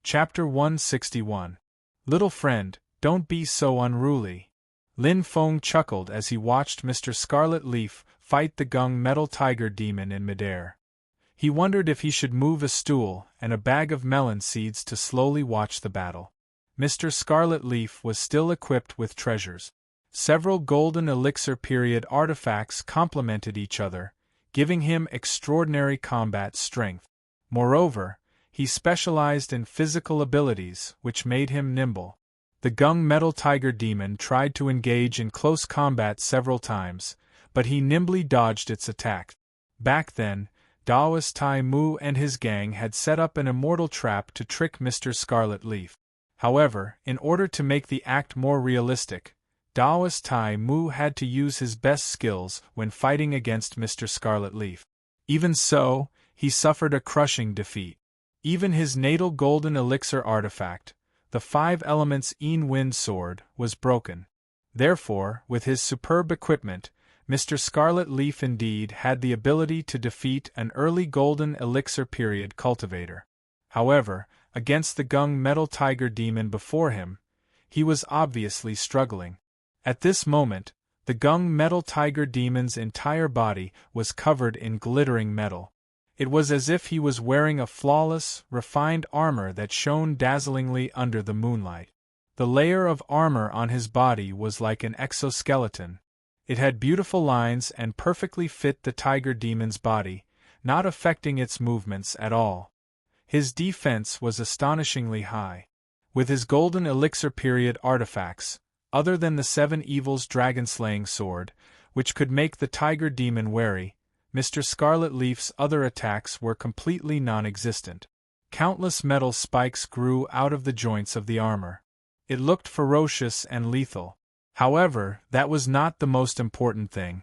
Chapter 161. Little friend, don't be so unruly. Lin Feng chuckled as he watched Mr. Scarlet Leaf fight the gung metal tiger demon in midair. He wondered if he should move a stool and a bag of melon seeds to slowly watch the battle. Mr. Scarlet Leaf was still equipped with treasures. Several golden elixir period artifacts complemented each other, giving him extraordinary combat strength. Moreover, he specialized in physical abilities which made him nimble. The gung metal tiger demon tried to engage in close combat several times, but he nimbly dodged its attack. Back then, Daoist Tai Mu and his gang had set up an immortal trap to trick Mr. Scarlet Leaf. However, in order to make the act more realistic, Daoist Tai Mu had to use his best skills when fighting against Mr. Scarlet Leaf. Even so, he suffered a crushing defeat. Even his natal golden elixir artifact, the 5 elements Yin Wind Sword, was broken. Therefore, with his superb equipment, Mr. Scarlet Leaf indeed had the ability to defeat an early golden elixir period cultivator. However, against the gung metal tiger demon before him, he was obviously struggling. At this moment, the gung metal tiger demon's entire body was covered in glittering metal. It was as if he was wearing a flawless, refined armor that shone dazzlingly under the moonlight. The layer of armor on his body was like an exoskeleton. It had beautiful lines and perfectly fit the tiger demon's body, not affecting its movements at all. His defense was astonishingly high. With his golden elixir period artifacts, other than the 7 Evils dragon-slaying sword, which could make the tiger demon wary, Mr. Scarlet Leaf's other attacks were completely non-existent. Countless metal spikes grew out of the joints of the armor. It looked ferocious and lethal. However, that was not the most important thing.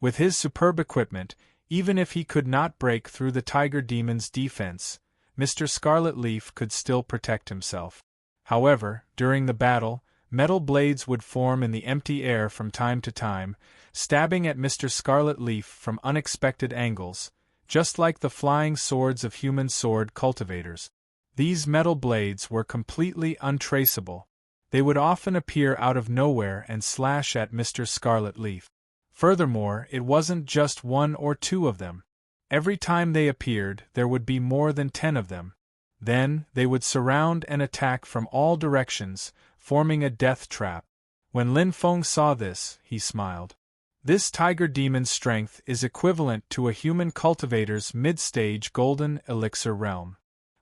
With his superb equipment, even if he could not break through the tiger demon's defense, Mr. Scarlet Leaf could still protect himself. However, during the battle, metal blades would form in the empty air from time to time, stabbing at Mr. Scarlet Leaf from unexpected angles, just like the flying swords of human sword cultivators. These metal blades were completely untraceable. They would often appear out of nowhere and slash at Mr. Scarlet Leaf. Furthermore, it wasn't just 1 or 2 of them. Every time they appeared, there would be more than 10 of them. Then, they would surround and attack from all directions, forming a death trap. When Lin Feng saw this, he smiled. This tiger demon's strength is equivalent to a human cultivator's mid-stage golden elixir realm.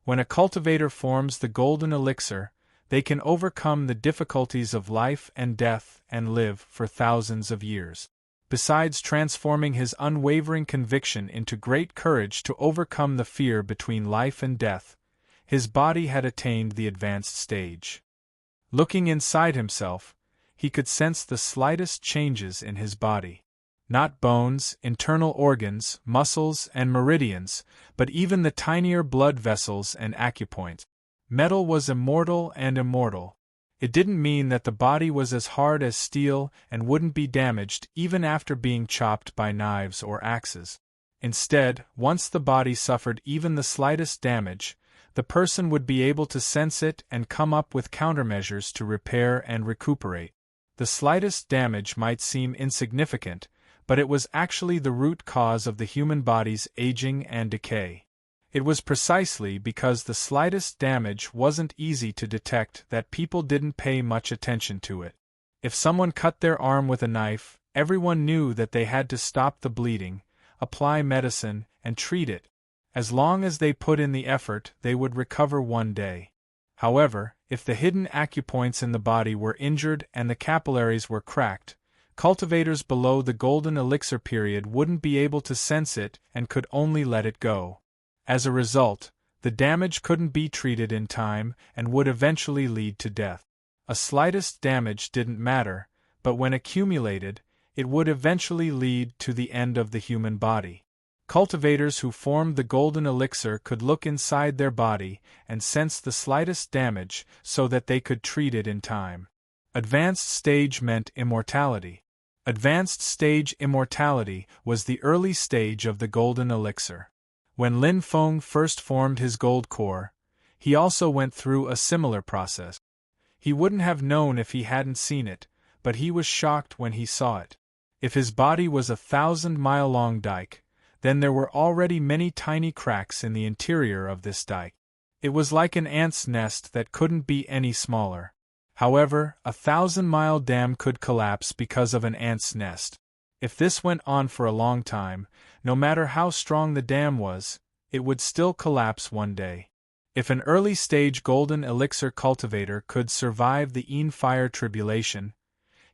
When a cultivator forms the golden elixir, they can overcome the difficulties of life and death and live for thousands of years. Besides transforming his unwavering conviction into great courage to overcome the fear between life and death, his body had attained the advanced stage. Looking inside himself, he could sense the slightest changes in his body. Not bones, internal organs, muscles, and meridians, but even the tinier blood vessels and acupoints. Metal was immortal and immortal. It didn't mean that the body was as hard as steel and wouldn't be damaged even after being chopped by knives or axes. Instead, once the body suffered even the slightest damage, the person would be able to sense it and come up with countermeasures to repair and recuperate. The slightest damage might seem insignificant, but it was actually the root cause of the human body's aging and decay. It was precisely because the slightest damage wasn't easy to detect that people didn't pay much attention to it. If someone cut their arm with a knife, everyone knew that they had to stop the bleeding, apply medicine, and treat it. As long as they put in the effort, they would recover one day. However, if the hidden acupoints in the body were injured and the capillaries were cracked, cultivators below the golden elixir period wouldn't be able to sense it and could only let it go. As a result, the damage couldn't be treated in time and would eventually lead to death. A slightest damage didn't matter, but when accumulated, it would eventually lead to the end of the human body. Cultivators who formed the golden elixir could look inside their body and sense the slightest damage so that they could treat it in time. Advanced stage meant immortality. Advanced stage immortality was the early stage of the golden elixir. When Lin Feng first formed his gold core, He also went through a similar process. He wouldn't have known if he hadn't seen it, but he was shocked when he saw it. If his body was a 1,000-mile-long dike, then there were already many tiny cracks in the interior of this dike. It was like an ant's nest that couldn't be any smaller. However, a 1,000-mile dam could collapse because of an ant's nest. If this went on for a long time, no matter how strong the dam was, it would still collapse one day. If an early-stage golden elixir cultivator could survive the fire tribulation,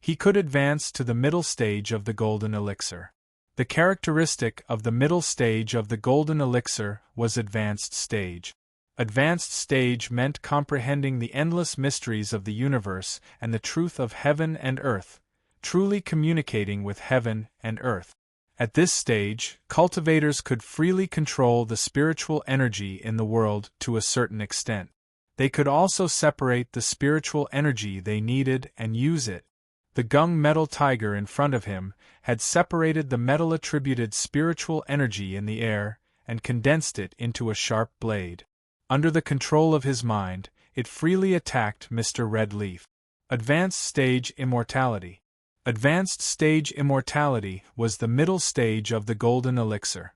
he could advance to the middle stage of the golden elixir. The characteristic of the middle stage of the golden elixir was advanced stage. Advanced stage meant comprehending the endless mysteries of the universe and the truth of heaven and earth, truly communicating with heaven and earth. At this stage, cultivators could freely control the spiritual energy in the world to a certain extent. They could also separate the spiritual energy they needed and use it. The gung metal tiger in front of him had separated the metal-attributed spiritual energy in the air and condensed it into a sharp blade. Under the control of his mind, it freely attacked Mr. Red Leaf. Advanced stage immortality. Advanced stage immortality was the middle stage of the golden elixir.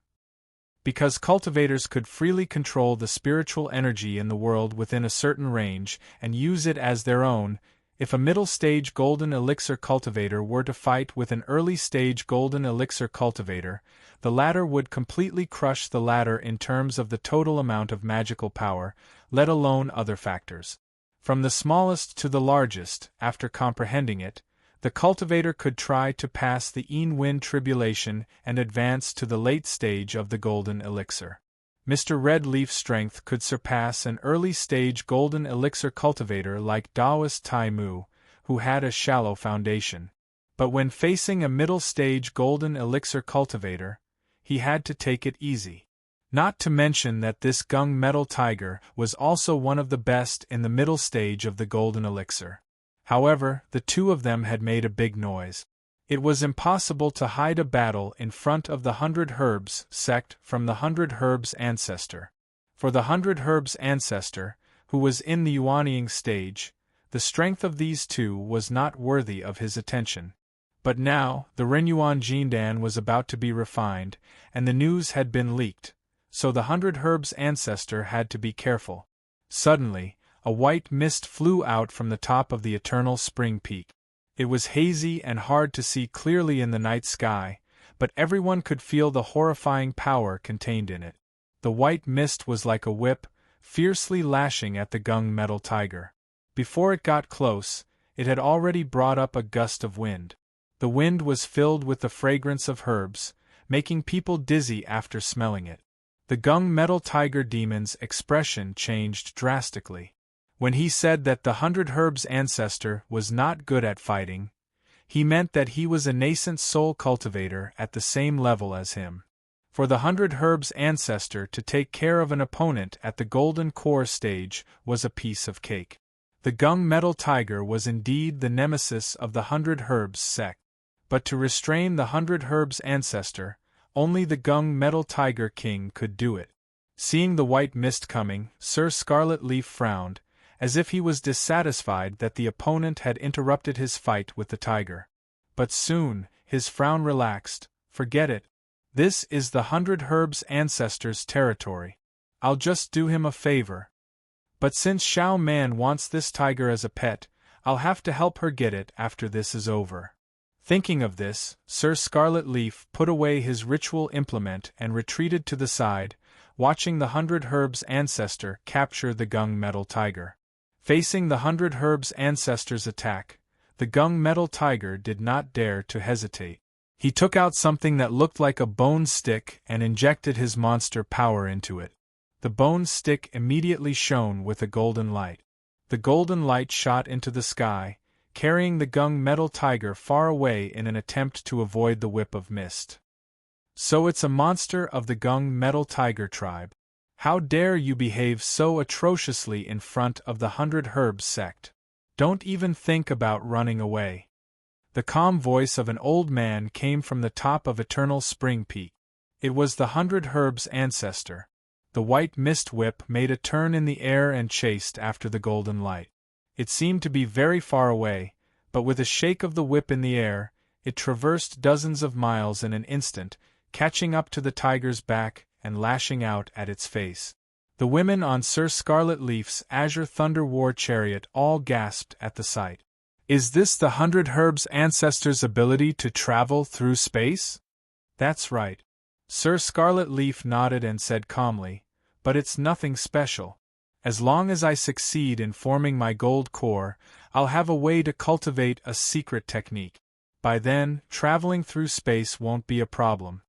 Because cultivators could freely control the spiritual energy in the world within a certain range and use it as their own, if a middle-stage golden elixir cultivator were to fight with an early-stage golden elixir cultivator, the latter would completely crush the latter in terms of the total amount of magical power, let alone other factors. From the smallest to the largest, after comprehending it, the cultivator could try to pass the wind tribulation and advance to the late stage of the golden elixir. Mr. Red Leaf's strength could surpass an early-stage golden elixir cultivator like Taoist Tai Mu, who had a shallow foundation. But when facing a middle-stage golden elixir cultivator, he had to take it easy. Not to mention that this gung metal tiger was also one of the best in the middle stage of the golden elixir. However, the two of them had made a big noise. It was impossible to hide a battle in front of the 100 Herbs sect from the 100 Herbs ancestor. For the 100 Herbs ancestor, who was in the Yuanying stage, the strength of these two was not worthy of his attention. But now, the Renyuan Jindan was about to be refined, and the news had been leaked, so the 100 Herbs ancestor had to be careful. Suddenly, a white mist flew out from the top of the eternal spring peak. It was hazy and hard to see clearly in the night sky, but everyone could feel the horrifying power contained in it. The white mist was like a whip, fiercely lashing at the gung metal tiger. Before it got close, it had already brought up a gust of wind. The wind was filled with the fragrance of herbs, making people dizzy after smelling it. The gung metal tiger demon's expression changed drastically. When he said that the 100 Herbs ancestor was not good at fighting, he meant that he was a nascent soul cultivator at the same level as him. For the 100 Herbs ancestor to take care of an opponent at the golden core stage was a piece of cake. The gung metal tiger was indeed the nemesis of the 100 Herbs sect. But to restrain the 100 Herbs ancestor, only the gung metal tiger king could do it. Seeing the white mist coming, Sir Scarlet Leaf frowned, as if he was dissatisfied that the opponent had interrupted his fight with the tiger. But soon, his frown relaxed. Forget it. This is the 100 Herbs ancestor's territory. I'll just do him a favor. But since Xiao Man wants this tiger as a pet, I'll have to help her get it after this is over. Thinking of this, Sir Scarlet Leaf put away his ritual implement and retreated to the side, watching the 100 Herbs ancestor capture the gung metal tiger. Facing the 100 Herbs ancestor's attack, the gung metal tiger did not dare to hesitate. He took out something that looked like a bone stick and injected his monster power into it. The bone stick immediately shone with a golden light. The golden light shot into the sky, carrying the gung metal tiger far away in an attempt to avoid the whip of mist. So it's a monster of the gung metal tiger tribe. How dare you behave so atrociously in front of the 100 Herbs sect? Don't even think about running away. The calm voice of an old man came from the top of Eternal Spring Peak. It was the 100 Herbs ancestor. The white mist whip made a turn in the air and chased after the golden light. It seemed to be very far away, but with a shake of the whip in the air, it traversed dozens of miles in an instant, catching up to the tiger's back and lashing out at its face. The women on Sir Scarlet Leaf's azure thunder war chariot all gasped at the sight. "Is this the 100 Herbs' ancestor's ability to travel through space?" "That's right." Sir Scarlet Leaf nodded and said calmly, "But it's nothing special. As long as I succeed in forming my gold core, I'll have a way to cultivate a secret technique. By then, traveling through space won't be a problem."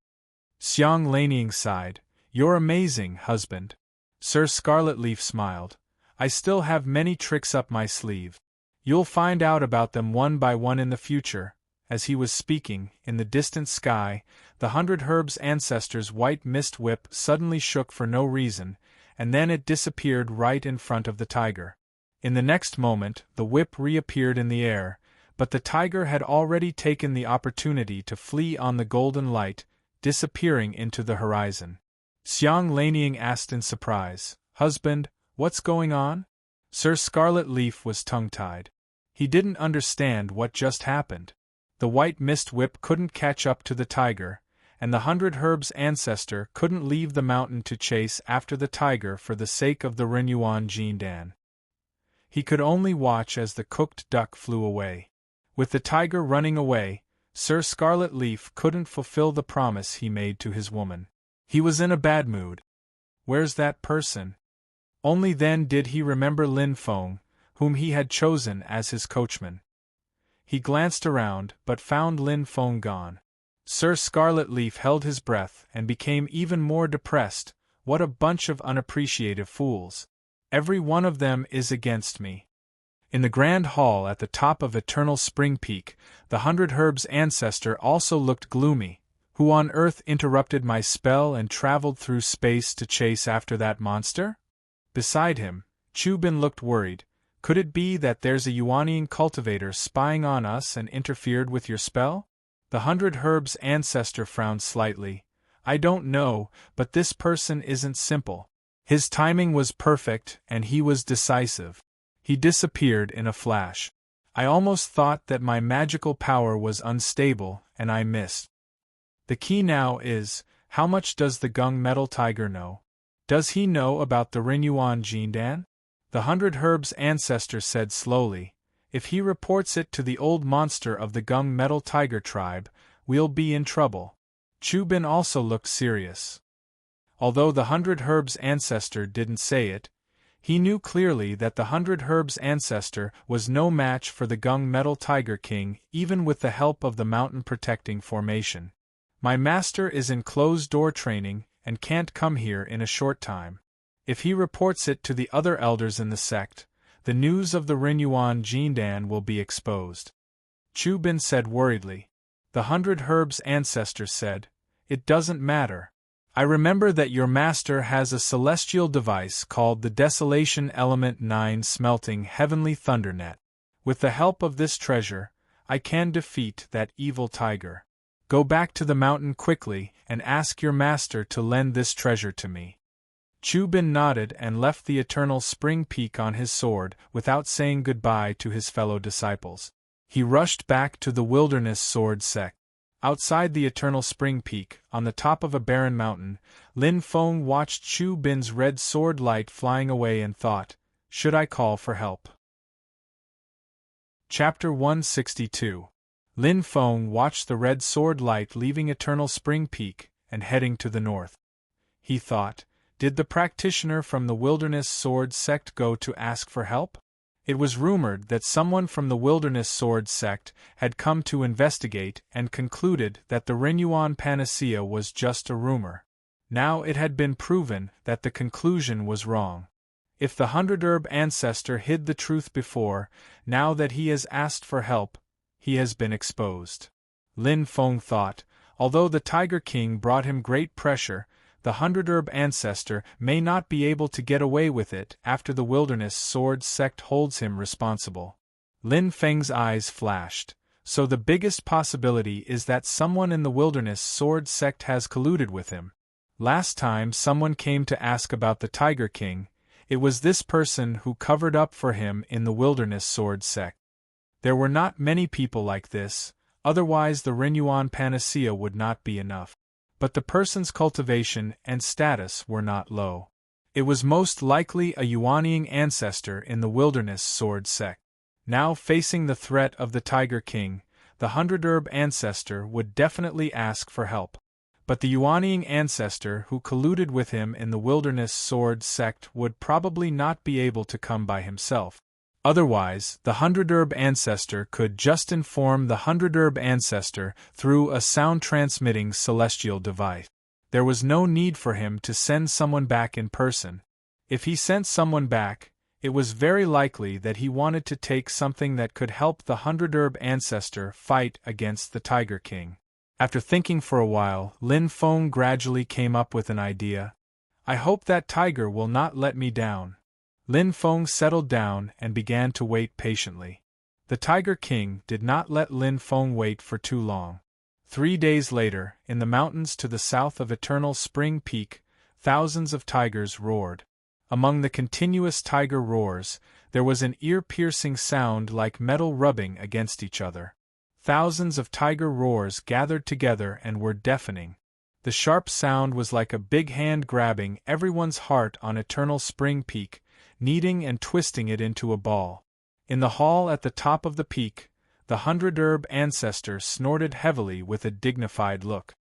Xiang Laniying sighed. "You're amazing, husband." Sir Scarlet Leaf smiled. "I still have many tricks up my sleeve. You'll find out about them one by one in the future." As he was speaking, in the distant sky, the 100 Herbs' ancestor's white mist whip suddenly shook for no reason, and then it disappeared right in front of the tiger. In the next moment, the whip reappeared in the air, but the tiger had already taken the opportunity to flee on the golden light, disappearing into the horizon. Xiang Laniying asked in surprise, "Husband, what's going on?" Sir Scarlet Leaf was tongue-tied. He didn't understand what just happened. The white mist whip couldn't catch up to the tiger, and the 100 Herbs' ancestor couldn't leave the mountain to chase after the tiger for the sake of the Renyuan Jindan. He could only watch as the cooked duck flew away. With the tiger running away, Sir Scarlet Leaf couldn't fulfill the promise he made to his woman. He was in a bad mood. Where's that person? Only then did he remember Lin Feng, whom he had chosen as his coachman. He glanced around, but found Lin Feng gone. Sir Scarlet Leaf held his breath and became even more depressed. What a bunch of unappreciative fools. Every one of them is against me. In the grand hall at the top of Eternal Spring Peak, the 100 Herbs' ancestor also looked gloomy. Who on earth interrupted my spell and traveled through space to chase after that monster? Beside him, Chu Bin looked worried. Could it be that there's a Yuanian cultivator spying on us and interfered with your spell? The 100 Herbs' ancestor frowned slightly. I don't know, but this person isn't simple. His timing was perfect, and he was decisive. He disappeared in a flash. I almost thought that my magical power was unstable, and I missed. The key now is, how much does the Gung Metal Tiger know? Does he know about the Renyuan Jindan? The 100 Herbs' ancestor said slowly, if he reports it to the old monster of the Gung Metal Tiger tribe, we'll be in trouble. Chu Bin also looked serious. Although the 100 Herbs' ancestor didn't say it, he knew clearly that the 100 Herbs' ancestor was no match for the Gung Metal Tiger King, even with the help of the mountain protecting formation. My master is in closed-door training and can't come here in a short time. If he reports it to the other elders in the sect, the news of the Renyuan Jindan will be exposed. Chu Bin said worriedly. The 100 Herbs' ancestor said, It doesn't matter. I remember that your master has a celestial device called the Desolation Element 9 Smelting Heavenly Thundernet. With the help of this treasure, I can defeat that evil tiger. Go back to the mountain quickly and ask your master to lend this treasure to me. Chu Bin nodded and left the Eternal Spring Peak on his sword without saying goodbye to his fellow disciples. He rushed back to the Wilderness Sword sect. Outside the Eternal Spring Peak, on the top of a barren mountain, Lin Feng watched Chu Bin's red sword light flying away and thought, should I call for help? Chapter 162. Lin Feng watched the red sword light leaving Eternal Spring Peak and heading to the north. He thought, did the practitioner from the Wilderness Sword sect go to ask for help? It was rumored that someone from the Wilderness Sword sect had come to investigate and concluded that the Renyuan panacea was just a rumor. Now it had been proven that the conclusion was wrong. If the 100 Herb ancestor hid the truth before, now that he has asked for help, he has been exposed. Lin Feng thought, although the Tiger King brought him great pressure, the 100 Herb ancestor may not be able to get away with it after the Wilderness Sword sect holds him responsible. Lin Feng's eyes flashed. So the biggest possibility is that someone in the Wilderness Sword sect has colluded with him. Last time someone came to ask about the Tiger King, it was this person who covered up for him in the wilderness sword sect. There were not many people like this, otherwise the Renuan panacea would not be enough. But the person's cultivation and status were not low. It was most likely a Yuaniing ancestor in the wilderness sword sect. Now facing the threat of the Tiger King, the 100-herb ancestor would definitely ask for help. But the Yuaniing ancestor who colluded with him in the wilderness sword sect would probably not be able to come by himself. Otherwise, the 100-herb ancestor could just inform the 100-herb ancestor through a sound-transmitting celestial device. There was no need for him to send someone back in person. If he sent someone back, it was very likely that he wanted to take something that could help the 100-herb ancestor fight against the Tiger King. After thinking for a while, Lin Feng gradually came up with an idea. I hope that tiger will not let me down. Lin Feng settled down and began to wait patiently. The Tiger King did not let Lin Feng wait for too long. 3 days later, in the mountains to the south of Eternal Spring Peak, thousands of tigers roared. Among the continuous tiger roars, there was an ear-piercing sound like metal rubbing against each other. Thousands of tiger roars gathered together and were deafening. The sharp sound was like a big hand grabbing everyone's heart on Eternal Spring Peak, kneading and twisting it into a ball. In the hall at the top of the peak, the 100-herb ancestor snorted heavily with a dignified look.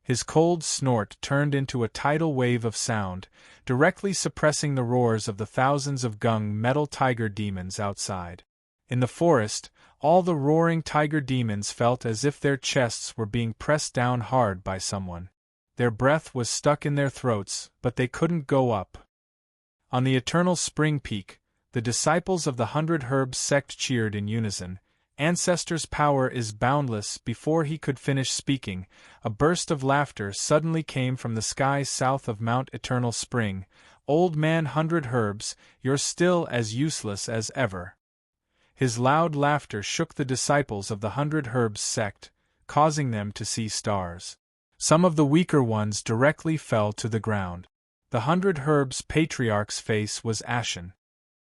His cold snort turned into a tidal wave of sound, directly suppressing the roars of the thousands of gung metal tiger demons outside. In the forest, all the roaring tiger demons felt as if their chests were being pressed down hard by someone. Their breath was stuck in their throats, but they couldn't go up. On the Eternal Spring Peak, the disciples of the 100-herb sect cheered in unison. Ancestor's power is boundless. Before he could finish speaking, a burst of laughter suddenly came from the skies south of Mount Eternal Spring. Old man 100-herbs, you're still as useless as ever. His loud laughter shook the disciples of the 100-herbs sect, causing them to see stars. Some of the weaker ones directly fell to the ground. The 100-herbs patriarch's face was ashen.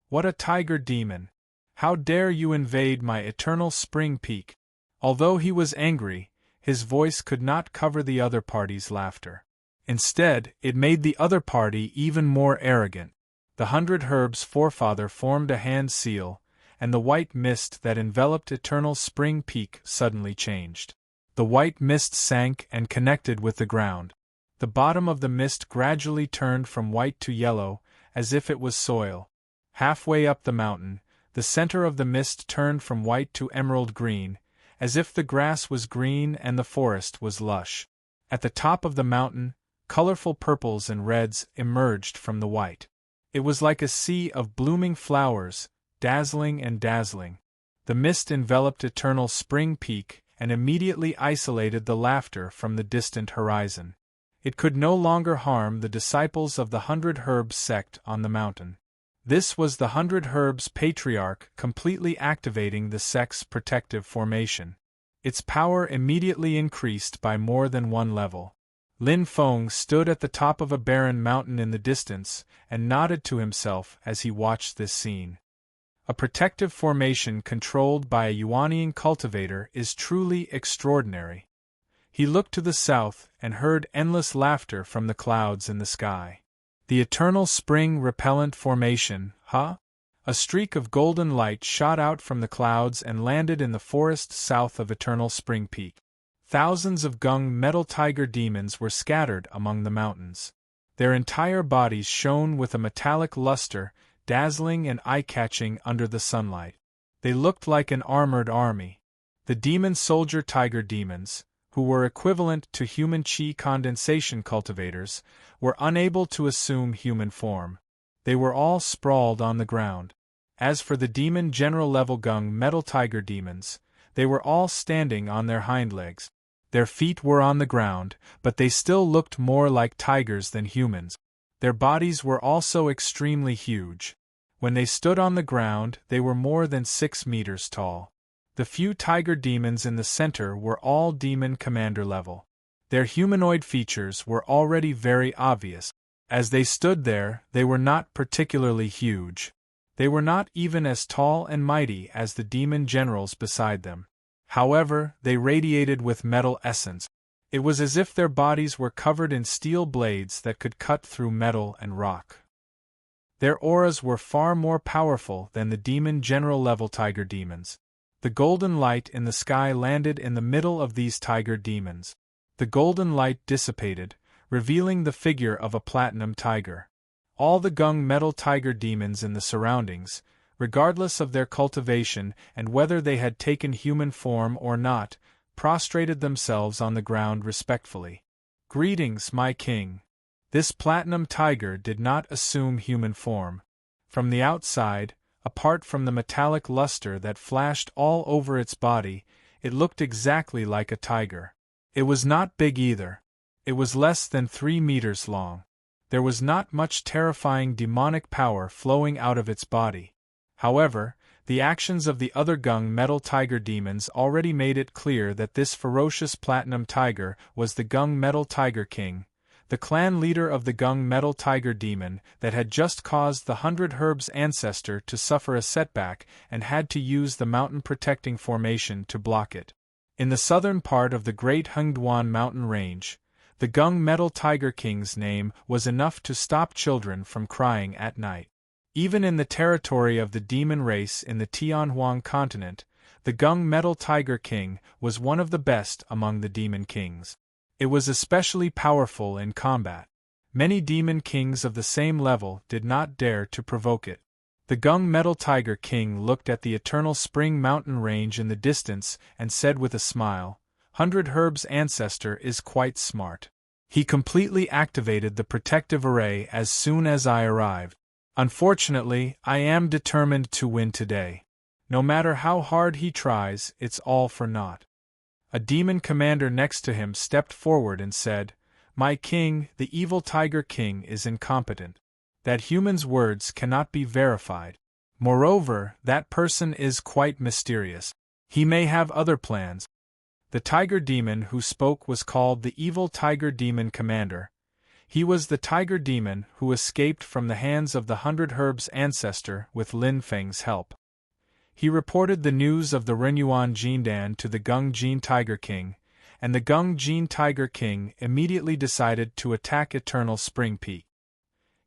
What a tiger demon! How dare you invade my Eternal Spring Peak? Although he was angry, his voice could not cover the other party's laughter. Instead, it made the other party even more arrogant. The 100-herbs forefather formed a hand seal, and the white mist that enveloped Eternal Spring Peak suddenly changed. The white mist sank and connected with the ground. The bottom of the mist gradually turned from white to yellow, as if it was soil. Halfway up the mountain, the center of the mist turned from white to emerald green, as if the grass was green and the forest was lush. At the top of the mountain, colorful purples and reds emerged from the white. It was like a sea of blooming flowers, dazzling and dazzling. The mist enveloped Eternal Spring Peak and immediately isolated the laughter from the distant horizon. It could no longer harm the disciples of the 100-herbs sect on the mountain. This was the 100-herbs patriarch completely activating the sect's protective formation. Its power immediately increased by more than one level. Lin Feng stood at the top of a barren mountain in the distance and nodded to himself as he watched this scene. A protective formation controlled by a Yuaniing cultivator is truly extraordinary. He looked to the south and heard endless laughter from the clouds in the sky. The Eternal Spring Repellent Formation, huh? A streak of golden light shot out from the clouds and landed in the forest south of Eternal Spring Peak. Thousands of gung metal tiger demons were scattered among the mountains. Their entire bodies shone with a metallic luster, dazzling and eye-catching under the sunlight. They looked like an armored army. The demon soldier tiger demons, who were equivalent to human chi condensation cultivators, were unable to assume human form. They were all sprawled on the ground. As for the demon general level gung metal tiger demons, they were all standing on their hind legs. Their feet were on the ground, but they still looked more like tigers than humans. Their bodies were also extremely huge. When they stood on the ground, they were more than 6 meters tall. The few tiger demons in the center were all demon commander level. Their humanoid features were already very obvious. As they stood there, they were not particularly huge. They were not even as tall and mighty as the demon generals beside them. However, they radiated with metal essence. It was as if their bodies were covered in steel blades that could cut through metal and rock. Their auras were far more powerful than the demon general level tiger demons. The golden light in the sky landed in the middle of these tiger demons. The golden light dissipated, revealing the figure of a platinum tiger. All the gung metal tiger demons in the surroundings, regardless of their cultivation and whether they had taken human form or not, prostrated themselves on the ground respectfully. "Greetings, my king." This platinum tiger did not assume human form. From the outside, apart from the metallic luster that flashed all over its body, it looked exactly like a tiger. It was not big either. It was less than 3 meters long. There was not much terrifying demonic power flowing out of its body. However, the actions of the other gung metal tiger demons already made it clear that this ferocious platinum tiger was the gung metal tiger king, the clan leader of the gung metal tiger demon that had just caused the 100 Herbs ancestor to suffer a setback and had to use the mountain protecting formation to block it. In the southern part of the great Hengduan mountain range, the gung metal tiger king's name was enough to stop children from crying at night. Even in the territory of the demon race in the Tianhuang continent, the gung metal tiger king was one of the best among the demon kings. It was especially powerful in combat. Many demon kings of the same level did not dare to provoke it. The gung metal tiger king looked at the eternal spring mountain range in the distance and said with a smile, "100 Herbs ancestor is quite smart. He completely activated the protective array as soon as I arrived. Unfortunately, I am determined to win today. No matter how hard he tries, it's all for naught." A demon commander next to him stepped forward and said, "My king, the evil tiger king is incompetent. That human's words cannot be verified. Moreover, that person is quite mysterious. He may have other plans." The tiger demon who spoke was called the evil tiger demon commander. He was the tiger demon who escaped from the hands of the 100 Herbs ancestor with Lin Feng's help. He reported the news of the Renyuan Jindan to the Gung Jin Tiger King, and the Gung Jin Tiger King immediately decided to attack Eternal Spring Peak.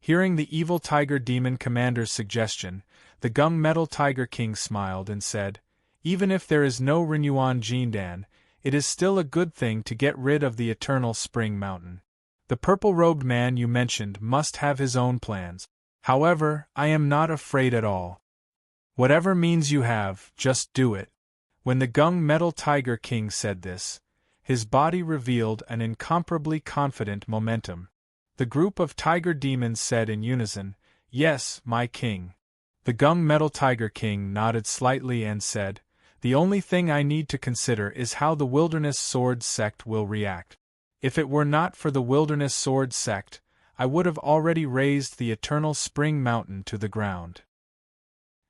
Hearing the evil tiger demon commander's suggestion, the Gung Metal Tiger King smiled and said, "Even if there is no Renyuan Jindan, it is still a good thing to get rid of the Eternal Spring Mountain. The purple-robed man you mentioned must have his own plans. However, I am not afraid at all. Whatever means you have, just do it." When the Gung Metal Tiger King said this, his body revealed an incomparably confident momentum. The group of tiger demons said in unison, "Yes, my king." The Gung Metal Tiger King nodded slightly and said, "The only thing I need to consider is how the Wilderness Sword sect will react. If it were not for the Wilderness Sword sect, I would have already razed the Eternal Spring Mountain to the ground.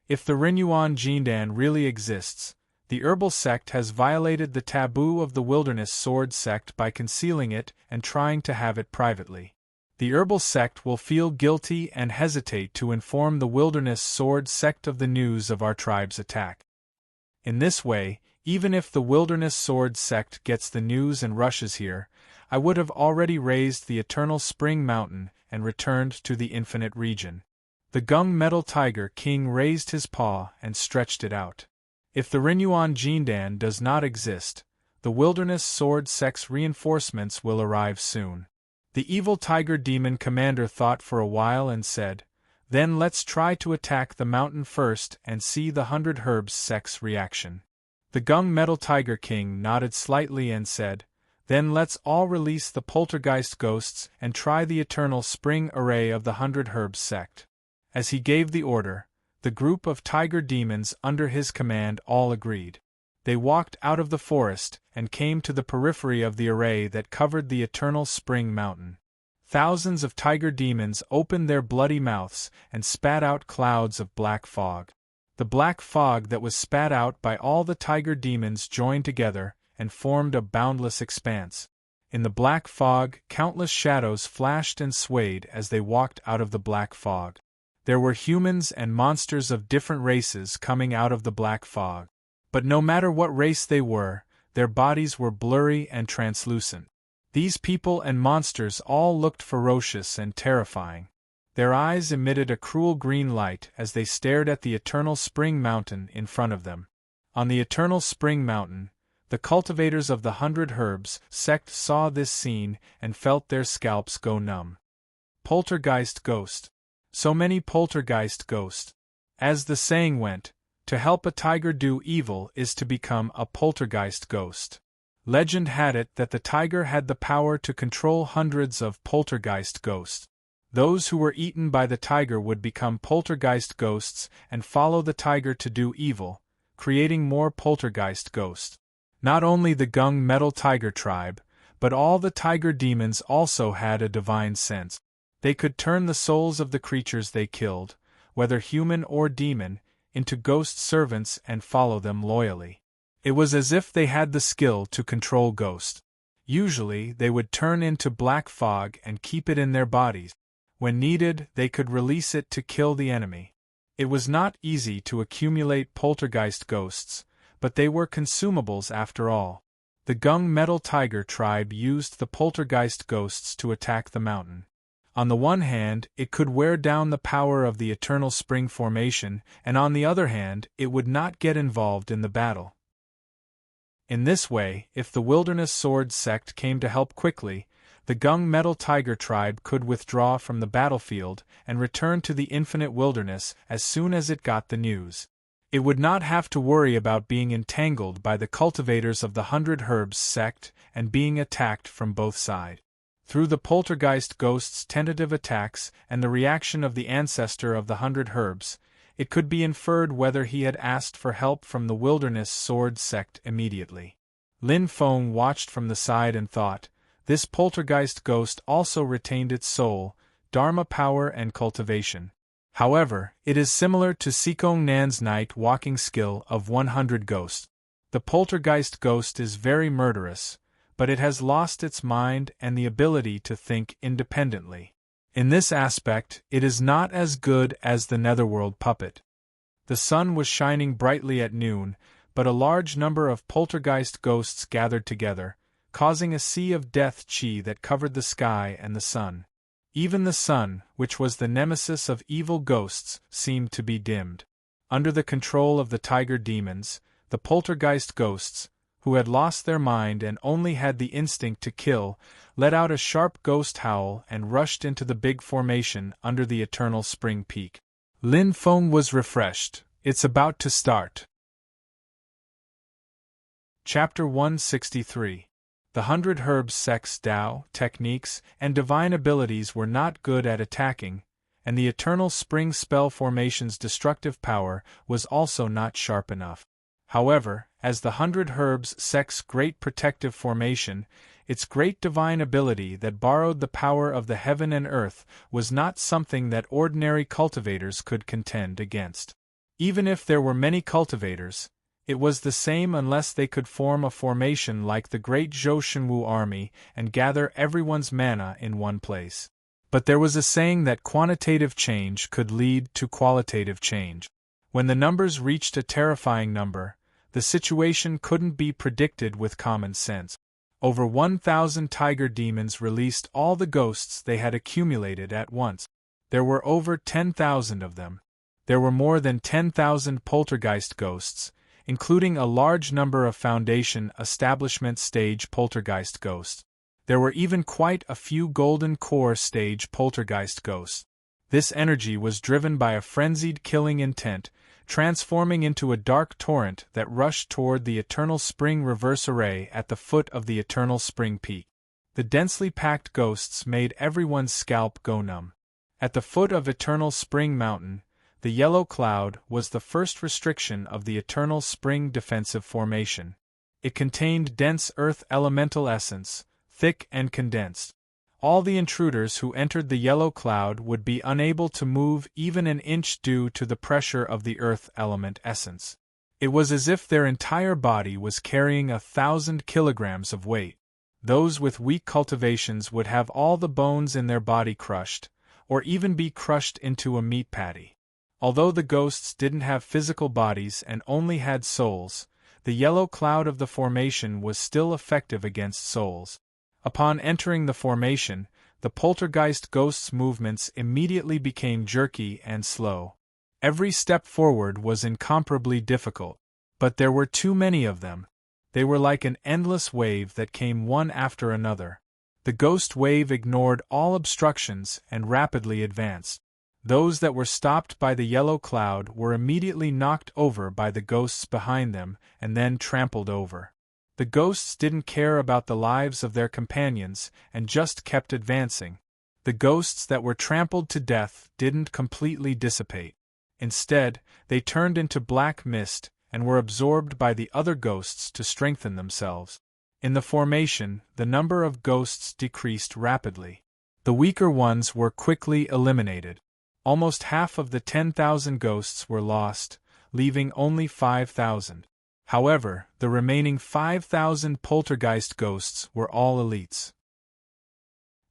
If the Renyuan Jindan really exists, the Herbal sect has violated the taboo of the Wilderness Sword sect by concealing it and trying to have it privately. The Herbal sect will feel guilty and hesitate to inform the Wilderness Sword sect of the news of our tribe's attack. In this way, even if the Wilderness Sword sect gets the news and rushes here, I would have already razed the Eternal Spring Mountain and returned to the Infinite Region." The Gung Metal Tiger King raised his paw and stretched it out. If the Renyuan Jindan does not exist, the Wilderness Sword sect's reinforcements will arrive soon. The evil tiger demon commander thought for a while and said, "Then let's try to attack the mountain first and see the 100 Herbs sect's reaction." The Gung Metal Tiger King nodded slightly and said, "Then let's all release the poltergeist ghosts and try the Eternal Spring array of the 100 Herbs sect." As he gave the order, the group of tiger demons under his command all agreed. They walked out of the forest and came to the periphery of the array that covered the Eternal Spring Mountain. Thousands of tiger demons opened their bloody mouths and spat out clouds of black fog. The black fog that was spat out by all the tiger demons joined together and formed a boundless expanse. In the black fog, countless shadows flashed and swayed as they walked out of the black fog. There were humans and monsters of different races coming out of the black fog. But no matter what race they were, their bodies were blurry and translucent. These people and monsters all looked ferocious and terrifying. Their eyes emitted a cruel green light as they stared at the eternal spring mountain in front of them. On the eternal spring mountain, the cultivators of the 100 Herbs sect saw this scene and felt their scalps go numb. Poltergeist ghost. So many poltergeist ghosts. As the saying went, to help a tiger do evil is to become a poltergeist ghost. Legend had it that the tiger had the power to control hundreds of poltergeist ghosts. Those who were eaten by the tiger would become poltergeist ghosts and follow the tiger to do evil, creating more poltergeist ghosts. Not only the gung metal tiger tribe, but all the tiger demons also had a divine sense. They could turn the souls of the creatures they killed, whether human or demon, into ghost servants and follow them loyally. It was as if they had the skill to control ghosts. Usually, they would turn into black fog and keep it in their bodies. When needed, they could release it to kill the enemy. It was not easy to accumulate poltergeist ghosts, but they were consumables after all. The gung metal tiger tribe used the poltergeist ghosts to attack the mountain. On the one hand, it could wear down the power of the eternal spring formation, and on the other hand, it would not get involved in the battle. In this way, if the Wilderness Sword sect came to help quickly, the gung metal tiger tribe could withdraw from the battlefield and return to the infinite wilderness as soon as it got the news. It would not have to worry about being entangled by the cultivators of the 100 Herbs sect and being attacked from both sides. Through the poltergeist ghost's tentative attacks and the reaction of the ancestor of the 100 Herbs, it could be inferred whether he had asked for help from the Wilderness Sword sect immediately. Lin Feng watched from the side and thought, this poltergeist ghost also retained its soul, dharma power and cultivation. However, it is similar to Sikong Nan's night walking skill of 100 ghosts. The poltergeist ghost is very murderous, but it has lost its mind and the ability to think independently. In this aspect, it is not as good as the netherworld puppet. The sun was shining brightly at noon, but a large number of poltergeist ghosts gathered together, causing a sea of death chi that covered the sky and the sun. Even the sun, which was the nemesis of evil ghosts, seemed to be dimmed. Under the control of the tiger demons, the poltergeist ghosts, who had lost their mind and only had the instinct to kill, let out a sharp ghost howl and rushed into the big formation under the eternal spring peak. Lin Feng was refreshed. It's about to start. Chapter 163. The 100 Herbs sect's Tao, techniques, and divine abilities were not good at attacking, and the eternal spring spell formation's destructive power was also not sharp enough. However, as the 100 Herbs sect's great protective formation, its great divine ability that borrowed the power of the heaven and earth was not something that ordinary cultivators could contend against. Even if there were many cultivators, it was the same unless they could form a formation like the great Zhou Shenwu army and gather everyone's mana in one place. But there was a saying that quantitative change could lead to qualitative change. When the numbers reached a terrifying number, the situation couldn't be predicted with common sense. Over 1,000 tiger demons released all the ghosts they had accumulated at once. There were over 10,000 of them. There were more than 10,000 poltergeist ghosts, including a large number of Foundation Establishment stage poltergeist ghosts. There were even quite a few Golden Core stage poltergeist ghosts. This energy was driven by a frenzied killing intent, transforming into a dark torrent that rushed toward the Eternal Spring reverse array at the foot of the Eternal Spring peak. The densely packed ghosts made everyone's scalp go numb. At the foot of Eternal Spring Mountain, the yellow cloud was the first restriction of the Eternal Spring defensive formation. It contained dense earth elemental essence, thick and condensed. All the intruders who entered the yellow cloud would be unable to move even an inch due to the pressure of the earth element essence. It was as if their entire body was carrying 1,000 kilograms of weight. Those with weak cultivations would have all the bones in their body crushed, or even be crushed into a meat patty. Although the ghosts didn't have physical bodies and only had souls, the yellow cloud of the formation was still effective against souls. Upon entering the formation, the poltergeist ghosts' movements immediately became jerky and slow. Every step forward was incomparably difficult, but there were too many of them. They were like an endless wave that came one after another. The ghost wave ignored all obstructions and rapidly advanced. Those that were stopped by the yellow cloud were immediately knocked over by the ghosts behind them and then trampled over. The ghosts didn't care about the lives of their companions and just kept advancing. The ghosts that were trampled to death didn't completely dissipate. Instead, they turned into black mist and were absorbed by the other ghosts to strengthen themselves. In the formation, the number of ghosts decreased rapidly. The weaker ones were quickly eliminated. Almost half of the 10,000 ghosts were lost, leaving only 5,000. However, the remaining 5,000 poltergeist ghosts were all elites.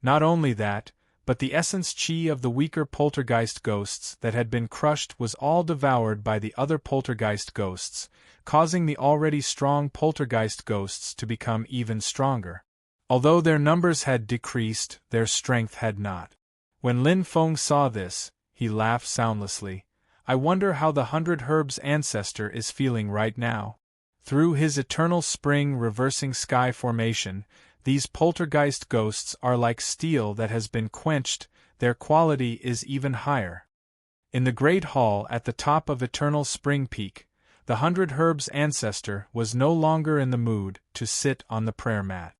Not only that, but the essence chi of the weaker poltergeist ghosts that had been crushed was all devoured by the other poltergeist ghosts, causing the already strong poltergeist ghosts to become even stronger. Although their numbers had decreased, their strength had not. When Lin Feng saw this, he laughed soundlessly. I wonder how the 100 Herbs ancestor is feeling right now. Through his eternal spring reversing sky formation, these poltergeist ghosts are like steel that has been quenched, their quality is even higher. In the Great Hall at the top of Eternal Spring Peak, the 100 Herbs ancestor was no longer in the mood to sit on the prayer mat.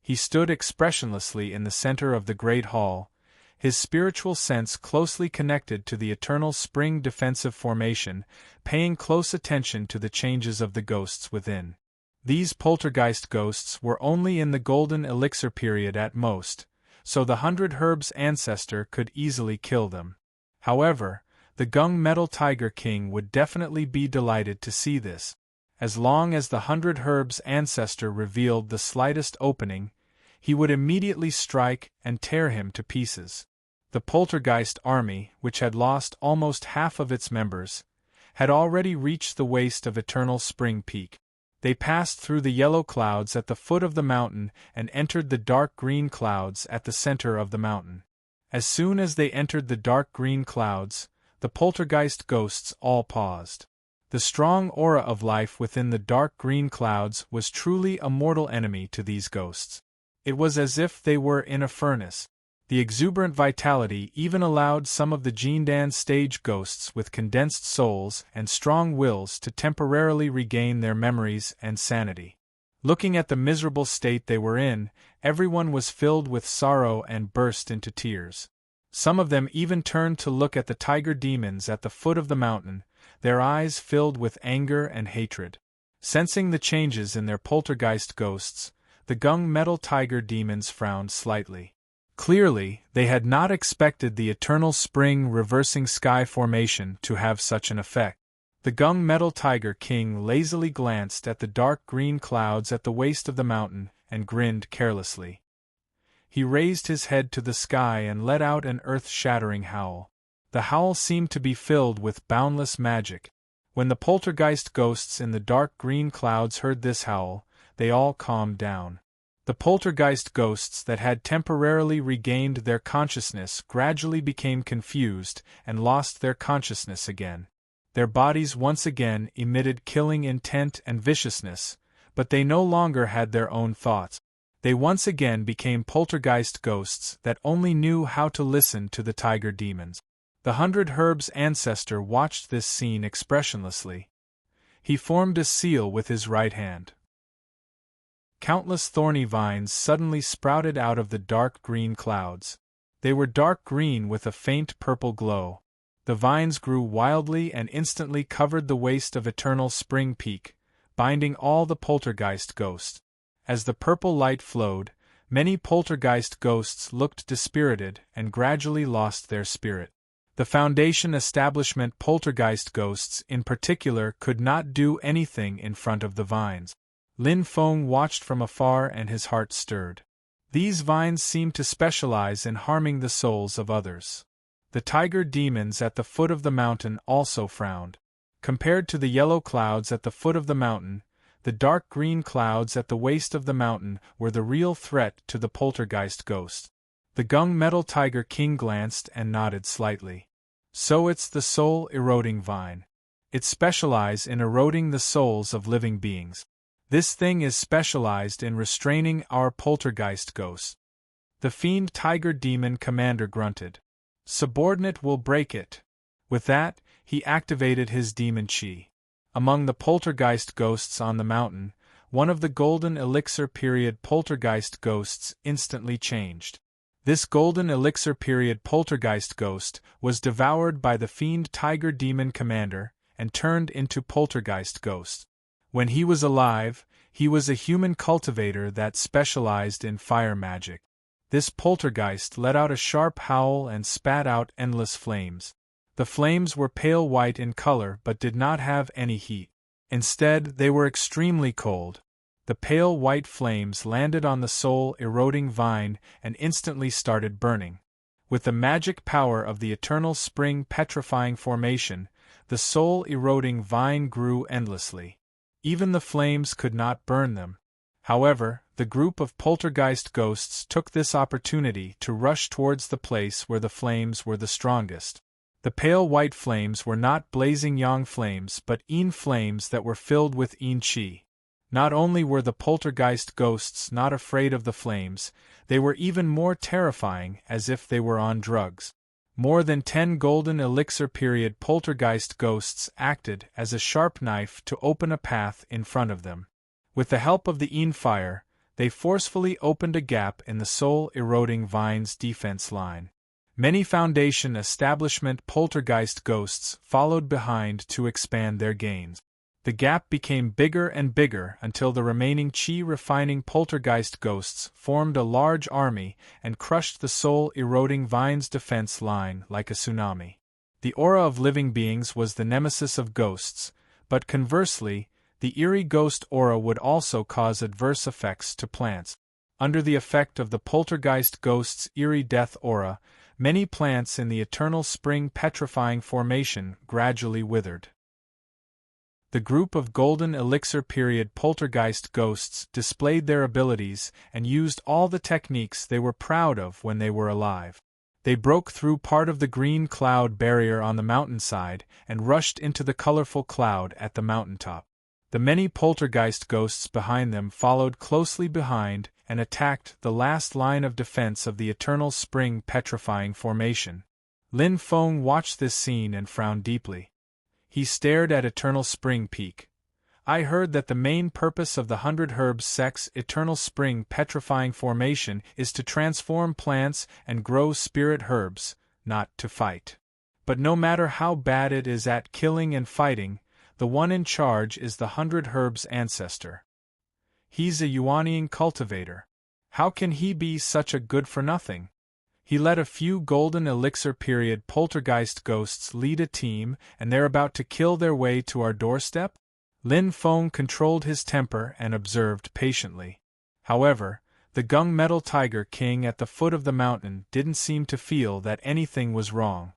He stood expressionlessly in the center of the Great Hall, his spiritual sense closely connected to the Eternal Spring defensive formation, paying close attention to the changes of the ghosts within. These poltergeist ghosts were only in the golden elixir period at most, so the 100 Herbs ancestor could easily kill them. However, the Gung Metal Tiger King would definitely be delighted to see this. As long as the 100 Herbs ancestor revealed the slightest opening, he would immediately strike and tear him to pieces. The poltergeist army, which had lost almost half of its members, had already reached the waist of Eternal Spring Peak. They passed through the yellow clouds at the foot of the mountain and entered the dark green clouds at the center of the mountain. As soon as they entered the dark green clouds, the poltergeist ghosts all paused. The strong aura of life within the dark green clouds was truly a mortal enemy to these ghosts. It was as if they were in a furnace. The exuberant vitality even allowed some of the Jindan stage ghosts with condensed souls and strong wills to temporarily regain their memories and sanity. Looking at the miserable state they were in, everyone was filled with sorrow and burst into tears. Some of them even turned to look at the tiger demons at the foot of the mountain, their eyes filled with anger and hatred. Sensing the changes in their poltergeist ghosts, the Gung Metal Tiger demons frowned slightly. Clearly, they had not expected the Eternal Spring reversing sky formation to have such an effect. The Gung Metal Tiger King lazily glanced at the dark green clouds at the waist of the mountain and grinned carelessly. He raised his head to the sky and let out an earth-shattering howl. The howl seemed to be filled with boundless magic. When the poltergeist ghosts in the dark green clouds heard this howl, they all calmed down. The poltergeist ghosts that had temporarily regained their consciousness gradually became confused and lost their consciousness again. Their bodies once again emitted killing intent and viciousness, but they no longer had their own thoughts. They once again became poltergeist ghosts that only knew how to listen to the tiger demons. The 100 Herbs ancestor watched this scene expressionlessly. He formed a seal with his right hand. Countless thorny vines suddenly sprouted out of the dark green clouds. They were dark green with a faint purple glow. The vines grew wildly and instantly covered the waist of Eternal Spring Peak, binding all the poltergeist ghosts. As the purple light flowed, many poltergeist ghosts looked dispirited and gradually lost their spirit. The Foundation establishment poltergeist ghosts in particular could not do anything in front of the vines. Lin Feng watched from afar and his heart stirred. These vines seemed to specialize in harming the souls of others. The tiger demons at the foot of the mountain also frowned. Compared to the yellow clouds at the foot of the mountain, the dark green clouds at the waist of the mountain were the real threat to the poltergeist ghost. The gung metal tiger king glanced and nodded slightly. So it's the soul-eroding vine. It specializes in eroding the souls of living beings. This thing is specialized in restraining our poltergeist ghosts. The fiend tiger demon commander grunted. Subordinate will break it. With that, he activated his demon chi. Among the poltergeist ghosts on the mountain, one of the golden elixir period poltergeist ghosts instantly changed. This golden elixir period poltergeist ghost was devoured by the fiend tiger demon commander and turned into poltergeist ghost. When he was alive, he was a human cultivator that specialized in fire magic. This poltergeist let out a sharp howl and spat out endless flames. The flames were pale white in color but did not have any heat. Instead, they were extremely cold. The pale white flames landed on the soul-eroding vine and instantly started burning. With the magic power of the eternal spring petrifying formation, the soul-eroding vine grew endlessly. Even the flames could not burn them. However, the group of poltergeist ghosts took this opportunity to rush towards the place where the flames were the strongest. The pale white flames were not blazing yang flames but yin flames that were filled with yin chi. Not only were the poltergeist ghosts not afraid of the flames, they were even more terrifying, as if they were on drugs. More than 10 golden elixir period poltergeist ghosts acted as a sharp knife to open a path in front of them. With the help of the yin fire, they forcefully opened a gap in the soul-eroding vine's defense line. Many Foundation establishment poltergeist ghosts followed behind to expand their gains. The gap became bigger and bigger until the remaining chi-refining poltergeist ghosts formed a large army and crushed the soul-eroding vine's defense line like a tsunami. The aura of living beings was the nemesis of ghosts, but conversely, the eerie ghost aura would also cause adverse effects to plants. Under the effect of the poltergeist ghost's eerie death aura, many plants in the eternal spring petrifying formation gradually withered. The group of golden elixir period poltergeist ghosts displayed their abilities and used all the techniques they were proud of when they were alive. They broke through part of the green cloud barrier on the mountainside and rushed into the colorful cloud at the mountaintop. The many poltergeist ghosts behind them followed closely behind and attacked the last line of defense of the eternal spring petrifying formation. Lin Feng watched this scene and frowned deeply. He stared at Eternal Spring Peak. I heard that the main purpose of the 100 Herbs Sect's Eternal Spring Petrifying Formation is to transform plants and grow spirit herbs, not to fight. But no matter how bad it is at killing and fighting, the one in charge is the 100 Herbs ancestor. He's a Yuanian cultivator. How can he be such a good-for-nothing? He let a few golden elixir period poltergeist ghosts lead a team and they're about to kill their way to our doorstep? Lin Feng controlled his temper and observed patiently. However, the gung metal tiger king at the foot of the mountain didn't seem to feel that anything was wrong.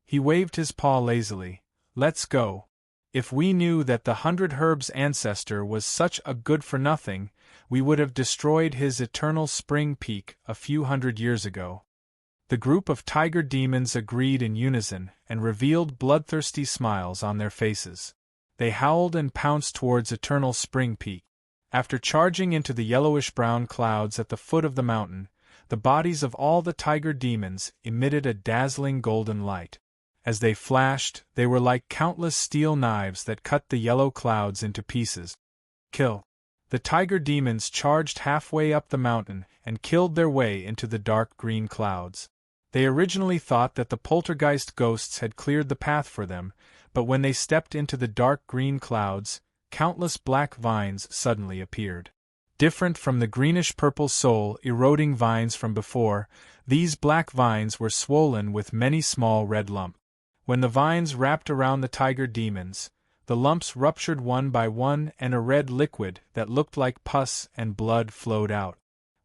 He waved his paw lazily. Let's go. If we knew that the 100 Herbs ancestor was such a good-for-nothing, we would have destroyed his eternal spring peak a few hundred years ago. The group of tiger demons agreed in unison and revealed bloodthirsty smiles on their faces. They howled and pounced towards Eternal Spring Peak. After charging into the yellowish-brown clouds at the foot of the mountain, the bodies of all the tiger demons emitted a dazzling golden light. As they flashed, they were like countless steel knives that cut the yellow clouds into pieces. Kill! The tiger demons charged halfway up the mountain and killed their way into the dark green clouds. They originally thought that the poltergeist ghosts had cleared the path for them, but when they stepped into the dark green clouds, countless black vines suddenly appeared. Different from the greenish-purple soul-eroding vines from before, these black vines were swollen with many small red lumps. When the vines wrapped around the tiger demons, The lumps ruptured one by one and a red liquid that looked like pus and blood flowed out.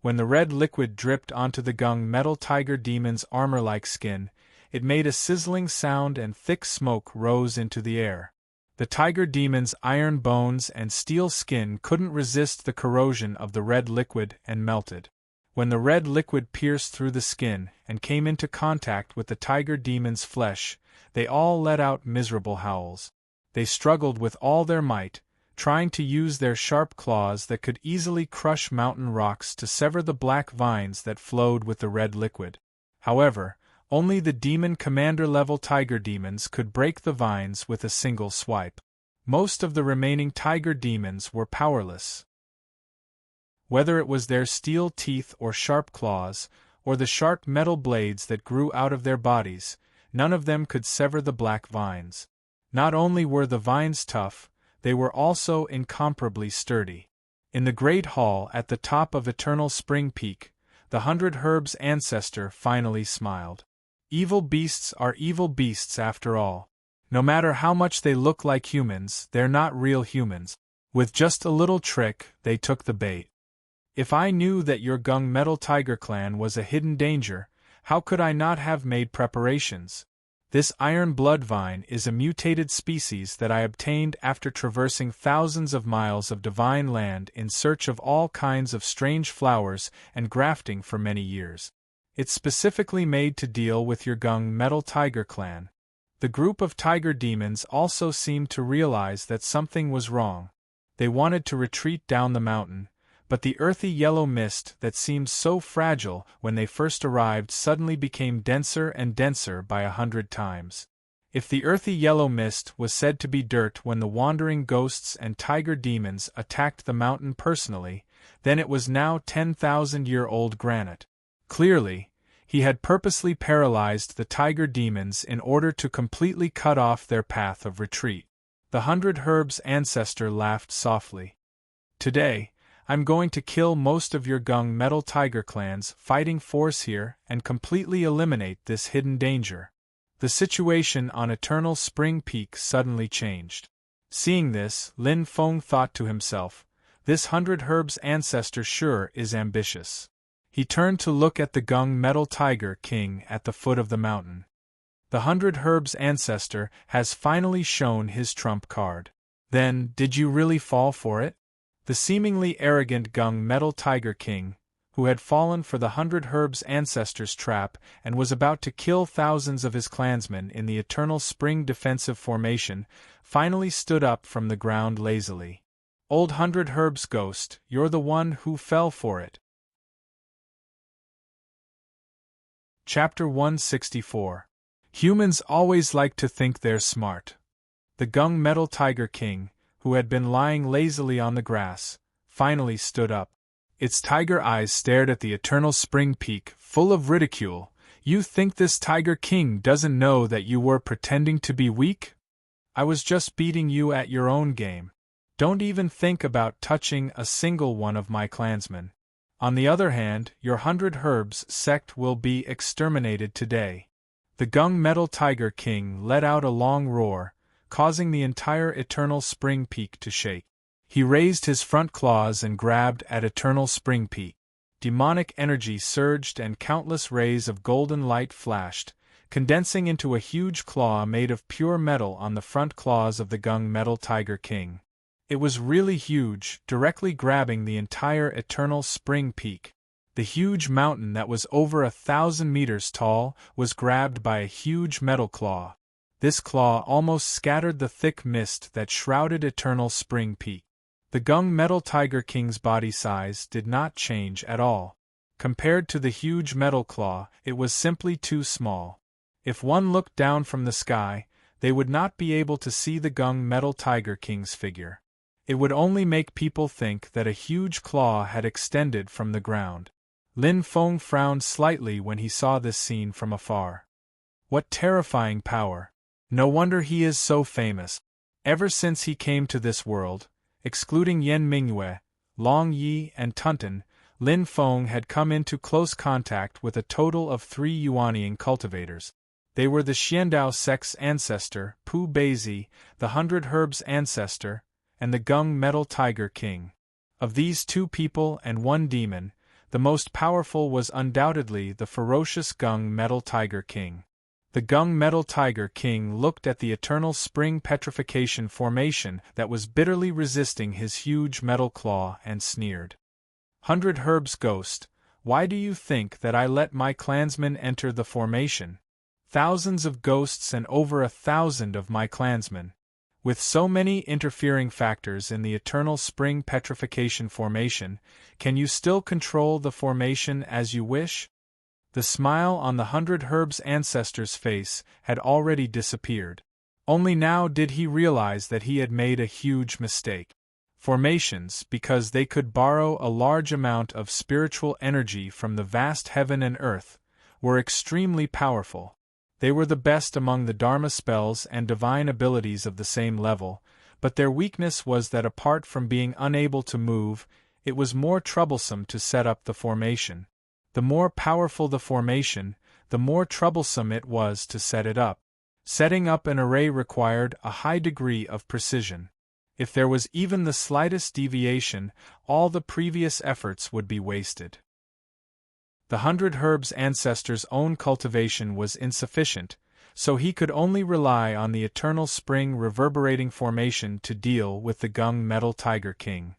When the red liquid dripped onto the gung metal tiger demon's armor-like skin, it made a sizzling sound and thick smoke rose into the air. The tiger demon's iron bones and steel skin couldn't resist the corrosion of the red liquid and melted. When the red liquid pierced through the skin and came into contact with the tiger demon's flesh, they all let out miserable howls. They struggled with all their might, trying to use their sharp claws that could easily crush mountain rocks to sever the black vines that flowed with the red liquid. However, only the demon commander-level tiger demons could break the vines with a single swipe. Most of the remaining tiger demons were powerless. Whether it was their steel teeth or sharp claws, or the sharp metal blades that grew out of their bodies, none of them could sever the black vines. Not only were the vines tough, they were also incomparably sturdy. In the great hall at the top of Eternal Spring Peak, the 100 Herbs ancestor finally smiled. Evil beasts are evil beasts after all. No matter how much they look like humans, they're not real humans. With just a little trick, they took the bait. If I knew that your gung metal tiger clan was a hidden danger, how could I not have made preparations? This iron blood vine is a mutated species that I obtained after traversing thousands of miles of divine land in search of all kinds of strange flowers and grafting for many years. It's specifically made to deal with your gung metal tiger clan. The group of tiger demons also seemed to realize that something was wrong. They wanted to retreat down the mountain, but the earthy yellow mist that seemed so fragile when they first arrived suddenly became denser and denser by 100 times. If the earthy yellow mist was said to be dirt when the wandering ghosts and tiger demons attacked the mountain personally, then it was now 10,000-year-old granite. Clearly, he had purposely paralyzed the tiger demons in order to completely cut off their path of retreat. The 100 Herbs ancestor laughed softly. Today, I'm going to kill most of your gung metal tiger clan's fighting force here and completely eliminate this hidden danger. The situation on Eternal Spring Peak suddenly changed. Seeing this, Lin Feng thought to himself, this 100 Herbs ancestor sure is ambitious. He turned to look at the gung metal tiger king at the foot of the mountain. The 100 Herbs ancestor has finally shown his trump card. Then, did you really fall for it? The seemingly arrogant gung metal tiger king, who had fallen for the 100 Herbs ancestor's trap and was about to kill thousands of his clansmen in the Eternal Spring defensive formation, finally stood up from the ground lazily. Old 100 Herbs ghost, you're the one who fell for it. Chapter 164. Humans always like to think they're smart. The gung metal tiger king, who had been lying lazily on the grass, finally stood up. Its tiger eyes stared at the Eternal Spring Peak, full of ridicule. You think this tiger king doesn't know that you were pretending to be weak? I was just beating you at your own game. Don't even think about touching a single one of my clansmen. On the other hand, your 100 Herbs sect will be exterminated today. The gung metal tiger king let out a long roar, causing the entire Eternal Spring Peak to shake. He raised his front claws and grabbed at Eternal Spring Peak. Demonic energy surged and countless rays of golden light flashed, condensing into a huge claw made of pure metal on the front claws of the gung metal tiger king. It was really huge, directly grabbing the entire Eternal Spring Peak. The huge mountain that was over 1,000 meters tall was grabbed by a huge metal claw. This claw almost scattered the thick mist that shrouded Eternal Spring Peak. The gung metal tiger king's body size did not change at all. Compared to the huge metal claw, it was simply too small. If one looked down from the sky, they would not be able to see the gung metal tiger king's figure. It would only make people think that a huge claw had extended from the ground. Lin Feng frowned slightly when he saw this scene from afar. What terrifying power! No wonder he is so famous. Ever since he came to this world, excluding Yen Mingyue, Long Yi and Tunten, Lin Feng had come into close contact with a total of 3 Yuanian cultivators. They were the Xiandao sect's ancestor, Pu Beizi, the 100 Herbs' ancestor, and the Gung Metal Tiger King. Of these two people and one demon, the most powerful was undoubtedly the ferocious Gung Metal Tiger King. The Gung Metal Tiger King looked at the eternal spring petrification formation that was bitterly resisting his huge metal claw and sneered. 100 Herbs Ghost, why do you think that I let my clansmen enter the formation? Thousands of ghosts and over 1,000 of my clansmen. With so many interfering factors in the eternal spring petrification formation, can you still control the formation as you wish? The smile on the 100 Herbs' ancestor's face had already disappeared. Only now did he realize that he had made a huge mistake. Formations, because they could borrow a large amount of spiritual energy from the vast heaven and earth, were extremely powerful. They were the best among the Dharma spells and divine abilities of the same level, but their weakness was that apart from being unable to move, it was more troublesome to set up the formation. The more powerful the formation, the more troublesome it was to set it up. Setting up an array required a high degree of precision. If there was even the slightest deviation, all the previous efforts would be wasted. The 100 Herbs' ancestor's own cultivation was insufficient, so he could only rely on the eternal spring reverberating formation to deal with the Gung Metal Tiger King.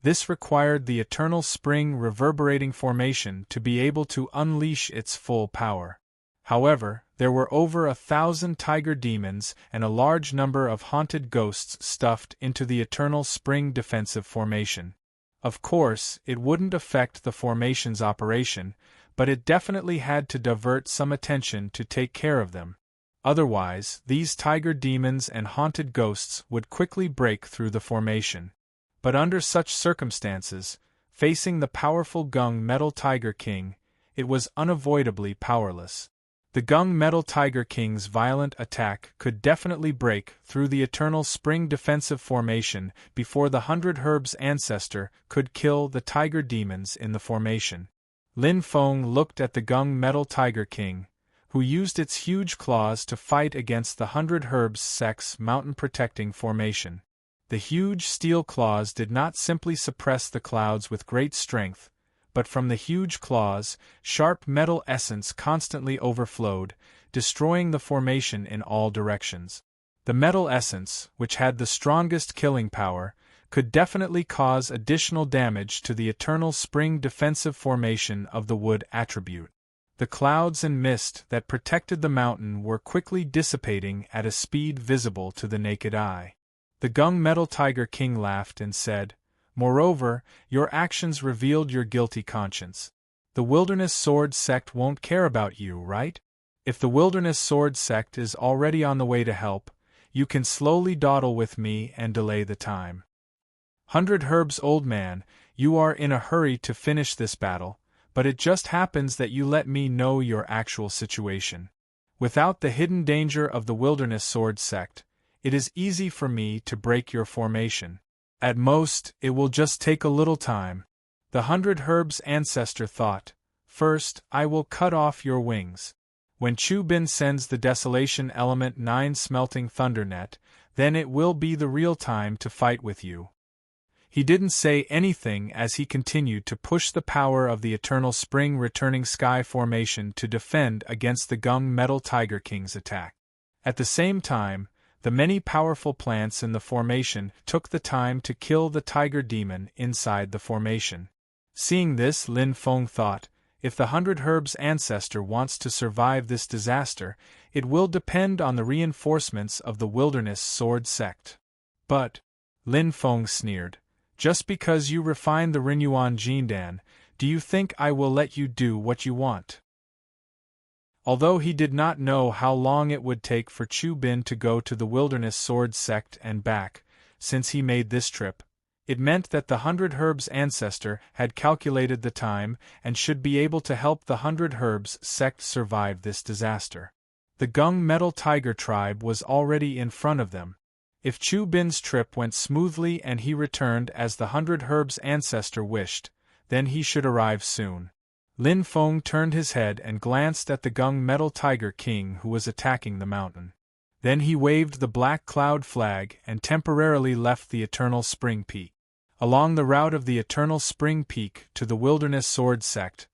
This required the eternal spring reverberating formation to be able to unleash its full power. However, there were over 1,000 tiger demons and a large number of haunted ghosts stuffed into the eternal spring defensive formation. Of course, it wouldn't affect the formation's operation, but it definitely had to divert some attention to take care of them. Otherwise, these tiger demons and haunted ghosts would quickly break through the formation. But under such circumstances, facing the powerful Gung Metal Tiger King, it was unavoidably powerless. The Gung Metal Tiger King's violent attack could definitely break through the eternal spring defensive formation before the 100 Herbs' ancestor could kill the tiger demons in the formation. Lin Feng looked at the Gung Metal Tiger King, who used its huge claws to fight against the 100 Herbs' sect's mountain-protecting formation. The huge steel claws did not simply suppress the clouds with great strength, but from the huge claws, sharp metal essence constantly overflowed, destroying the formation in all directions. The metal essence, which had the strongest killing power, could definitely cause additional damage to the eternal spring defensive formation of the wood attribute. The clouds and mist that protected the mountain were quickly dissipating at a speed visible to the naked eye. The Gung Metal Tiger King laughed and said, "Moreover, your actions revealed your guilty conscience. The Wilderness Sword Sect won't care about you, right? If the Wilderness Sword Sect is already on the way to help, you can slowly dawdle with me and delay the time. 100 Herbs old man, you are in a hurry to finish this battle, but it just happens that you let me know your actual situation. Without the hidden danger of the Wilderness Sword Sect, it is easy for me to break your formation. At most, it will just take a little time." The 100 Herbs' ancestor thought, "First, I will cut off your wings. When Chu Bin sends the Desolation Element 9 smelting thundernet, then it will be the real time to fight with you." He didn't say anything as he continued to push the power of the Eternal Spring Returning Sky formation to defend against the Gung Metal Tiger King's attack. At the same time, the many powerful plants in the formation took the time to kill the tiger demon inside the formation. Seeing this, Lin Feng thought, if the 100 Herbs ancestor wants to survive this disaster, it will depend on the reinforcements of the Wilderness Sword Sect. But, Lin Feng sneered, just because you refine the Rinyuan Jindan, do you think I will let you do what you want? Although he did not know how long it would take for Chu Bin to go to the Wilderness Sword Sect and back, since he made this trip, it meant that the 100 Herbs ancestor had calculated the time and should be able to help the 100 Herbs sect survive this disaster. The Gung Metal Tiger tribe was already in front of them. If Chu Bin's trip went smoothly and he returned as the 100 Herbs ancestor wished, then he should arrive soon. Lin Feng turned his head and glanced at the Gung Metal Tiger King who was attacking the mountain. Then he waved the black cloud flag and temporarily left the Eternal Spring Peak. Along the route of the Eternal Spring Peak to the Wilderness Sword Sect,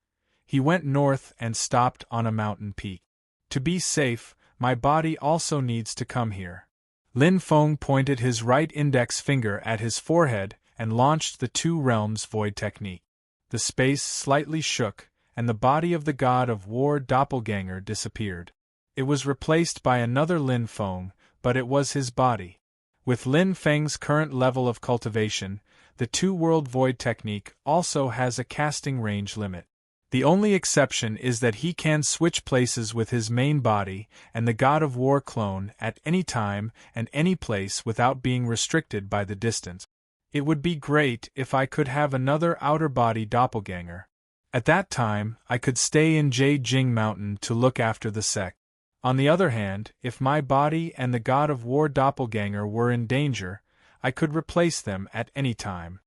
he went north and stopped on a mountain peak. To be safe, my body also needs to come here. Lin Feng pointed his right index finger at his forehead and launched the Two Realms Void technique. The space slightly shook, and the body of the god of war doppelganger disappeared. It was replaced by another Lin Feng, but it was his body. With Lin Feng's current level of cultivation, the Two-World Void technique also has a casting range limit. The only exception is that he can switch places with his main body and the God of War clone at any time and any place without being restricted by the distance. It would be great if I could have another outer body doppelganger. At that time, I could stay in Jing Mountain to look after the sect. On the other hand, if my body and the God of War doppelganger were in danger, I could replace them at any time.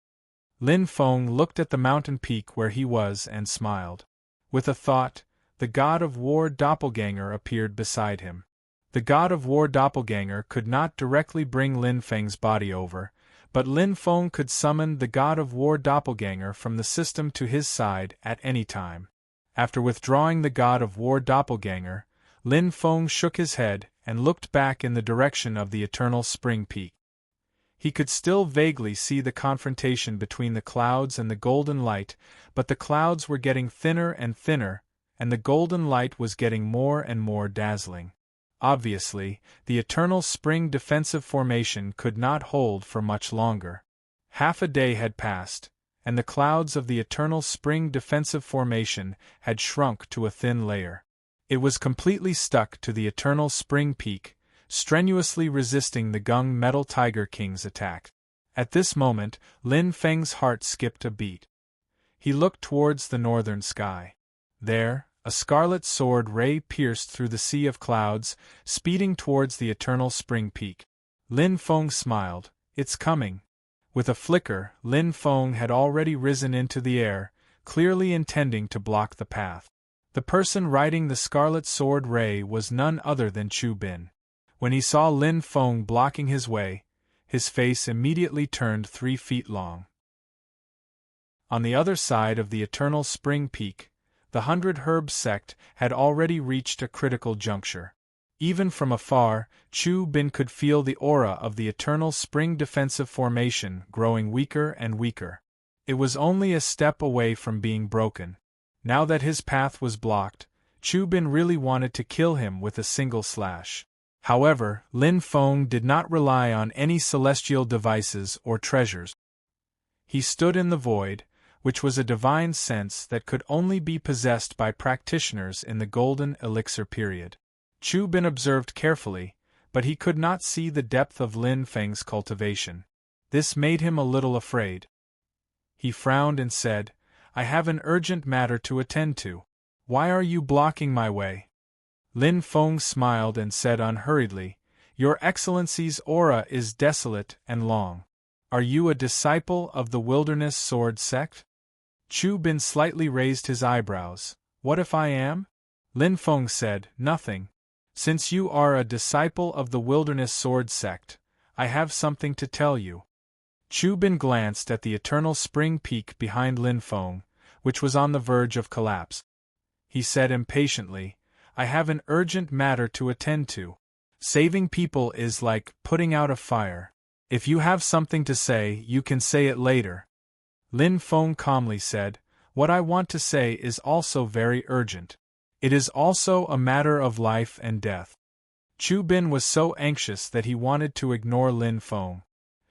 Lin Feng looked at the mountain peak where he was and smiled. With a thought, the God of War doppelganger appeared beside him. The God of War doppelganger could not directly bring Lin Feng's body over, but Lin Feng could summon the God of War doppelganger from the system to his side at any time. After withdrawing the God of War doppelganger, Lin Feng shook his head and looked back in the direction of the Eternal Spring Peak. He could still vaguely see the confrontation between the clouds and the golden light, but the clouds were getting thinner and thinner, and the golden light was getting more and more dazzling. Obviously, the Eternal Spring defensive formation could not hold for much longer. Half a day had passed, and the clouds of the Eternal Spring defensive formation had shrunk to a thin layer. It was completely stuck to the Eternal Spring Peak, strenuously resisting the Gung Metal Tiger King's attack. At this moment, Lin Feng's heart skipped a beat. He looked towards the northern sky. There, a scarlet sword ray pierced through the sea of clouds, speeding towards the Eternal Spring Peak. Lin Feng smiled. It's coming. With a flicker, Lin Feng had already risen into the air, clearly intending to block the path. The person riding the scarlet sword ray was none other than Chu Bin. When he saw Lin Feng blocking his way, his face immediately turned 3 feet long. On the other side of the Eternal Spring Peak, the 100 Herb sect had already reached a critical juncture. Even from afar, Chu Bin could feel the aura of the Eternal Spring defensive formation growing weaker and weaker. It was only a step away from being broken. Now that his path was blocked, Chu Bin really wanted to kill him with a single slash. However, Lin Feng did not rely on any celestial devices or treasures. He stood in the void, which was a divine sense that could only be possessed by practitioners in the Golden Elixir period. Chu Bin observed carefully, but he could not see the depth of Lin Feng's cultivation. This made him a little afraid. He frowned and said, "I have an urgent matter to attend to. Why are you blocking my way?" Lin Feng smiled and said unhurriedly, "Your Excellency's aura is desolate and long. Are you a disciple of the Wilderness Sword sect?" Chu Bin slightly raised his eyebrows. "What if I am?" Lin Feng said, "Nothing. Since you are a disciple of the Wilderness Sword sect, I have something to tell you." Chu Bin glanced at the Eternal Spring Peak behind Lin Feng, which was on the verge of collapse. He said impatiently, "I have an urgent matter to attend to. Saving people is like putting out a fire. If you have something to say, you can say it later." Lin Feng calmly said, "What I want to say is also very urgent. It is also a matter of life and death." Chu Bin was so anxious that he wanted to ignore Lin Feng.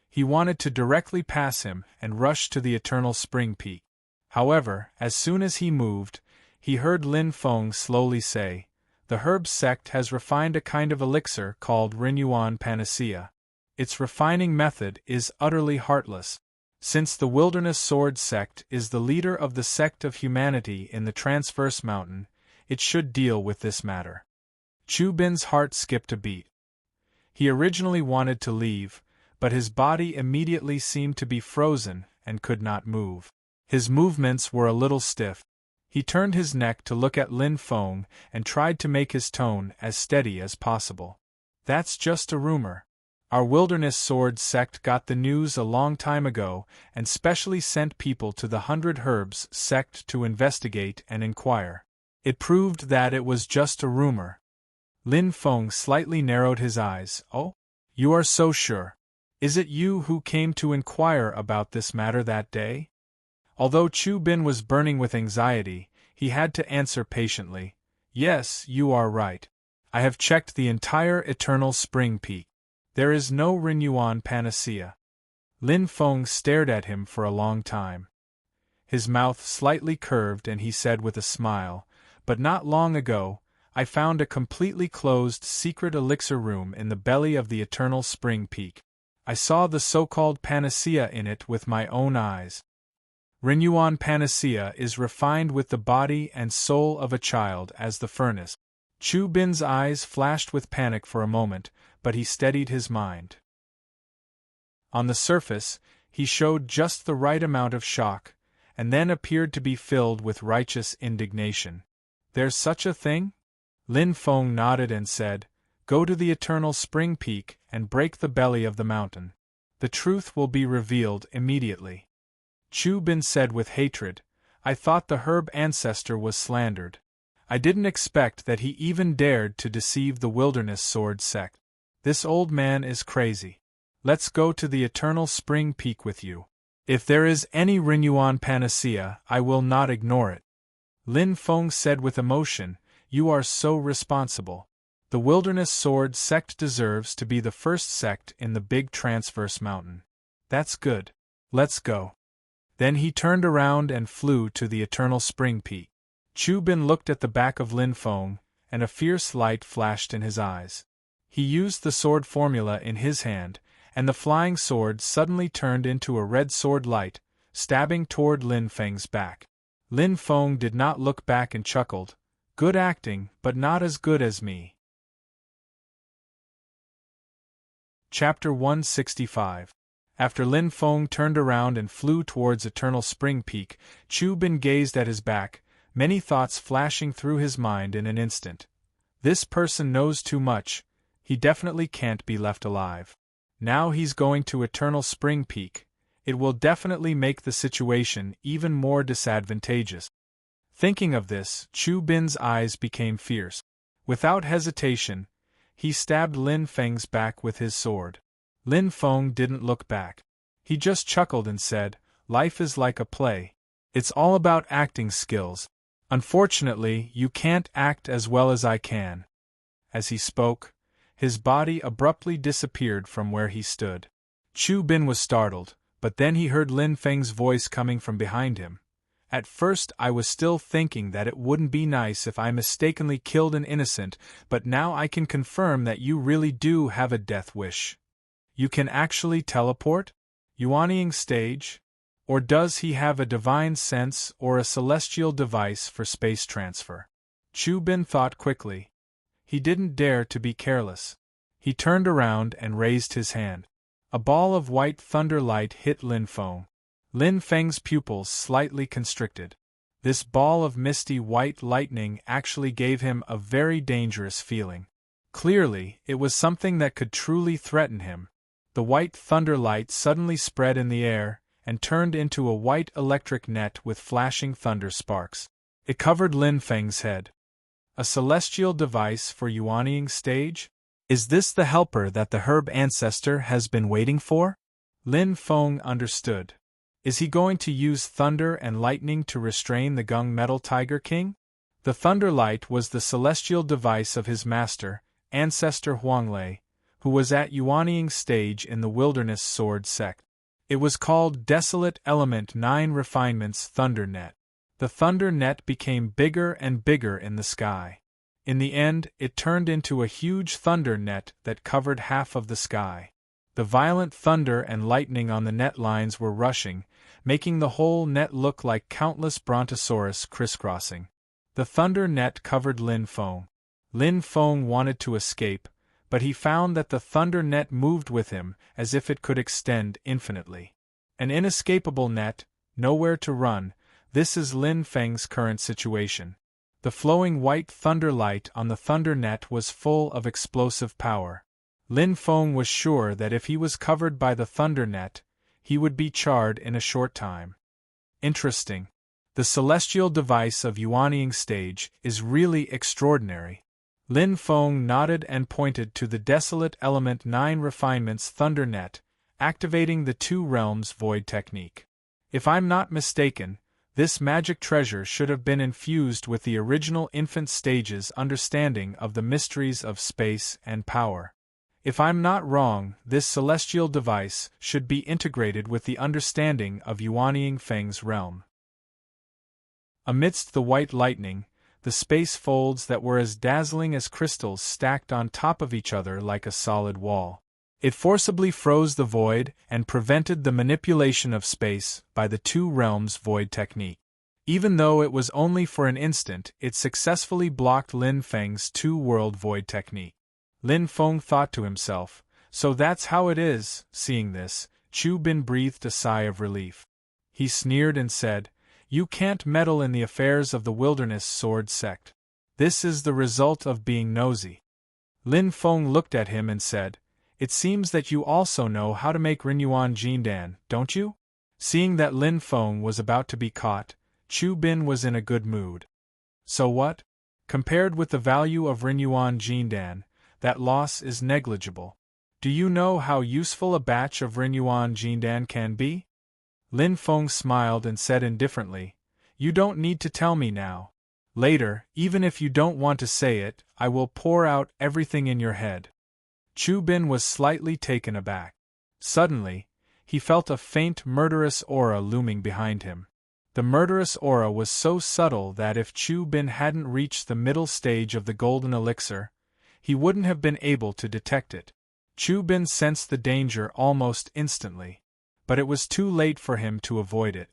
He wanted to directly pass him and rush to the Eternal Spring Peak. However, as soon as he moved, he heard Lin Feng slowly say, "The Herb sect has refined a kind of elixir called Renuan Panacea. Its refining method is utterly heartless. Since the Wilderness Sword sect is the leader of the sect of humanity in the Transverse Mountain, it should deal with this matter." Chu Bin's heart skipped a beat. He originally wanted to leave, but his body immediately seemed to be frozen and could not move. His movements were a little stiff. He turned his neck to look at Lin Feng and tried to make his tone as steady as possible. That's just a rumor. Our wilderness sword sect got the news a long time ago and specially sent people to the 100 Herbs sect to investigate and inquire. It proved that it was just a rumor. Lin Feng slightly narrowed his eyes. Oh? You are so sure? Is it you who came to inquire about this matter that day? Although Chu Bin was burning with anxiety, he had to answer patiently. Yes, you are right. I have checked the entire Eternal Spring Peak. There is no Renyuan panacea. Lin Feng stared at him for a long time. His mouth slightly curved and he said with a smile, but not long ago, I found a completely closed secret elixir room in the belly of the Eternal Spring Peak. I saw the so-called panacea in it with my own eyes. Renyuan panacea is refined with the body and soul of a child as the furnace. Chu Bin's eyes flashed with panic for a moment, but he steadied his mind. On the surface, he showed just the right amount of shock, and then appeared to be filled with righteous indignation. There's such a thing? Lin Feng nodded and said, Go to the Eternal Spring Peak and break the belly of the mountain. The truth will be revealed immediately. Chu Bin said with hatred, I thought the herb ancestor was slandered. I didn't expect that he even dared to deceive the wilderness sword sect. This old man is crazy. Let's go to the Eternal Spring Peak with you. If there is any Renyuan panacea, I will not ignore it. Lin Feng said with emotion, You are so responsible. The wilderness sword sect deserves to be the first sect in the big transverse mountain. That's good. Let's go. Then he turned around and flew to the Eternal Spring Peak. Chu Bin looked at the back of Lin Feng, and a fierce light flashed in his eyes. He used the sword formula in his hand, and the flying sword suddenly turned into a red sword light, stabbing toward Lin Feng's back. Lin Feng did not look back and chuckled, Good acting, but not as good as me. Chapter 165. After Lin Feng turned around and flew towards Eternal Spring Peak, Chu Bin gazed at his back, many thoughts flashing through his mind in an instant. This person knows too much. He definitely can't be left alive. Now he's going to Eternal Spring Peak. It will definitely make the situation even more disadvantageous. Thinking of this, Chu Bin's eyes became fierce. Without hesitation, he stabbed Lin Feng's back with his sword. Lin Feng didn't look back. He just chuckled and said, Life is like a play. It's all about acting skills. Unfortunately, you can't act as well as I can. As he spoke, his body abruptly disappeared from where he stood. Chu Bin was startled, but then he heard Lin Feng's voice coming from behind him. At first I was still thinking that it wouldn't be nice if I mistakenly killed an innocent, but now I can confirm that you really do have a death wish. You can actually teleport? Yuanying stage? Or does he have a divine sense or a celestial device for space transfer? Chu Bin thought quickly. He didn't dare to be careless. He turned around and raised his hand. A ball of white thunder light hit Lin Feng. Lin Feng's pupils slightly constricted. This ball of misty white lightning actually gave him a very dangerous feeling. Clearly, it was something that could truly threaten him. The white thunder light suddenly spread in the air, and turned into a white electric net with flashing thunder sparks. It covered Lin Feng's head. A celestial device for Yuanying stage? Is this the helper that the herb ancestor has been waiting for? Lin Feng understood. Is he going to use thunder and lightning to restrain the Gung Metal Tiger King? The thunder light was the celestial device of his master, Ancestor Huanglei, who was at Yuanying stage in the Wilderness Sword sect. It was called Desolate Element 9 Refinements Thunder Net. The thunder net became bigger and bigger in the sky. In the end, it turned into a huge thunder net that covered half of the sky. The violent thunder and lightning on the net lines were rushing, making the whole net look like countless brontosaurus crisscrossing. The thunder net covered Lin Feng. Lin Feng wanted to escape, but he found that the thunder net moved with him as if it could extend infinitely. An inescapable net, nowhere to run, This is Lin Feng's current situation. The flowing white thunder light on the thunder net was full of explosive power. Lin Feng was sure that if he was covered by the thunder net, he would be charred in a short time. Interesting. The celestial device of Yuanying stage is really extraordinary. Lin Feng nodded and pointed to the desolate element 9 refinements thunder net, activating the two realms void technique. If I'm not mistaken, this magic treasure should have been infused with the original infant stage's understanding of the mysteries of space and power. If I'm not wrong, this celestial device should be integrated with the understanding of Yuanying Feng's realm. Amidst the white lightning, the space folds that were as dazzling as crystals stacked on top of each other like a solid wall. It forcibly froze the void and prevented the manipulation of space by the two realms void technique. Even though it was only for an instant, it successfully blocked Lin Feng's two-world void technique. Lin Feng thought to himself, so that's how it is. Seeing this, Chu Bin breathed a sigh of relief. He sneered and said, "You can't meddle in the affairs of the wilderness sword sect. This is the result of being nosy." Lin Feng looked at him and said, "It seems that you also know how to make Rinyuan Jindan, don't you?" Seeing that Lin Feng was about to be caught, Chu Bin was in a good mood. "So what? Compared with the value of Rinyuan Jindan, that loss is negligible. Do you know how useful a batch of Rinyuan Jindan can be?" Lin Feng smiled and said indifferently, "You don't need to tell me now. Later, even if you don't want to say it, I will pour out everything in your head." Chu Bin was slightly taken aback. Suddenly, he felt a faint murderous aura looming behind him. The murderous aura was so subtle that if Chu Bin hadn't reached the middle stage of the golden elixir, he wouldn't have been able to detect it. Chu Bin sensed the danger almost instantly, but it was too late for him to avoid it.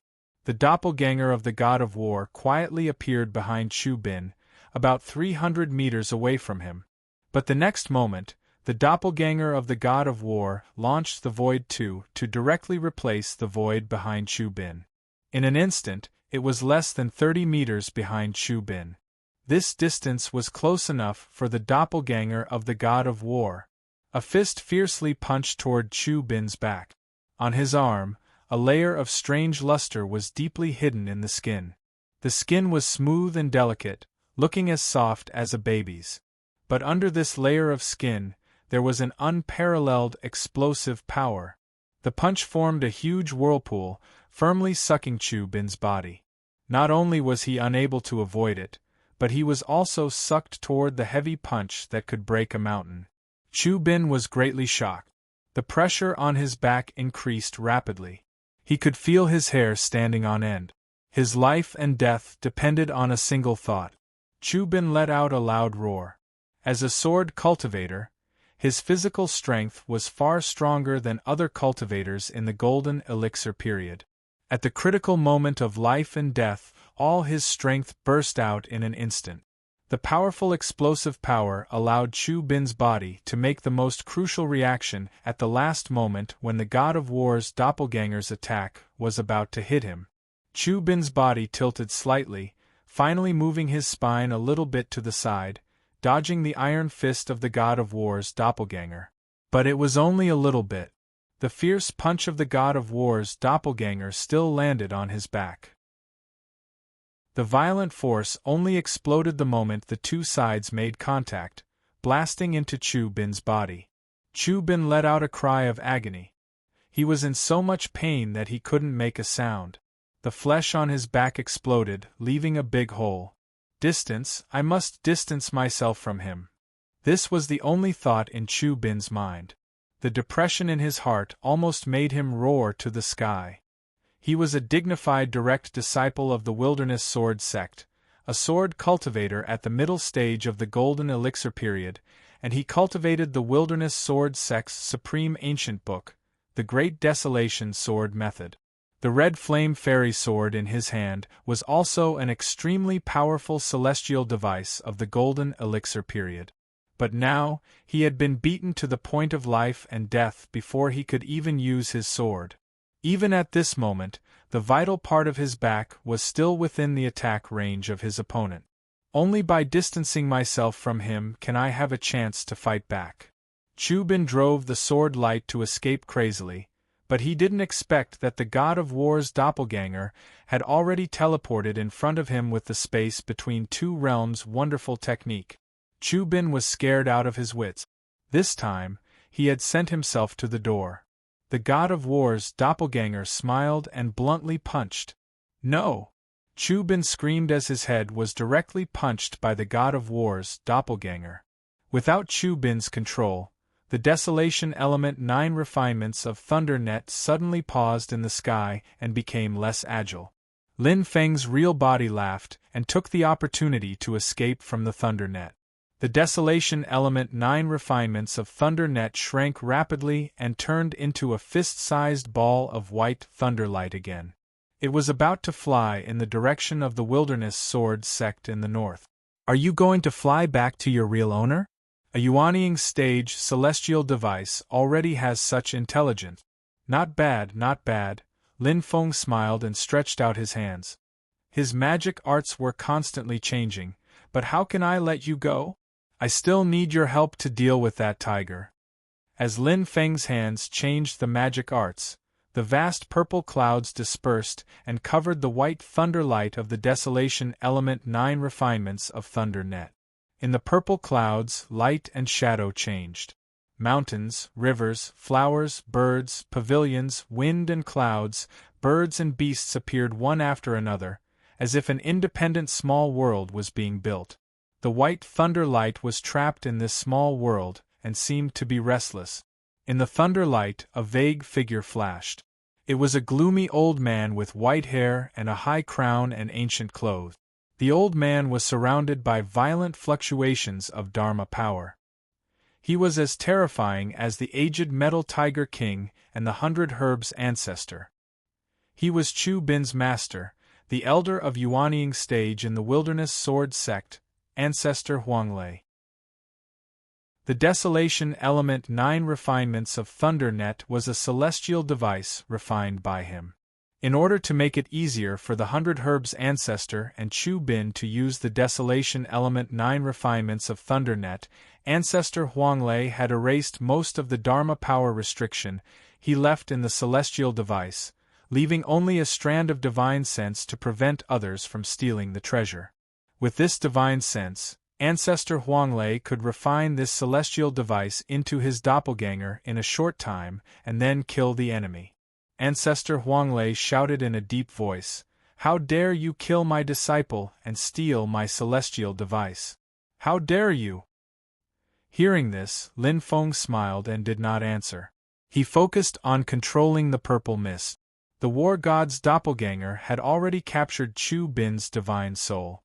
The doppelganger of the god of war quietly appeared behind Chu Bin, about 300 meters away from him. But the next moment, the doppelganger of the god of war launched the void to directly replace the void behind Chu Bin. In an instant, it was less than 30 meters behind Chu Bin. This distance was close enough for the doppelganger of the god of war. A fist fiercely punched toward Chu Bin's back. On his arm, a layer of strange luster was deeply hidden in the skin. The skin was smooth and delicate, looking as soft as a baby's. But under this layer of skin, there was an unparalleled explosive power. The punch formed a huge whirlpool, firmly sucking Chu Bin's body. Not only was he unable to avoid it, but he was also sucked toward the heavy punch that could break a mountain. Chu Bin was greatly shocked. The pressure on his back increased rapidly. He could feel his hair standing on end. His life and death depended on a single thought. Chu Bin let out a loud roar. As a sword cultivator, his physical strength was far stronger than other cultivators in the golden elixir period. At the critical moment of life and death, all his strength burst out in an instant. The powerful explosive power allowed Chu Bin's body to make the most crucial reaction at the last moment when the god of war's doppelganger's attack was about to hit him. Chu Bin's body tilted slightly, finally moving his spine a little bit to the side, dodging the iron fist of the god of war's doppelganger. But it was only a little bit. The fierce punch of the god of war's doppelganger still landed on his back. The violent force only exploded the moment the two sides made contact, blasting into Chu Bin's body. Chu Bin let out a cry of agony. He was in so much pain that he couldn't make a sound. The flesh on his back exploded, leaving a big hole. Distance, I must distance myself from him. This was the only thought in Chu Bin's mind. The depression in his heart almost made him roar to the sky. He was a dignified direct disciple of the Wilderness Sword sect, a sword cultivator at the middle stage of the Golden Elixir period, and he cultivated the Wilderness Sword sect's supreme ancient book, the Great Desolation Sword Method. The red flame fairy sword in his hand was also an extremely powerful celestial device of the Golden Elixir period. But now, he had been beaten to the point of life and death before he could even use his sword. Even at this moment, The vital part of his back was still within the attack range of his opponent. Only by distancing myself from him can I have a chance to fight back. Chu Bin drove the sword light to escape crazily, but he didn't expect that the god of war's doppelganger had already teleported in front of him with the space between two realms. Wonderful technique. Chu Bin was scared out of his wits. This time, he had sent himself to the door. The god of war's doppelganger smiled and bluntly punched. No! Chu Bin screamed as his head was directly punched by the god of war's doppelganger. Without Chu Bin's control, the Desolation Element 9 refinements of Thunder Net suddenly paused in the sky and became less agile. Lin Feng's real body laughed and took the opportunity to escape from the Thunder Net. The Desolation Element 9 refinements of Thunder Net shrank rapidly and turned into a fist-sized ball of white thunderlight again. It was about to fly in the direction of the Wilderness Sword sect in the north. Are you going to fly back to your real owner? A Yuanying stage celestial device already has such intelligence. Not bad, not bad. Lin Feng smiled and stretched out his hands. His magic arts were constantly changing, but how can I let you go? I still need your help to deal with that tiger. As Lin Feng's hands changed the magic arts, the vast purple clouds dispersed and covered the white thunder light of the Desolation Element 9 refinements of Thunder Net. In the purple clouds, light and shadow changed. Mountains, rivers, flowers, birds, pavilions, wind and clouds, birds and beasts appeared one after another, as if an independent small world was being built. The white thunder light was trapped in this small world and seemed to be restless. In the thunder light, a vague figure flashed. It was a gloomy old man with white hair and a high crown and ancient clothes. The old man was surrounded by violent fluctuations of Dharma power. He was as terrifying as the aged Metal Tiger King and the 100 Herbs ancestor. He was Chu Bin's master, the elder of Yuanying stage in the Wilderness Sword sect, Ancestor Huanglei. The Desolation Element 9 refinements of Thunder Net was a celestial device refined by him. In order to make it easier for the 100 Herbs ancestor and Chu Bin to use the Desolation Element 9 refinements of Thunder Net, Ancestor Huanglei had erased most of the Dharma power restriction he left in the celestial device, leaving only a strand of divine sense to prevent others from stealing the treasure. With this divine sense, Ancestor Huanglei could refine this celestial device into his doppelganger in a short time and then kill the enemy. Ancestor Huanglei shouted in a deep voice, "How dare you kill my disciple and steal my celestial device? How dare you?" Hearing this, Lin Feng smiled and did not answer. He focused on controlling the purple mist. The war god's doppelganger had already captured Chu Bin's divine soul.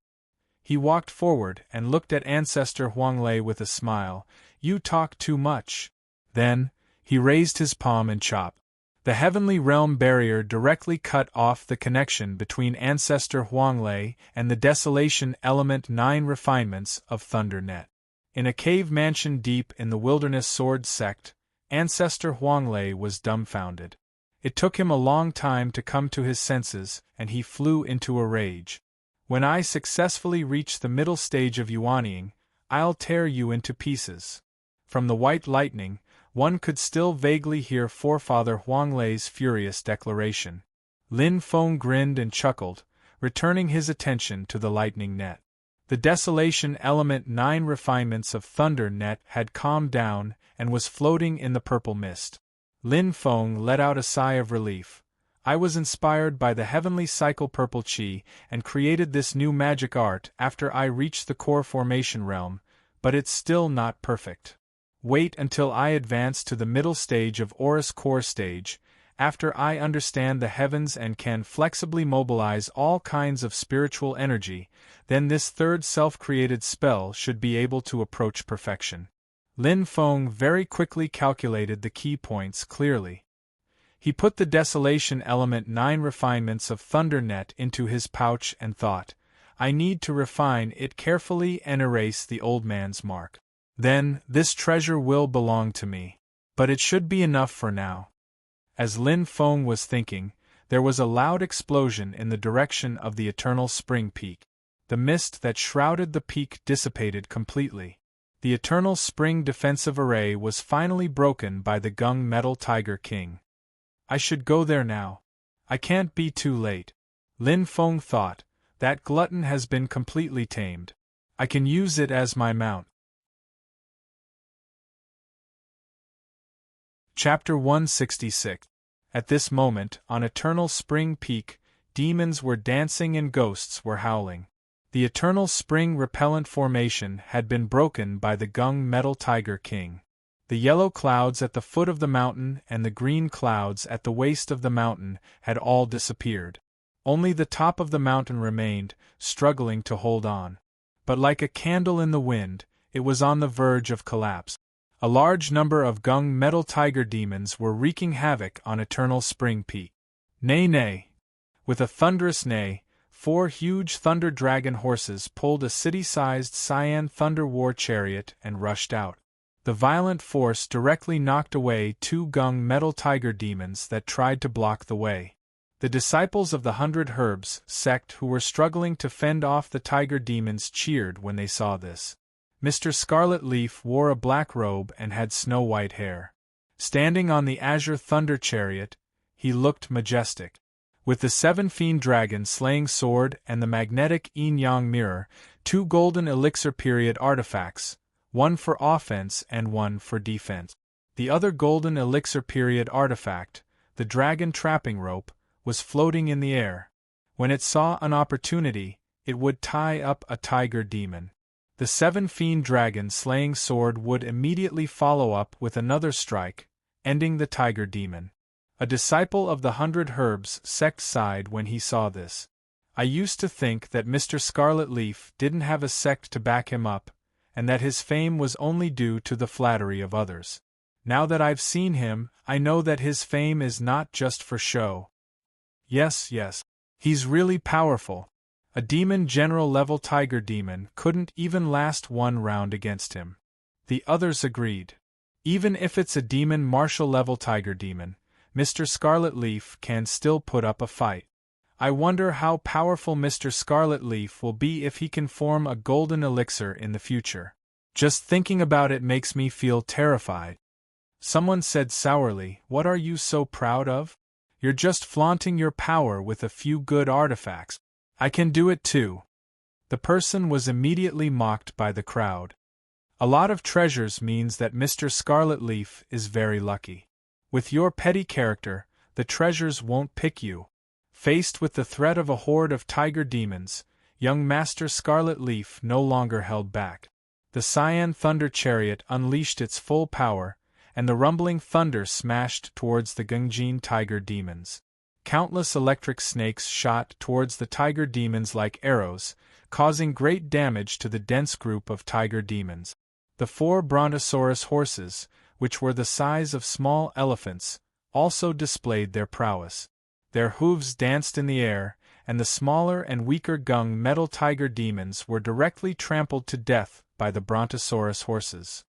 He walked forward and looked at Ancestor Huanglei with a smile. "You talk too much." Then, he raised his palm and chopped. The heavenly realm barrier directly cut off the connection between Ancestor Huanglei and the Desolation Element 9 refinements of Thunder Net. In a cave mansion deep in the Wilderness Sword sect, Ancestor Huanglei was dumbfounded. It took him a long time to come to his senses, and he flew into a rage. "When I successfully reach the middle stage of Yuanying, I'll tear you into pieces." From the white lightning, one could still vaguely hear Forefather Huanglei's furious declaration. Lin Feng grinned and chuckled, returning his attention to the lightning net. The Desolation Element 9 refinements of Thunder Net had calmed down and was floating in the purple mist. Lin Feng let out a sigh of relief. "I was inspired by the heavenly cycle purple chi and created this new magic art after I reached the core formation realm, but it's still not perfect. Wait until I advance to the middle stage of Aurus core stage, after I understand the heavens and can flexibly mobilize all kinds of spiritual energy, then this third self-created spell should be able to approach perfection." Lin Feng very quickly calculated the key points clearly. He put the Desolation Element 9 refinements of Thunder Net into his pouch and thought, "I need to refine it carefully and erase the old man's mark. Then, this treasure will belong to me. But it should be enough for now." As Lin Feng was thinking, There was a loud explosion in the direction of the eternal spring peak. The mist that shrouded the peak dissipated completely. The eternal spring defensive array was finally broken by the gung metal tiger king. I should go there now. I can't be too late. Lin Feng thought, that glutton has been completely tamed. I can use it as my mount. Chapter 166. At this moment, on Eternal Spring Peak, demons were dancing and ghosts were howling. The Eternal Spring repellent formation had been broken by the gung metal tiger king. The yellow clouds at the foot of the mountain and the green clouds at the waist of the mountain had all disappeared. Only the top of the mountain remained, struggling to hold on. But like a candle in the wind, it was on the verge of collapse. A large number of gung metal tiger demons were wreaking havoc on Eternal Spring Peak. Nay, nay! With a thunderous neigh, 4 huge thunder dragon horses pulled a city-sized cyan thunder war chariot and rushed out. The violent force directly knocked away 2 gung metal tiger demons that tried to block the way. The disciples of the 100 Herbs sect who were struggling to fend off the tiger demons cheered when they saw this. Mr. Scarlet Leaf wore a black robe and had snow-white hair. Standing on the azure thunder chariot, he looked majestic. With the 7 fiend dragon slaying sword and the magnetic yin-yang mirror, 2 golden elixir period artifacts, one for offense and one for defense. The other golden elixir period artifact, the dragon trapping rope, was floating in the air. When it saw an opportunity, it would tie up a tiger demon. The 7 fiend dragon slaying sword would immediately follow up with another strike, ending the tiger demon. A disciple of the 100 Herbs sect sighed when he saw this. I used to think that Mr. Scarlet Leaf didn't have a sect to back him up, and that his fame was only due to the flattery of others. Now that I've seen him, I know that his fame is not just for show. Yes, he's really powerful. A demon general level tiger demon couldn't even last 1 round against him. The others agreed. Even if it's a demon martial level tiger demon, Mr. Scarlet Leaf can still put up a fight. I wonder how powerful Mr. Scarlet Leaf will be if he can form a golden elixir in the future. Just thinking about it makes me feel terrified. Someone said sourly, "What are you so proud of? You're just flaunting your power with a few good artifacts. I can do it too." The person was immediately mocked by the crowd. A lot of treasures means that Mr. Scarlet Leaf is very lucky. With your petty character, the treasures won't pick you. Faced with the threat of a horde of tiger demons, young Master Scarlet Leaf no longer held back. The cyan thunder chariot unleashed its full power, and the rumbling thunder smashed towards the Gungjin tiger demons. Countless electric snakes shot towards the tiger demons like arrows, causing great damage to the dense group of tiger demons. The 4 brontosaurus horses, which were the size of small elephants, also displayed their prowess. Their hooves danced in the air, and the smaller and weaker gung metal tiger demons were directly trampled to death by the brontosaurus horses.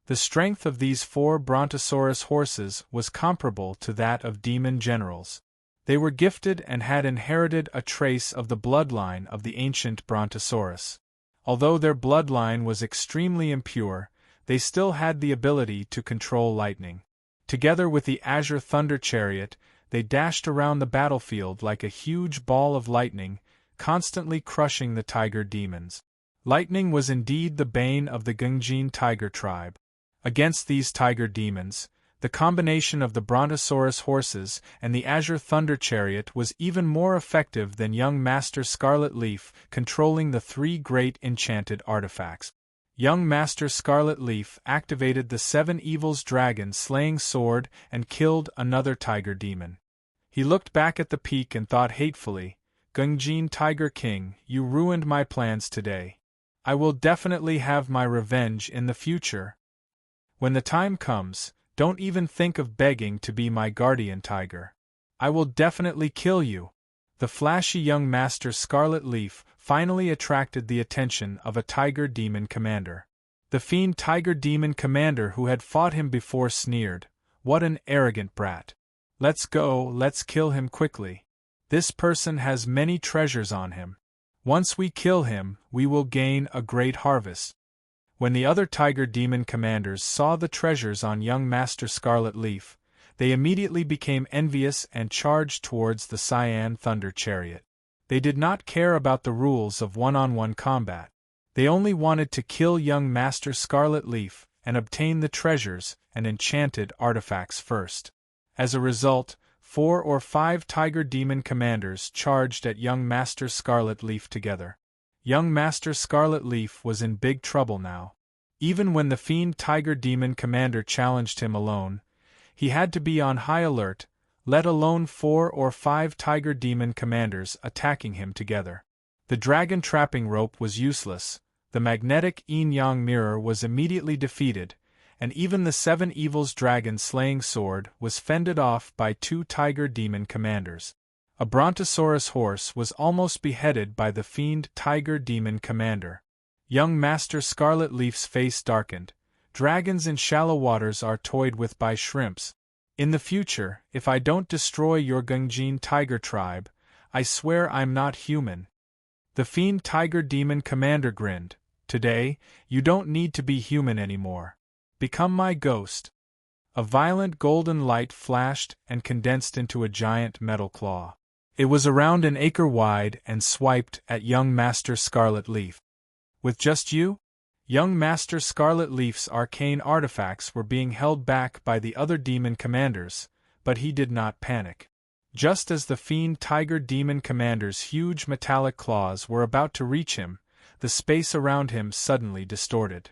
The strength of these 4 brontosaurus horses was comparable to that of demon generals. They were gifted and had inherited a trace of the bloodline of the ancient brontosaurus. Although their bloodline was extremely impure, they still had the ability to control lightning. Together with the azure thunder chariot, they dashed around the battlefield like a huge ball of lightning, constantly crushing the tiger demons. Lightning was indeed the bane of the Gungjin tiger tribe. Against these tiger demons, the combination of the brontosaurus horses and the azure thunder chariot was even more effective than young Master Scarlet Leaf controlling the 3 great enchanted artifacts. Young Master Scarlet Leaf activated the 7 Evils dragon slaying sword and killed another tiger demon. He looked back at the peak and thought hatefully, "Gungjin Tiger King, you ruined my plans today. I will definitely have my revenge in the future. When the time comes, don't even think of begging to be my guardian tiger. I will definitely kill you." The flashy young Master Scarlet Leaf finally attracted the attention of a tiger demon commander. The fiend tiger demon commander who had fought him before sneered, "What an arrogant brat. Let's go, let's kill him quickly. This person has many treasures on him. Once we kill him, we will gain a great harvest. When the other tiger demon commanders saw the treasures on young Master Scarlet Leaf, they immediately became envious and charged towards the Cyan Thunder Chariot. They did not care about the rules of one-on-one combat. They only wanted to kill young Master Scarlet Leaf and obtain the treasures and enchanted artifacts first. As a result, 4 or 5 tiger demon commanders charged at young Master Scarlet Leaf together. Young Master Scarlet Leaf was in big trouble now. Even when the fiend tiger demon commander challenged him alone, he had to be on high alert, let alone 4 or 5 tiger demon commanders attacking him together. The dragon trapping rope was useless, the magnetic yin-yang mirror was immediately defeated, and even the 7 Evils dragon slaying sword was fended off by 2 tiger demon commanders. A brontosaurus horse was almost beheaded by the fiend tiger demon commander. Young Master Scarlet Leaf's face darkened. Dragons in shallow waters are toyed with by shrimps. In the future, if I don't destroy your Gungjin tiger tribe, I swear I'm not human. The fiend tiger demon commander grinned. Today, you don't need to be human anymore. Become my ghost. A violent golden light flashed and condensed into a giant metal claw. It was around an acre wide and swiped at young Master Scarlet Leaf. With just you? Young Master Scarlet Leaf's arcane artifacts were being held back by the other demon commanders, but he did not panic. Just as the fiend tiger demon commander's huge metallic claws were about to reach him, the space around him suddenly distorted.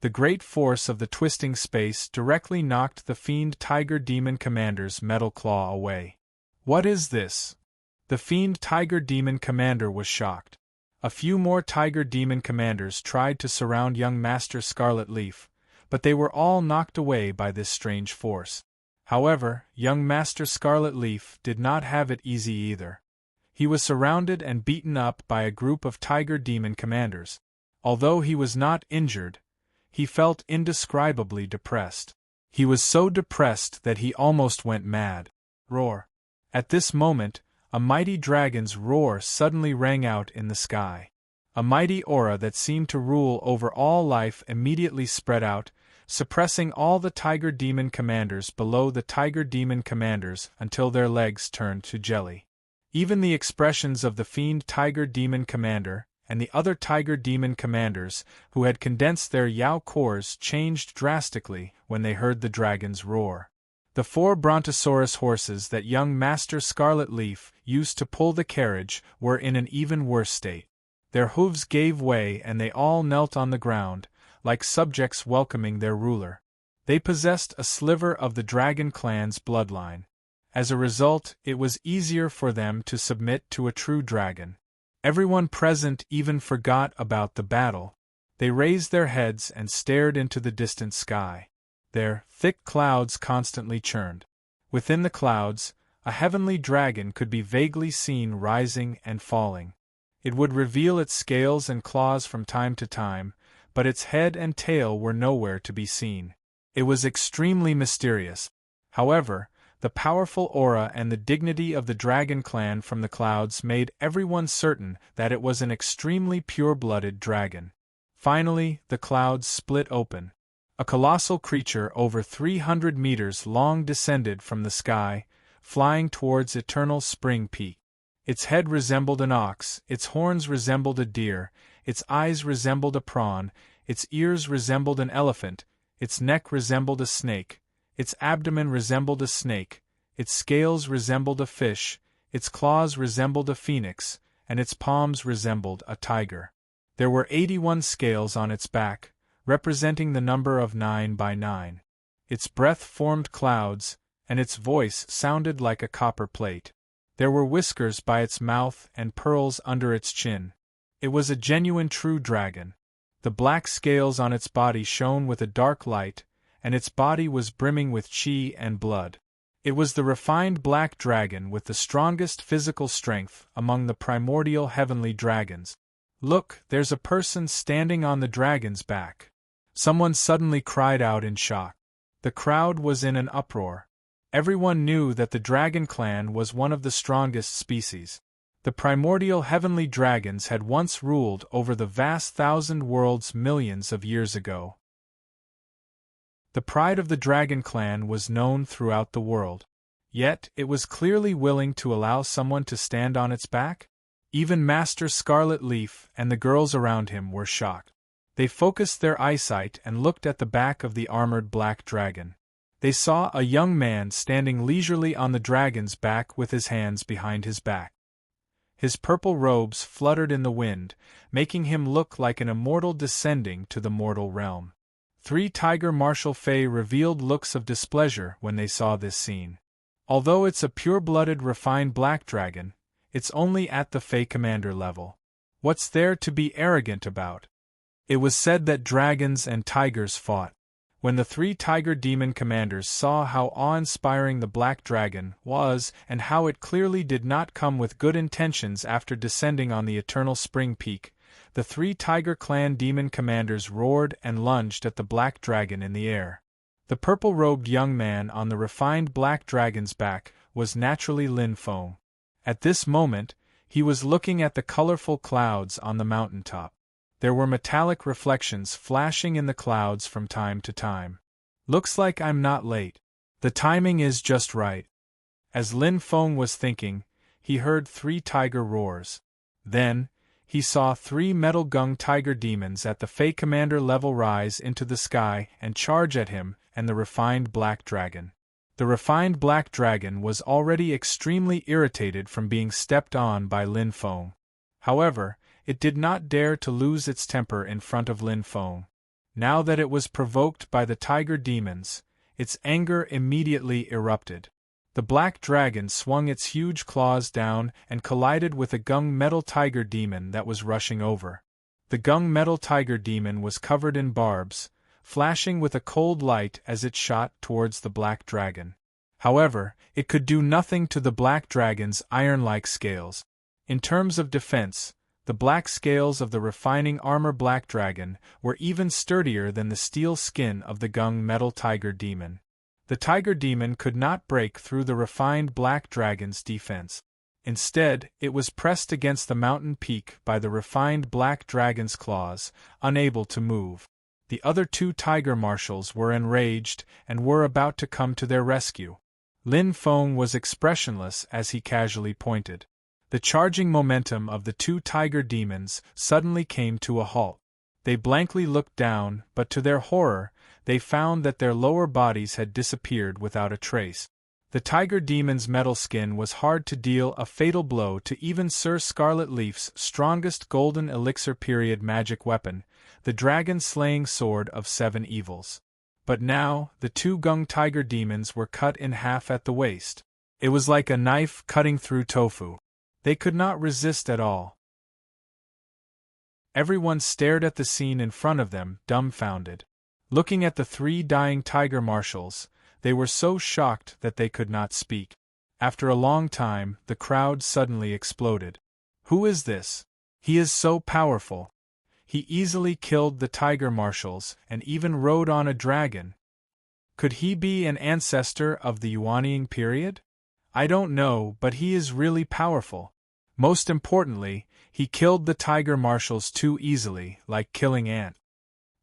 The great force of the twisting space directly knocked the fiend tiger demon commander's metal claw away. What is this? The fiend tiger demon commander was shocked. A few more tiger demon commanders tried to surround young Master Scarlet Leaf, but they were all knocked away by this strange force. However, young Master Scarlet Leaf did not have it easy either. He was surrounded and beaten up by a group of tiger demon commanders. Although he was not injured, he felt indescribably depressed. He was so depressed that he almost went mad. Roar! At this moment, a mighty dragon's roar suddenly rang out in the sky. A mighty aura that seemed to rule over all life immediately spread out, suppressing all the tiger demon commanders below the tiger demon commanders until their legs turned to jelly. Even the expressions of the fiend tiger demon commander and the other tiger demon commanders who had condensed their Yao cores changed drastically when they heard the dragon's roar. The 4 brontosaurus horses that young Master Scarlet Leaf used to pull the carriage were in an even worse state. Their hooves gave way and they all knelt on the ground, like subjects welcoming their ruler. They possessed a sliver of the dragon clan's bloodline. As a result, it was easier for them to submit to a true dragon. Everyone present even forgot about the battle. They raised their heads and stared into the distant sky. There, thick clouds constantly churned. Within the clouds, a heavenly dragon could be vaguely seen rising and falling. It would reveal its scales and claws from time to time, but its head and tail were nowhere to be seen. It was extremely mysterious. However, the powerful aura and the dignity of the dragon clan from the clouds made everyone certain that it was an extremely pure-blooded dragon. Finally, the clouds split open. A colossal creature over 300 meters long descended from the sky, flying towards Eternal Spring Peak. Its head resembled an ox, its horns resembled a deer, its eyes resembled a prawn, its ears resembled an elephant, its neck resembled a snake, its abdomen resembled a snake, its scales resembled a fish, its claws resembled a phoenix, and its palms resembled a tiger. There were 81 scales on its back, representing the number of 9 by 9. Its breath formed clouds, and its voice sounded like a copper plate. There were whiskers by its mouth and pearls under its chin. It was a genuine true dragon. The black scales on its body shone with a dark light, and its body was brimming with chi and blood. It was the refined black dragon with the strongest physical strength among the primordial heavenly dragons. Look, there's a person standing on the dragon's back. Someone suddenly cried out in shock. The crowd was in an uproar. Everyone knew that the dragon clan was one of the strongest species. The primordial heavenly dragons had once ruled over the vast thousand worlds millions of years ago. The pride of the dragon clan was known throughout the world. Yet, it was clearly willing to allow someone to stand on its back? Even Master Scarlet Leaf and the girls around him were shocked. They focused their eyesight and looked at the back of the armored black dragon. They saw a young man standing leisurely on the dragon's back with his hands behind his back. His purple robes fluttered in the wind, making him look like an immortal descending to the mortal realm. 3 Tiger Marshal Fae revealed looks of displeasure when they saw this scene. Although it's a pure-blooded refined black dragon, it's only at the Fae Commander level. What's there to be arrogant about? It was said that dragons and tigers fought. When the 3 tiger demon commanders saw how awe-inspiring the black dragon was and how it clearly did not come with good intentions after descending on the eternal spring peak, the 3 tiger clan demon commanders roared and lunged at the black dragon in the air. The purple-robed young man on the refined black dragon's back was naturally Lin Feng. At this moment, he was looking at the colorful clouds on the mountaintop. There were metallic reflections flashing in the clouds from time to time. Looks like I'm not late. The timing is just right. As Lin Feng was thinking, he heard 3 tiger roars. Then, he saw 3 metal gung tiger demons at the Fae Commander level rise into the sky and charge at him and the refined black dragon. The refined black dragon was already extremely irritated from being stepped on by Lin Feng. However, it did not dare to lose its temper in front of Lin Feng. Now that it was provoked by the tiger demons, its anger immediately erupted. The black dragon swung its huge claws down and collided with a gung metal tiger demon that was rushing over. The gung metal tiger demon was covered in barbs, flashing with a cold light as it shot towards the black dragon. However, it could do nothing to the black dragon's iron-like scales. In terms of defense, the black scales of the refining armor black dragon were even sturdier than the steel skin of the gung metal tiger demon. The tiger demon could not break through the refined black dragon's defense. Instead, it was pressed against the mountain peak by the refined black dragon's claws, unable to move. The other 2 tiger marshals were enraged and were about to come to their rescue. Lin Feng was expressionless as he casually pointed. The charging momentum of the 2 tiger demons suddenly came to a halt. They blankly looked down, but to their horror, they found that their lower bodies had disappeared without a trace. The tiger demon's metal skin was hard to deal a fatal blow to even Sir Scarlet Leaf's strongest golden elixir period magic weapon, the dragon-slaying sword of 7 evils. But now, the 2 gung tiger demons were cut in half at the waist. It was like a knife cutting through tofu. They could not resist at all. Everyone stared at the scene in front of them, dumbfounded. Looking at the 3 dying tiger marshals, they were so shocked that they could not speak. After a long time, the crowd suddenly exploded. Who is this? He is so powerful. He easily killed the tiger marshals and even rode on a dragon. Could he be an ancestor of the Yuanying period? I don't know, but he is really powerful. Most importantly, he killed the tiger marshals too easily, like killing ants.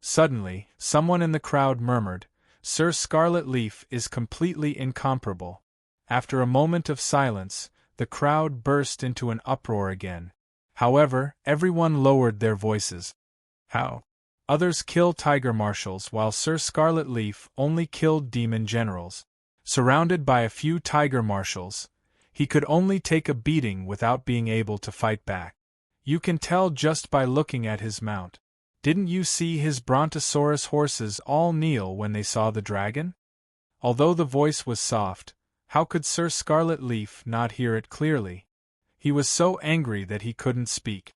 Suddenly, someone in the crowd murmured, "Sir Scarlet Leaf is completely incomparable." After a moment of silence, the crowd burst into an uproar again. However, everyone lowered their voices. How? Others kill tiger marshals while Sir Scarlet Leaf only killed demon generals. Surrounded by a few tiger marshals, he could only take a beating without being able to fight back. You can tell just by looking at his mount. Didn't you see his brontosaurus horses all kneel when they saw the dragon? Although the voice was soft, how could Sir Scarlet Leaf not hear it clearly? He was so angry that he couldn't speak.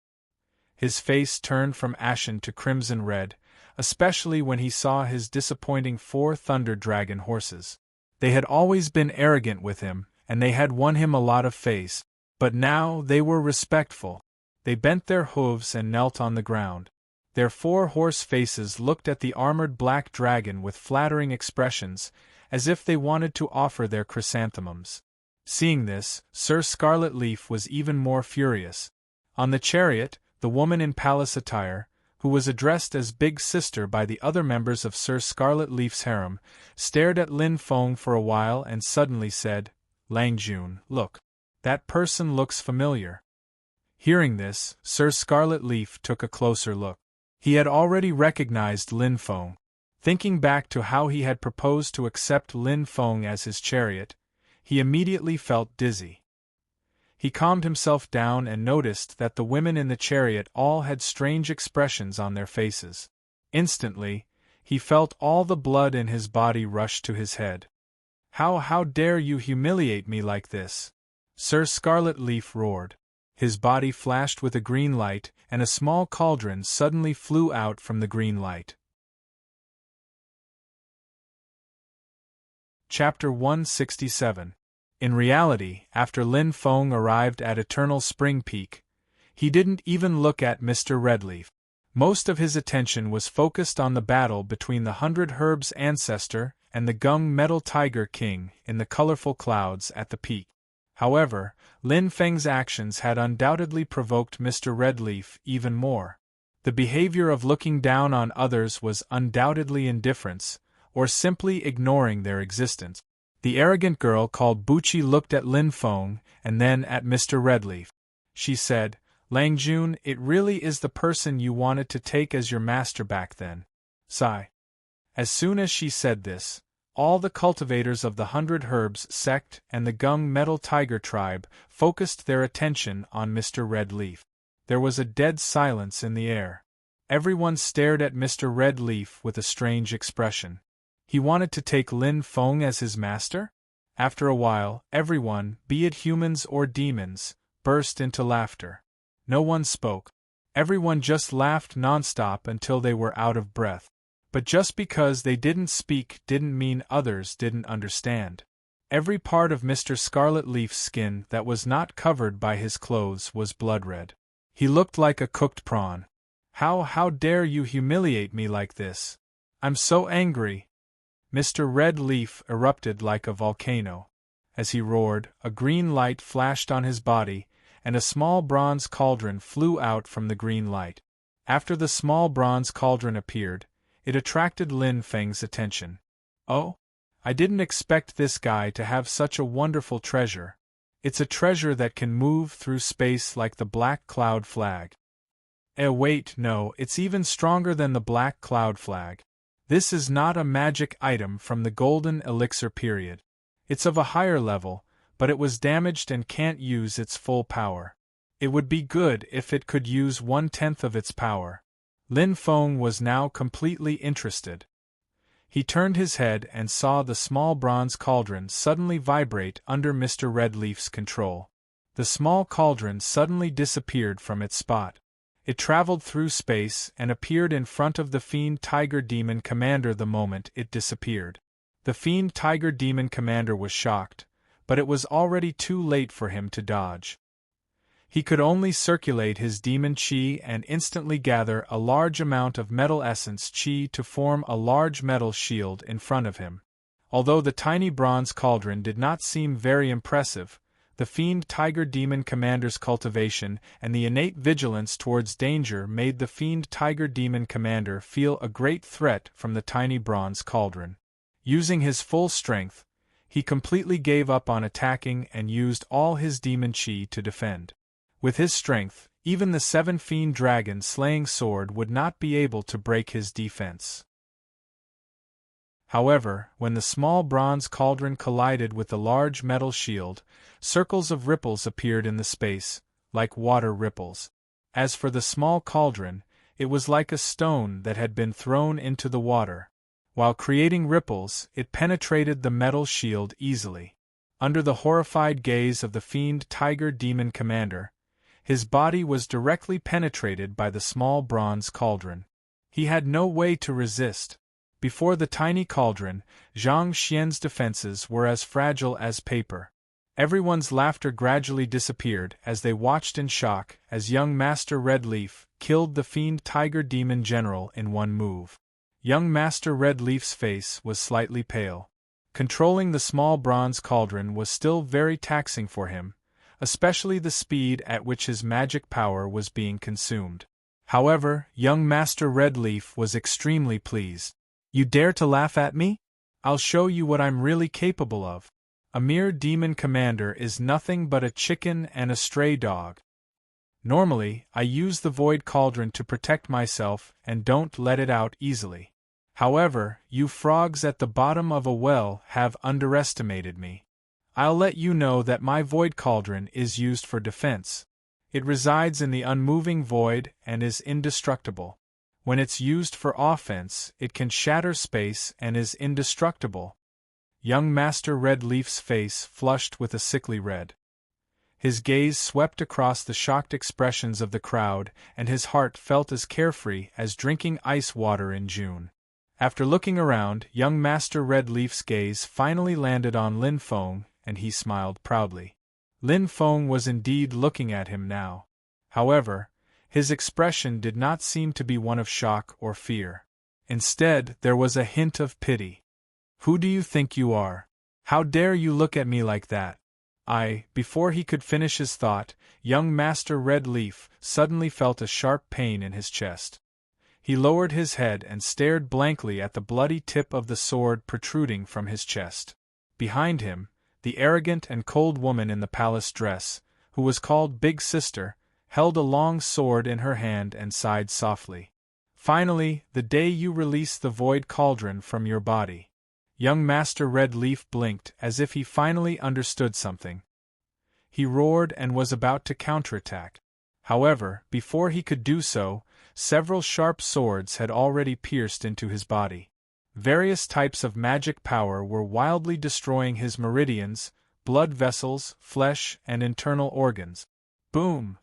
His face turned from ashen to crimson red, especially when he saw his disappointing 4 thunder dragon horses. They had always been arrogant with him, and they had won him a lot of face, but now they were respectful. They bent their hooves and knelt on the ground. Their 4 horse faces looked at the armored black dragon with flattering expressions, as if they wanted to offer their chrysanthemums. Seeing this, Sir Scarlet Leaf was even more furious. On the chariot, the woman in palace attire, who was addressed as Big Sister by the other members of Sir Scarlet Leaf's harem, stared at Lin Feng for a while and suddenly said, "Lang Jun, look. That person looks familiar." Hearing this, Sir Scarlet Leaf took a closer look. He had already recognized Lin Feng. Thinking back to how he had proposed to accept Lin Feng as his chariot, he immediately felt dizzy. He calmed himself down and noticed that the women in the chariot all had strange expressions on their faces. Instantly, he felt all the blood in his body rush to his head. How dare you humiliate me like this?" Sir Scarlet Leaf roared. His body flashed with a green light, and a small cauldron suddenly flew out from the green light. Chapter 167. In reality, after Lin Feng arrived at Eternal Spring Peak, he didn't even look at Mr. Redleaf. Most of his attention was focused on the battle between the 100 Herbs Ancestor and the Gung Metal Tiger King in the colorful clouds at the peak. However, Lin Feng's actions had undoubtedly provoked Mr. Redleaf even more. The behavior of looking down on others was undoubtedly indifference, or simply ignoring their existence. The arrogant girl called Buchi looked at Lin Feng and then at Mr. Redleaf. She said, "Lang Jun, it really is the person you wanted to take as your master back then." Sigh. As soon as she said this, all the cultivators of the 100 Herbs sect and the Gung Metal Tiger tribe focused their attention on Mr. Redleaf. There was a dead silence in the air. Everyone stared at Mr. Redleaf with a strange expression. He wanted to take Lin Feng as his master? After a while, everyone, be it humans or demons, burst into laughter. No one spoke. Everyone just laughed nonstop until they were out of breath. But just because they didn't speak didn't mean others didn't understand. Every part of Mr. Scarlet Leaf's skin that was not covered by his clothes was blood red. He looked like a cooked prawn. How dare you humiliate me like this? I'm so angry." Mr. Red Leaf erupted like a volcano. As he roared, a green light flashed on his body, and a small bronze cauldron flew out from the green light. After the small bronze cauldron appeared, it attracted Lin Feng's attention. "Oh? I didn't expect this guy to have such a wonderful treasure. It's a treasure that can move through space like the Black Cloud Flag." Wait, no, it's even stronger than the Black Cloud Flag. This is not a magic item from the Golden Elixir period. It's of a higher level, but it was damaged and can't use its full power. It would be good if it could use 1/10 of its power. Lin Feng was now completely interested. He turned his head and saw the small bronze cauldron suddenly vibrate under Mr. Redleaf's control. The small cauldron suddenly disappeared from its spot. It traveled through space and appeared in front of the Fiend Tiger Demon Commander the moment it disappeared. The Fiend Tiger Demon Commander was shocked, but it was already too late for him to dodge. He could only circulate his demon chi and instantly gather a large amount of metal essence chi to form a large metal shield in front of him. Although the tiny bronze cauldron did not seem very impressive, the Fiend Tiger Demon Commander's cultivation and the innate vigilance towards danger made the Fiend Tiger Demon Commander feel a great threat from the tiny bronze cauldron. Using his full strength, he completely gave up on attacking and used all his demon chi to defend. With his strength, even the 7 Fiend Dragon slaying sword would not be able to break his defense. However, when the small bronze cauldron collided with the large metal shield, circles of ripples appeared in the space, like water ripples. As for the small cauldron, it was like a stone that had been thrown into the water. While creating ripples, it penetrated the metal shield easily. Under the horrified gaze of the Fiend Tiger Demon Commander, his body was directly penetrated by the small bronze cauldron. He had no way to resist. Before the tiny cauldron, Zhang Xian's defenses were as fragile as paper. Everyone's laughter gradually disappeared as they watched in shock as young Master Redleaf killed the Fiend Tiger Demon General in one move. Young Master Redleaf's face was slightly pale. Controlling the small bronze cauldron was still very taxing for him, especially the speed at which his magic power was being consumed. However, young Master Redleaf was extremely pleased. "You dare to laugh at me? I'll show you what I'm really capable of. A mere demon commander is nothing but a chicken and a stray dog. Normally, I use the void cauldron to protect myself and don't let it out easily. However, you frogs at the bottom of a well have underestimated me. I'll let you know that my void cauldron is used for defense. It resides in the unmoving void and is indestructible. When it's used for offense, it can shatter space and is indestructible." Young Master Redleaf's face flushed with a sickly red. His gaze swept across the shocked expressions of the crowd, and his heart felt as carefree as drinking ice water in June. After looking around, young Master Redleaf's gaze finally landed on Lin Feng, and he smiled proudly. Lin Feng was indeed looking at him now. However, his expression did not seem to be one of shock or fear. Instead, there was a hint of pity. "Who do you think you are? How dare you look at me like that?" Before he could finish his thought, young Master Redleaf suddenly felt a sharp pain in his chest. He lowered his head and stared blankly at the bloody tip of the sword protruding from his chest. Behind him, the arrogant and cold woman in the palace dress, who was called Big Sister, held a long sword in her hand and sighed softly. "Finally, the day you release the void cauldron from your body." Young Master Redleaf blinked as if he finally understood something. He roared and was about to counterattack. However, before he could do so, several sharp swords had already pierced into his body. Various types of magic power were wildly destroying his meridians, blood vessels, flesh, and internal organs. Boom!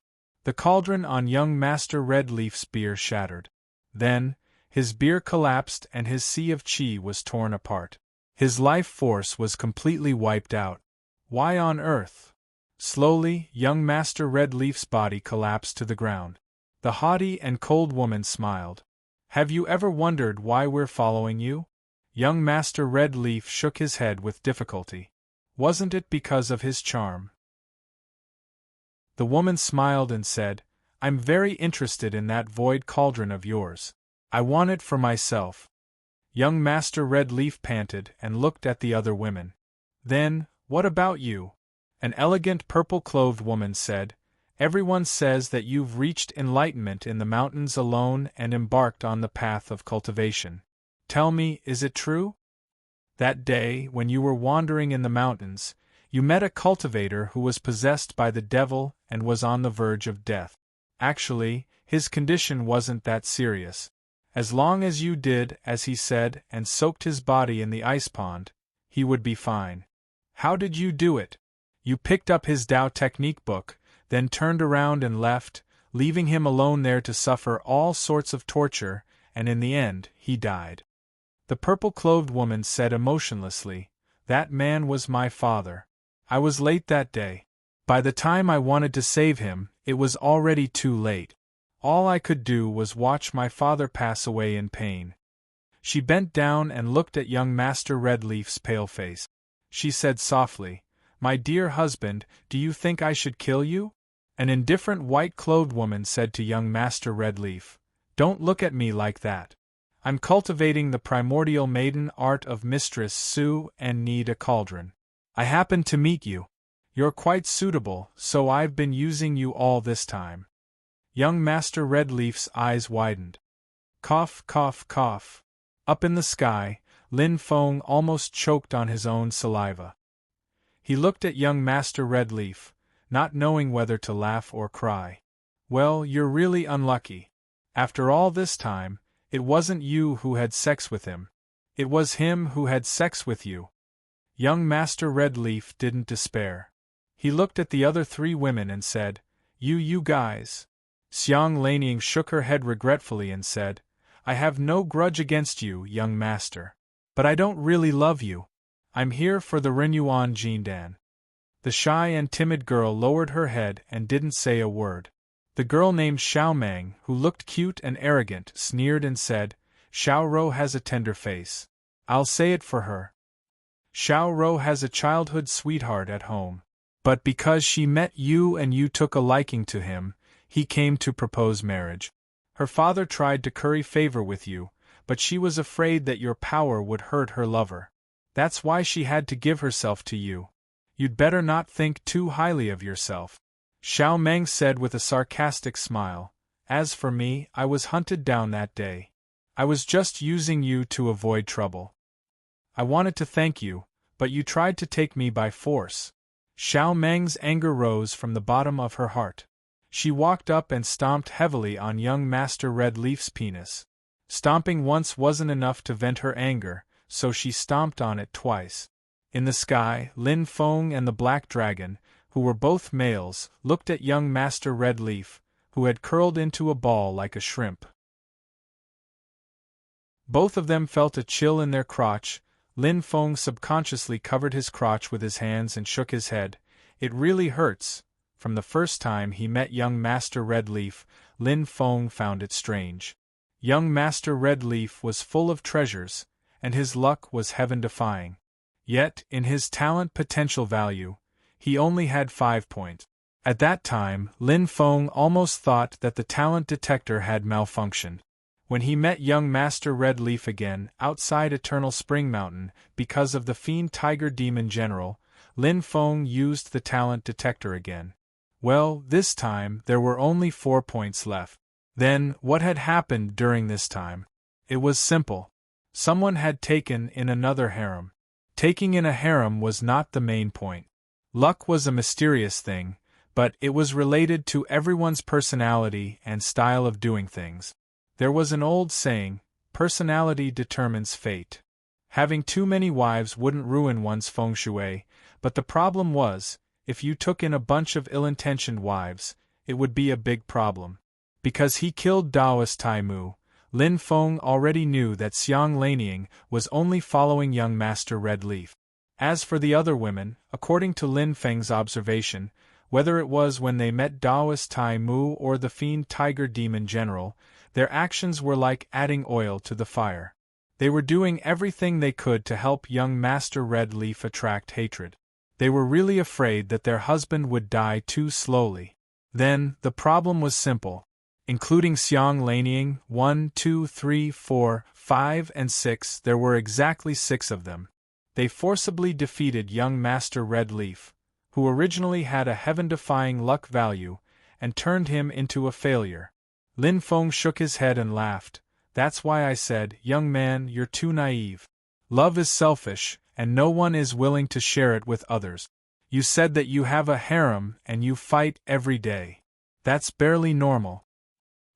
The cauldron on young Master Redleaf's beer shattered. Then, his beer collapsed and his sea of chi was torn apart. His life force was completely wiped out. Why on earth? Slowly, young Master Redleaf's body collapsed to the ground. The haughty and cold woman smiled. "Have you ever wondered why we're following you?" Young Master Redleaf shook his head with difficulty. "Wasn't it because of his charm?" The woman smiled and said, "I'm very interested in that void cauldron of yours. I want it for myself." Young Master Redleaf panted and looked at the other women. "Then, what about you?" An elegant purple-clothed woman said, "Everyone says that you've reached enlightenment in the mountains alone and embarked on the path of cultivation. Tell me, is it true? That day, when you were wandering in the mountains, you met a cultivator who was possessed by the devil and was on the verge of death. Actually, his condition wasn't that serious. As long as you did as he said and soaked his body in the ice pond, he would be fine. How did you do it? You picked up his Tao technique book, then turned around and left, leaving him alone there to suffer all sorts of torture, and in the end, he died." The purple-clothed woman said emotionlessly, "That man was my father. I was late that day. By the time I wanted to save him, it was already too late. All I could do was watch my father pass away in pain." She bent down and looked at young Master Redleaf's pale face. She said softly, "My dear husband, do you think I should kill you?" An indifferent white-clothed woman said to young Master Redleaf, "Don't look at me like that. I'm cultivating the primordial maiden art of Mistress Sue and need a cauldron. I happened to meet you. You're quite suitable, so I've been using you all this time." Young Master Redleaf's eyes widened. Cough, cough, cough. Up in the sky, Lin Feng almost choked on his own saliva. He looked at young Master Redleaf, not knowing whether to laugh or cry. "Well, you're really unlucky. After all this time, it wasn't you who had sex with him. It was him who had sex with you." Young Master Redleaf didn't despair. He looked at the other three women and said, You guys." Xiang Laniang shook her head regretfully and said, "I have no grudge against you, young master. But I don't really love you. I'm here for the Renyuan Jindan." The shy and timid girl lowered her head and didn't say a word. The girl named Xiaomang, who looked cute and arrogant, sneered and said, "Xiaoro has a tender face. I'll say it for her." Xiao Rou has a childhood sweetheart at home. But because she met you and you took a liking to him, he came to propose marriage. Her father tried to curry favor with you, but she was afraid that your power would hurt her lover. That's why she had to give herself to you. You'd better not think too highly of yourself. Xiao Meng said with a sarcastic smile. As for me, I was hunted down that day. I was just using you to avoid trouble. I wanted to thank you, but you tried to take me by force. Xiao Meng's anger rose from the bottom of her heart. She walked up and stomped heavily on young Master Red Leaf's penis. Stomping once wasn't enough to vent her anger, so she stomped on it twice. In the sky, Lin Feng and the Black Dragon, who were both males, looked at young Master Red Leaf, who had curled into a ball like a shrimp. Both of them felt a chill in their crotch. Lin Feng subconsciously covered his crotch with his hands and shook his head. It really hurts. From the first time he met young Master Red Leaf, Lin Feng found it strange. Young Master Red Leaf was full of treasures, and his luck was heaven-defying. Yet, in his talent potential value, he only had 5 points. At that time, Lin Feng almost thought that the talent detector had malfunctioned. When he met young Master Red Leaf again, outside Eternal Spring Mountain, because of the Fiend Tiger Demon General, Lin Feng used the talent detector again. Well, this time there were only 4 points left. Then, what had happened during this time? It was simple. Someone had taken in another harem. Taking in a harem was not the main point. Luck was a mysterious thing, but it was related to everyone's personality and style of doing things. There was an old saying, personality determines fate. Having too many wives wouldn't ruin one's feng shui, but the problem was, if you took in a bunch of ill-intentioned wives, it would be a big problem. Because he killed Daoist Tai Mu, Lin Feng already knew that Xiang Lanying was only following young Master Red Leaf. As for the other women, according to Lin Feng's observation, whether it was when they met Daoist Tai Mu or the Fiend Tiger Demon General, their actions were like adding oil to the fire. They were doing everything they could to help young Master Red Leaf attract hatred. They were really afraid that their husband would die too slowly. Then, the problem was simple. Including Xiang Lanying, 1, 2, 3, 4, 5, and 6, there were exactly 6 of them. They forcibly defeated young Master Red Leaf, who originally had a heaven-defying luck value, and turned him into a failure. Lin Feng shook his head and laughed. That's why I said, young man, you're too naive. Love is selfish, and no one is willing to share it with others. You said that you have a harem and you fight every day. That's barely normal.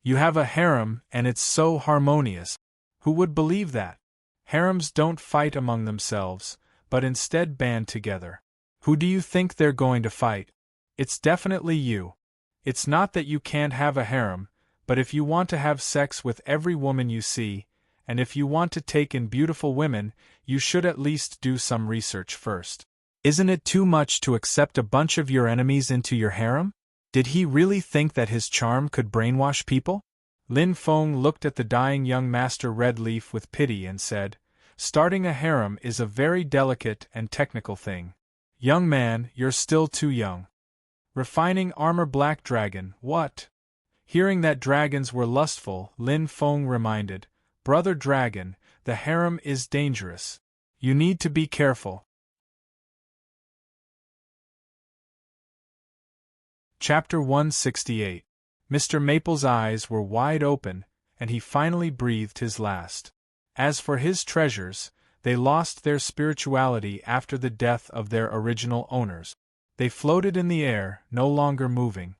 You have a harem and it's so harmonious. Who would believe that? Harems don't fight among themselves, but instead band together. Who do you think they're going to fight? It's definitely you. It's not that you can't have a harem, but if you want to have sex with every woman you see, and if you want to take in beautiful women, you should at least do some research first. Isn't it too much to accept a bunch of your enemies into your harem? Did he really think that his charm could brainwash people? Lin Feng looked at the dying young Master Red Leaf with pity and said, starting a harem is a very delicate and technical thing. Young man, you're still too young. Refining armor Black Dragon, what? Hearing that dragons were lustful, Lin Feng reminded, Brother Dragon, the harem is dangerous. You need to be careful. Chapter 168. Mr. Maple's eyes were wide open, and he finally breathed his last. As for his treasures, they lost their spirituality after the death of their original owners. They floated in the air, no longer moving.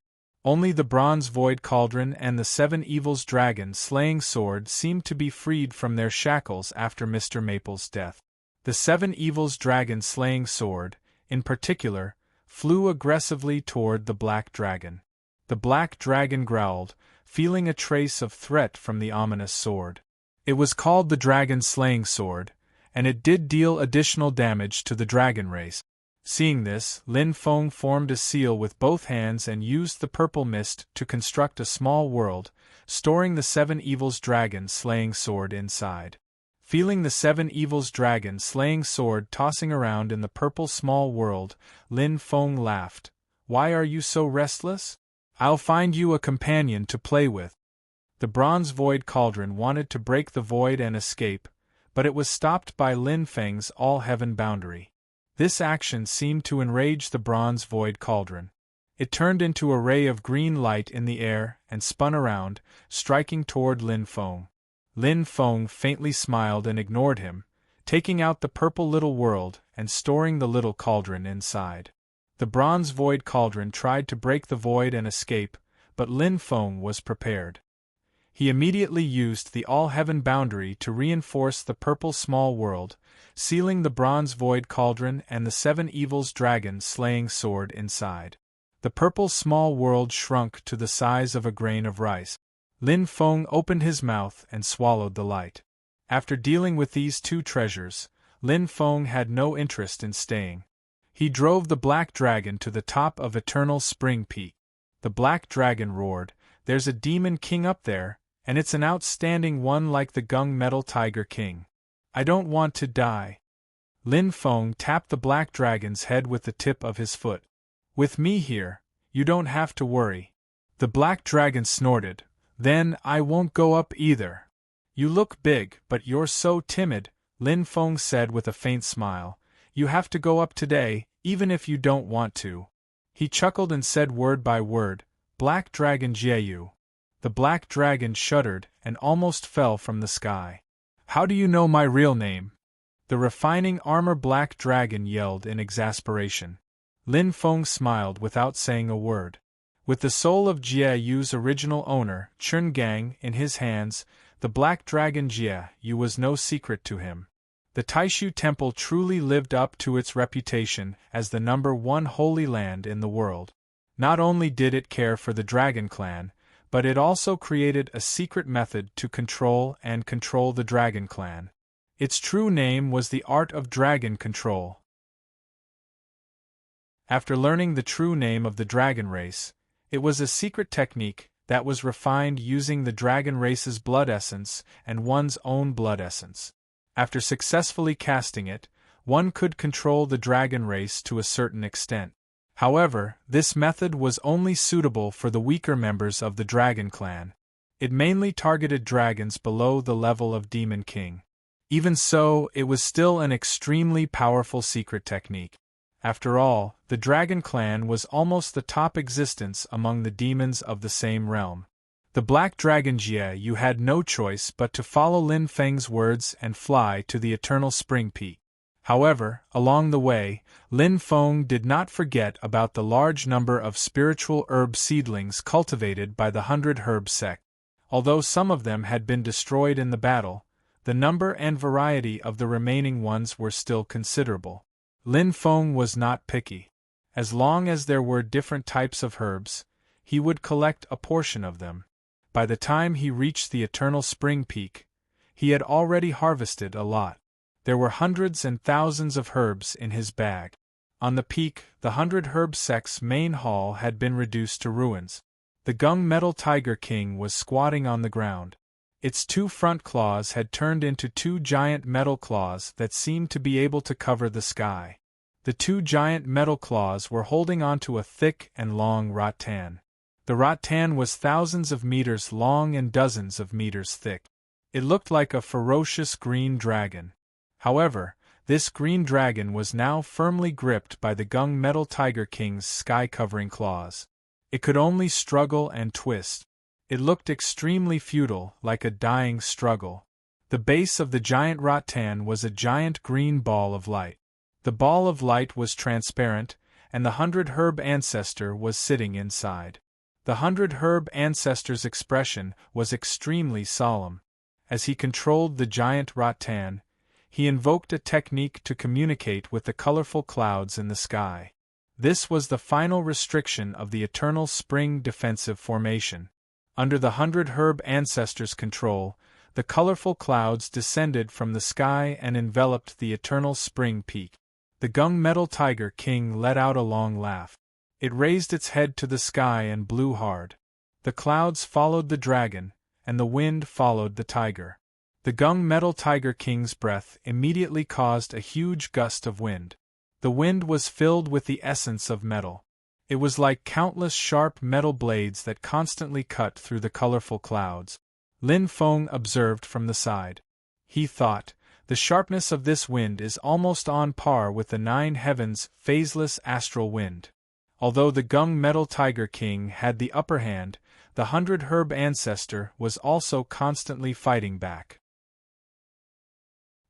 Only the bronze void cauldron and the 7 Evils dragon slaying sword seemed to be freed from their shackles after Mr. Maple's death. The 7 Evils dragon slaying sword, in particular, flew aggressively toward the black dragon. The black dragon growled, feeling a trace of threat from the ominous sword. It was called the dragon slaying sword, and it did deal additional damage to the dragon race. Seeing this, Lin Feng formed a seal with both hands and used the purple mist to construct a small world, storing the 7 Evils dragon slaying sword inside. Feeling the seven evils dragon slaying sword tossing around in the purple small world, Lin Feng laughed. Why are you so restless? I'll find you a companion to play with. The bronze void cauldron wanted to break the void and escape, but it was stopped by Lin Feng's all-heaven boundary. This action seemed to enrage the bronze void cauldron. It turned into a ray of green light in the air and spun around, striking toward Lin Feng. Lin Feng faintly smiled and ignored him, taking out the purple little world and storing the little cauldron inside. The bronze void cauldron tried to break the void and escape, but Lin Feng was prepared. He immediately used the all-heaven boundary to reinforce the purple small world, sealing the bronze void cauldron and the seven evils dragon slaying sword inside. The purple small world shrunk to the size of a grain of rice. Lin Feng opened his mouth and swallowed the light. After dealing with these two treasures, Lin Feng had no interest in staying. He drove the black dragon to the top of Eternal Spring Peak. The black dragon roared, "There's a demon king up there, and it's an outstanding one like the gung metal tiger king. I don't want to die." Lin Feng tapped the black dragon's head with the tip of his foot. "With me here, you don't have to worry." The black dragon snorted, "Then I won't go up either." "You look big, but you're so timid," Lin Feng said with a faint smile. "You have to go up today, even if you don't want to." He chuckled and said word by word, "Black Dragon Jieyu." The black dragon shuddered and almost fell from the sky. "How do you know my real name?" The refining armor black dragon yelled in exasperation. Lin Feng smiled without saying a word. With the soul of Jieyu's original owner, Chun Gang, in his hands, the black dragon Jieyu was no secret to him. The Taishu Temple truly lived up to its reputation as the #1 holy land in the world. Not only did it care for the Dragon Clan, but it also created a secret method to control the Dragon Clan. Its true name was the Art of Dragon Control. After learning the true name of the dragon race, it was a secret technique that was refined using the dragon race's blood essence and one's own blood essence. After successfully casting it, one could control the dragon race to a certain extent. However, this method was only suitable for the weaker members of the Dragon Clan. It mainly targeted dragons below the level of Demon King. Even so, it was still an extremely powerful secret technique. After all, the Dragon Clan was almost the top existence among the demons of the same realm. The Black Dragon Jieyu had no choice but to follow Lin Feng's words and fly to the Eternal Spring Peak. However, along the way, Lin Feng did not forget about the large number of spiritual herb seedlings cultivated by the 100 Herb sect. Although some of them had been destroyed in the battle, the number and variety of the remaining ones were still considerable. Lin Feng was not picky. As long as there were different types of herbs, he would collect a portion of them. By the time he reached the Eternal Spring Peak, he had already harvested a lot. There were hundreds and thousands of herbs in his bag. On the peak, the 100 Herb sect's main hall had been reduced to ruins. The gung metal tiger king was squatting on the ground. Its two front claws had turned into two giant metal claws that seemed to be able to cover the sky. The two giant metal claws were holding onto a thick and long rattan. The rattan was thousands of meters long and dozens of meters thick. It looked like a ferocious green dragon. However, this green dragon was now firmly gripped by the gung metal tiger king's sky-covering claws. It could only struggle and twist. It looked extremely futile, like a dying struggle. The base of the giant rattan was a giant green ball of light. The ball of light was transparent, and the 100 Herb ancestor was sitting inside. The 100 Herb ancestor's expression was extremely solemn. As he controlled the giant rattan, he invoked a technique to communicate with the colorful clouds in the sky. This was the final restriction of the Eternal Spring defensive formation. Under the 100 Herb ancestor's control, the colorful clouds descended from the sky and enveloped the Eternal Spring Peak. The gung metal tiger king let out a long laugh. It raised its head to the sky and blew hard. The clouds followed the dragon, and the wind followed the tiger. The gung-metal tiger king's breath immediately caused a huge gust of wind. The wind was filled with the essence of metal. It was like countless sharp metal blades that constantly cut through the colorful clouds. Lin Feng observed from the side. He thought, the sharpness of this wind is almost on par with the 9 heavens' phaseless astral wind. Although the gung-metal tiger king had the upper hand, the 100-herb ancestor was also constantly fighting back.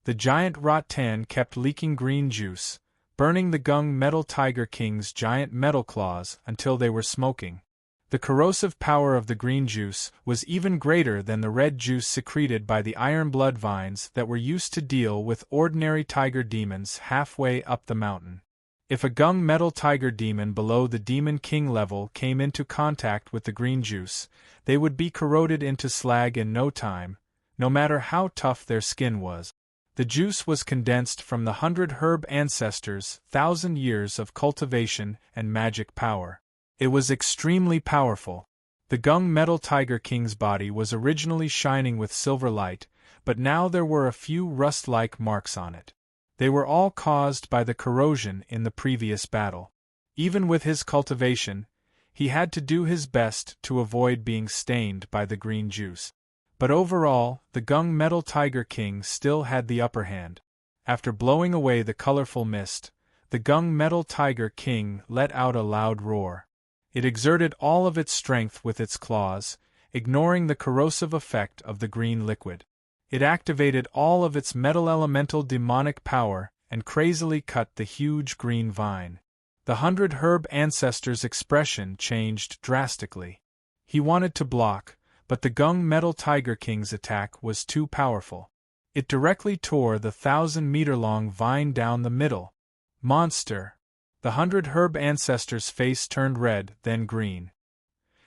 The giant rattan kept leaking green juice, burning the gung-metal tiger king's giant metal claws until they were smoking. The corrosive power of the green juice was even greater than the red juice secreted by the iron blood vines that were used to deal with ordinary tiger demons halfway up the mountain. If a gung-metal tiger demon below the demon king level came into contact with the green juice, they would be corroded into slag in no time, no matter how tough their skin was. The juice was condensed from the 100-herb ancestors' 1,000 years of cultivation and magic power. It was extremely powerful. The gung-metal tiger king's body was originally shining with silver light, but now there were a few rust-like marks on it. They were all caused by the corrosion in the previous battle. Even with his cultivation, he had to do his best to avoid being stained by the green juice. But overall, the gung-metal tiger king still had the upper hand. After blowing away the colorful mist, the gung-metal tiger king let out a loud roar. It exerted all of its strength with its claws, ignoring the corrosive effect of the green liquid. It activated all of its metal elemental demonic power and crazily cut the huge green vine. The 100-herb ancestor's expression changed drastically. He wanted to block, but the gung-metal tiger king's attack was too powerful. It directly tore the 1,000-meter-long vine down the middle. Monster! The 100-herb ancestor's face turned red, then green.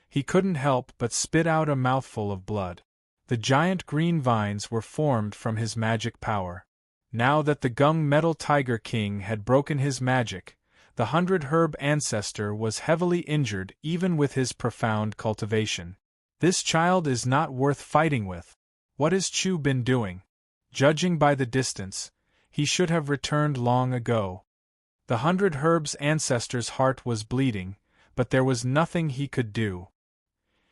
He couldn't help but spit out a mouthful of blood. The giant green vines were formed from his magic power. Now that the gung-metal tiger king had broken his magic, the 100-herb ancestor was heavily injured even with his profound cultivation. This child is not worth fighting with. What has Chu been doing? Judging by the distance, he should have returned long ago. The 100-herb's ancestor's heart was bleeding, but there was nothing he could do.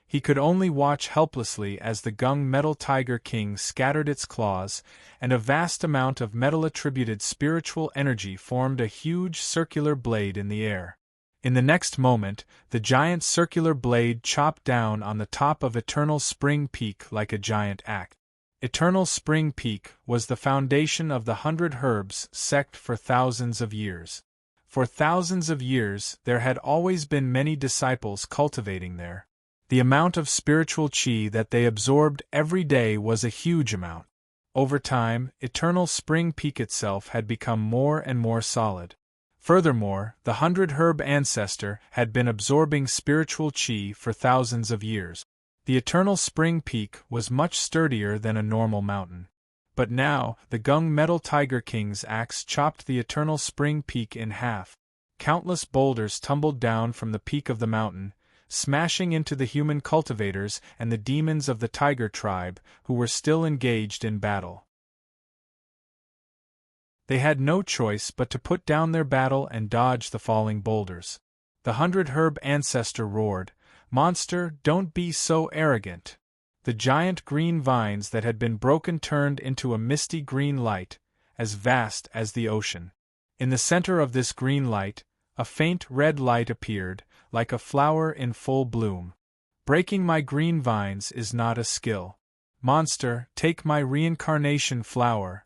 He could only watch helplessly as the gung-metal tiger king scattered its claws, and a vast amount of metal-attributed spiritual energy formed a huge circular blade in the air. In the next moment, the giant circular blade chopped down on the top of Eternal Spring Peak like a giant axe. Eternal Spring Peak was the foundation of the 100 Herbs sect for thousands of years. For thousands of years there had always been many disciples cultivating there. The amount of spiritual chi that they absorbed every day was a huge amount. Over time, Eternal Spring Peak itself had become more and more solid. Furthermore, the 100 Herb ancestor had been absorbing spiritual chi for thousands of years. The Eternal Spring Peak was much sturdier than a normal mountain. But now, the gung-metal tiger king's axe chopped the Eternal Spring Peak in half. Countless boulders tumbled down from the peak of the mountain, smashing into the human cultivators and the demons of the tiger tribe, who were still engaged in battle. They had no choice but to put down their battle and dodge the falling boulders. The 100 Herb ancestor roared, "Monster, don't be so arrogant!" The giant green vines that had been broken turned into a misty green light, as vast as the ocean. In the center of this green light, a faint red light appeared, like a flower in full bloom. "Breaking my green vines is not a skill. Monster, take my reincarnation flower."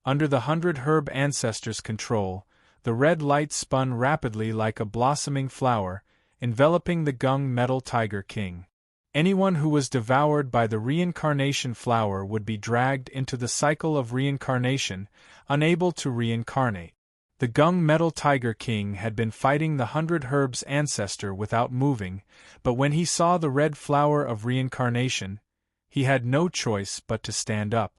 Under the 100 Herb ancestor's control, the red light spun rapidly like a blossoming flower, enveloping the gung-metal tiger king. Anyone who was devoured by the reincarnation flower would be dragged into the cycle of reincarnation, unable to reincarnate. The gung-metal tiger king had been fighting the 100 Herb's ancestor without moving, but when he saw the red flower of reincarnation, he had no choice but to stand up.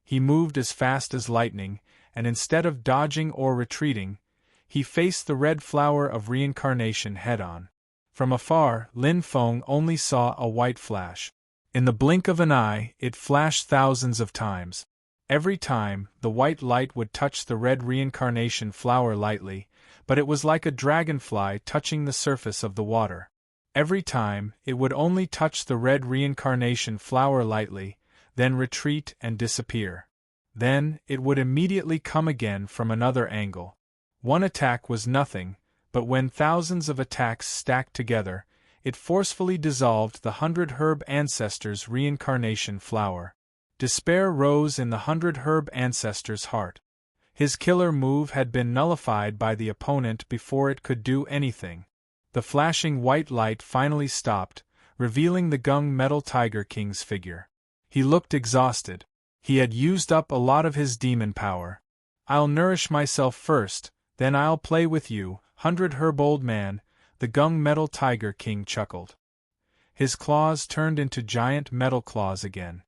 He moved as fast as lightning, and instead of dodging or retreating, he faced the red flower of reincarnation head-on. From afar, Lin Feng only saw a white flash. In the blink of an eye, it flashed thousands of times. Every time, the white light would touch the red reincarnation flower lightly, but it was like a dragonfly touching the surface of the water. Every time, it would only touch the red reincarnation flower lightly, then retreat and disappear. Then, it would immediately come again from another angle. One attack was nothing, but when thousands of attacks stacked together, it forcefully dissolved the 100 Herb Ancestor's reincarnation flower. Despair rose in the 100 Herb Ancestor's heart. His killer move had been nullified by the opponent before it could do anything. The flashing white light finally stopped, revealing the Gung Metal Tiger King's figure. He looked exhausted. He had used up a lot of his demon power. "I'll nourish myself first, then I'll play with you, 100 Herb Old Man," the Gung Metal Tiger King chuckled. His claws turned into giant metal claws again.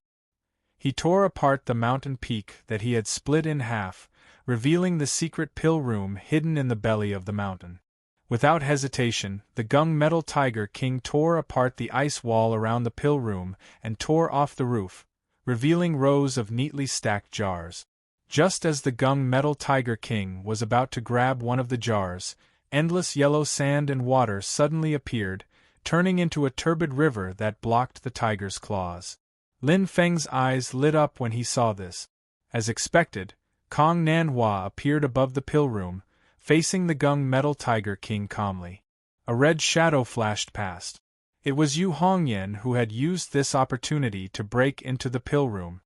He tore apart the mountain peak that he had split in half, revealing the secret pill room hidden in the belly of the mountain. Without hesitation, the Gung Metal Tiger King tore apart the ice wall around the pill room and tore off the roof, revealing rows of neatly stacked jars. Just as the Gung Metal Tiger King was about to grab one of the jars, endless yellow sand and water suddenly appeared, turning into a turbid river that blocked the tiger's claws. Lin Feng's eyes lit up when he saw this. As expected, Kong Nanhua appeared above the pill room, facing the Gung Metal Tiger King calmly. A red shadow flashed past. It was Yu Hongyan who had used this opportunity to break into the pill room.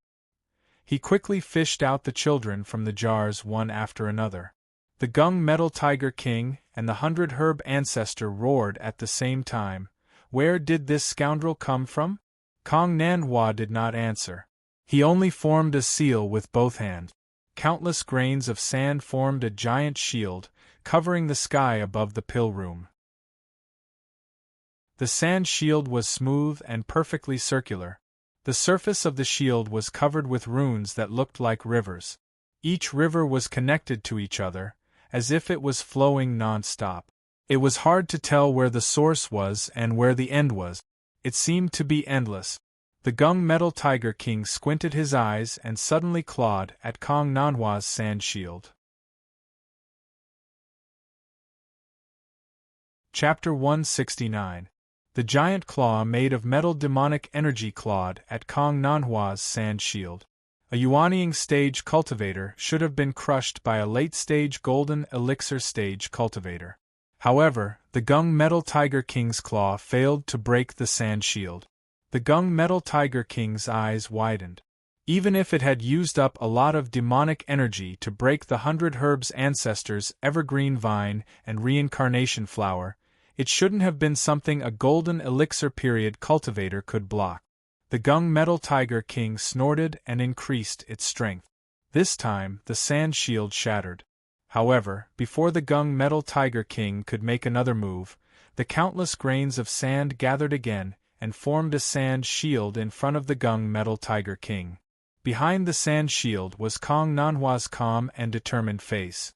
He quickly fished out the children from the jars one after another. The Gung Metal Tiger King and the 100 Herb Ancestor roared at the same time. Where did this scoundrel come from? Kong Nanhua did not answer. He only formed a seal with both hands. Countless grains of sand formed a giant shield, covering the sky above the pill room. The sand shield was smooth and perfectly circular. The surface of the shield was covered with runes that looked like rivers. Each river was connected to each other, as if it was flowing non-stop. It was hard to tell where the source was and where the end was. It seemed to be endless. The Gung Metal Tiger King squinted his eyes and suddenly clawed at Kong Nanhua's sand shield. Chapter 169. The giant claw made of metal demonic energy clawed at Kong Nanhua's sand shield. A Yuanying stage cultivator should have been crushed by a late-stage golden elixir stage cultivator. However, the Gung Metal Tiger King's claw failed to break the sand shield. The Gung Metal Tiger King's eyes widened. Even if it had used up a lot of demonic energy to break the 100 Herb's Ancestor's evergreen vine and reincarnation flower, it shouldn't have been something a golden elixir period cultivator could block. The Gung Metal Tiger King snorted and increased its strength. This time, the sand shield shattered. However, before the Gung Metal Tiger King could make another move, the countless grains of sand gathered again and formed a sand shield in front of the Gung Metal Tiger King. Behind the sand shield was Kong Nanhua's calm and determined face.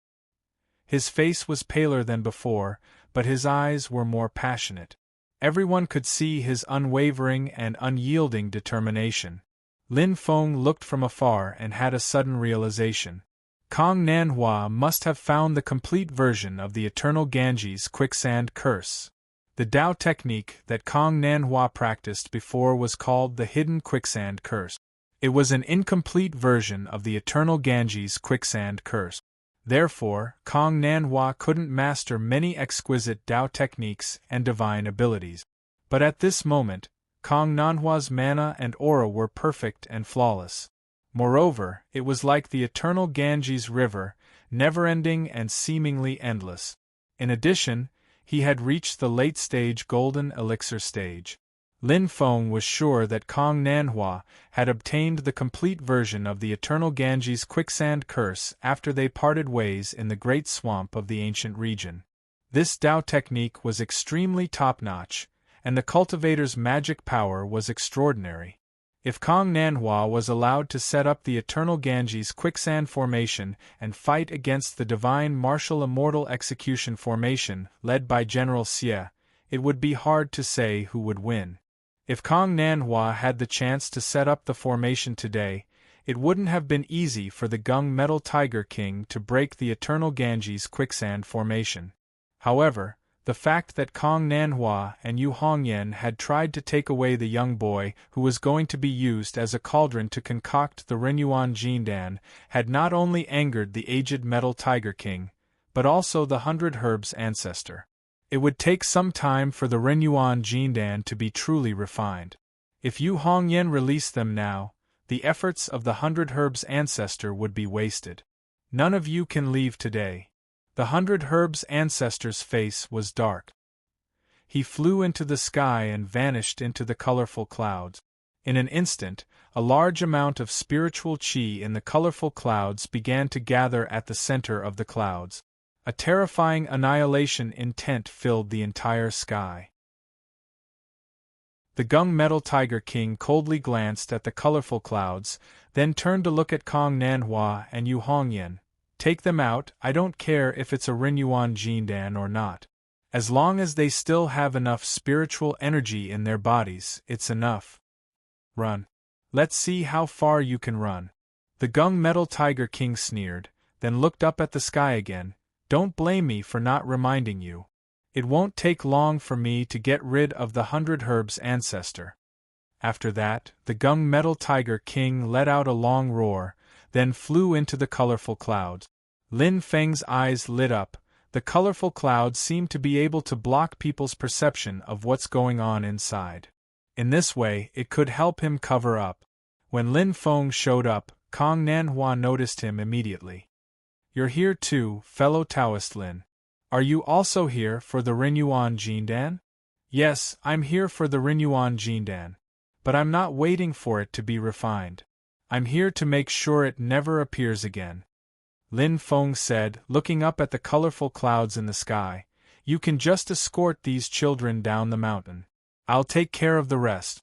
His face was paler than before, but his eyes were more passionate. Everyone could see his unwavering and unyielding determination. Lin Feng looked from afar and had a sudden realization. Kong Nanhua must have found the complete version of the Eternal Ganges Quicksand Curse. The Dao technique that Kong Nanhua practiced before was called the Hidden Quicksand Curse. It was an incomplete version of the Eternal Ganges Quicksand Curse. Therefore, Kong Nanhua couldn't master many exquisite Dao techniques and divine abilities. But at this moment, Kong Nanhua's mana and aura were perfect and flawless. Moreover, it was like the eternal Ganges River, never-ending and seemingly endless. In addition, he had reached the late-stage golden elixir stage. Lin Feng was sure that Kong Nanhua had obtained the complete version of the Eternal Ganges Quicksand Curse after they parted ways in the Great Swamp of the ancient region. This Dao technique was extremely top-notch, and the cultivator's magic power was extraordinary. If Kong Nanhua was allowed to set up the Eternal Ganges Quicksand Formation and fight against the Divine Martial Immortal Execution Formation led by General Xie, it would be hard to say who would win. If Kong Nanhua had the chance to set up the formation today, it wouldn't have been easy for the Gung Metal Tiger King to break the eternal Ganges quicksand formation. However, the fact that Kong Nanhua and Yu Hongyan had tried to take away the young boy who was going to be used as a cauldron to concoct the Renyuan Jindan had not only angered the aged Metal Tiger King, but also the 100 Herbs ancestor. It would take some time for the Renyuan Jindan to be truly refined. If Yu Hongyan released them now, the efforts of the 100 Herbs ancestor would be wasted. None of you can leave today. The 100 Herbs ancestor's face was dark. He flew into the sky and vanished into the colorful clouds. In an instant, a large amount of spiritual qi in the colorful clouds began to gather at the center of the clouds. A terrifying annihilation intent filled the entire sky. The Gung Metal Tiger King coldly glanced at the colorful clouds, then turned to look at Kong Nanhua and Yu Hongyan. Take them out, I don't care if it's a Renyuan Jindan or not. As long as they still have enough spiritual energy in their bodies, it's enough. Run. Let's see how far you can run. The Gung Metal Tiger King sneered, then looked up at the sky again. Don't blame me for not reminding you. It won't take long for me to get rid of the 100 Herbs ancestor. After that, the Gung Metal Tiger King let out a long roar, then flew into the colorful clouds. Lin Feng's eyes lit up. The colorful clouds seemed to be able to block people's perception of what's going on inside. In this way, it could help him cover up. When Lin Feng showed up, Kong Nanhua noticed him immediately. You're here too, fellow Taoist Lin. Are you also here for the Renyuan Jindan? Yes, I'm here for the Renyuan Jindan. But I'm not waiting for it to be refined. I'm here to make sure it never appears again. Lin Feng said, looking up at the colorful clouds in the sky. You can just escort these children down the mountain. I'll take care of the rest.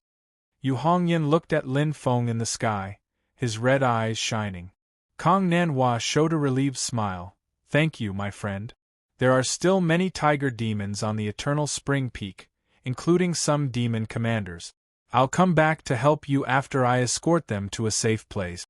Yu Hongyan looked at Lin Feng in the sky, his red eyes shining. Kong Nanhua showed a relieved smile. Thank you, my friend. There are still many tiger demons on the Eternal Spring Peak, including some demon commanders. I'll come back to help you after I escort them to a safe place.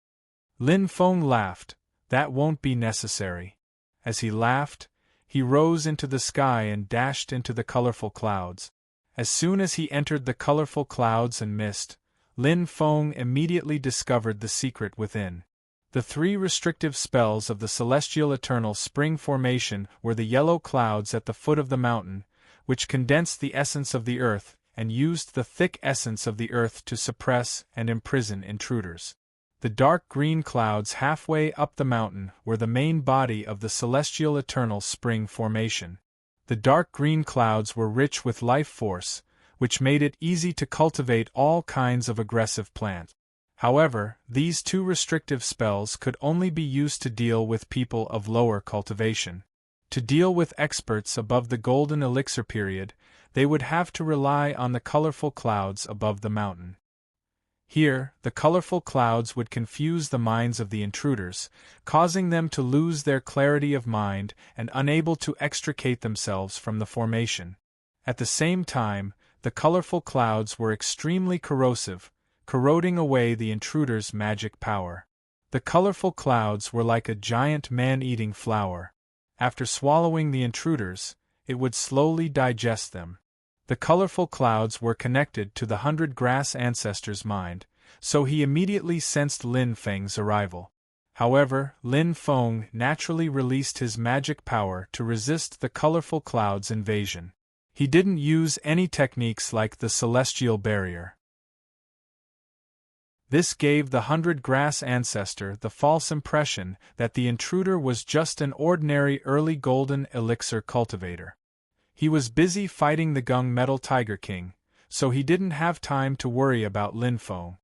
Lin Feng laughed. That won't be necessary. As he laughed, he rose into the sky and dashed into the colorful clouds. As soon as he entered the colorful clouds and mist, Lin Feng immediately discovered the secret within. The 3 restrictive spells of the Celestial Eternal Spring Formation were the yellow clouds at the foot of the mountain, which condensed the essence of the earth and used the thick essence of the earth to suppress and imprison intruders. The dark green clouds halfway up the mountain were the main body of the Celestial Eternal Spring Formation. The dark green clouds were rich with life force, which made it easy to cultivate all kinds of aggressive plants. However, these 2 restrictive spells could only be used to deal with people of lower cultivation. To deal with experts above the golden elixir period, they would have to rely on the colorful clouds above the mountain. Here, the colorful clouds would confuse the minds of the intruders, causing them to lose their clarity of mind and unable to extricate themselves from the formation. At the same time, the colorful clouds were extremely corrosive, corroding away the intruders' magic power. The colorful clouds were like a giant man-eating flower. After swallowing the intruders, it would slowly digest them. The colorful clouds were connected to the 100 Grass ancestor's mind, so he immediately sensed Lin Feng's arrival. However, Lin Feng naturally released his magic power to resist the colorful clouds' invasion. He didn't use any techniques like the celestial barrier. This gave the 100 Grass ancestor the false impression that the intruder was just an ordinary early golden elixir cultivator. He was busy fighting the Gung Metal Tiger King, so he didn't have time to worry about Lin Feng.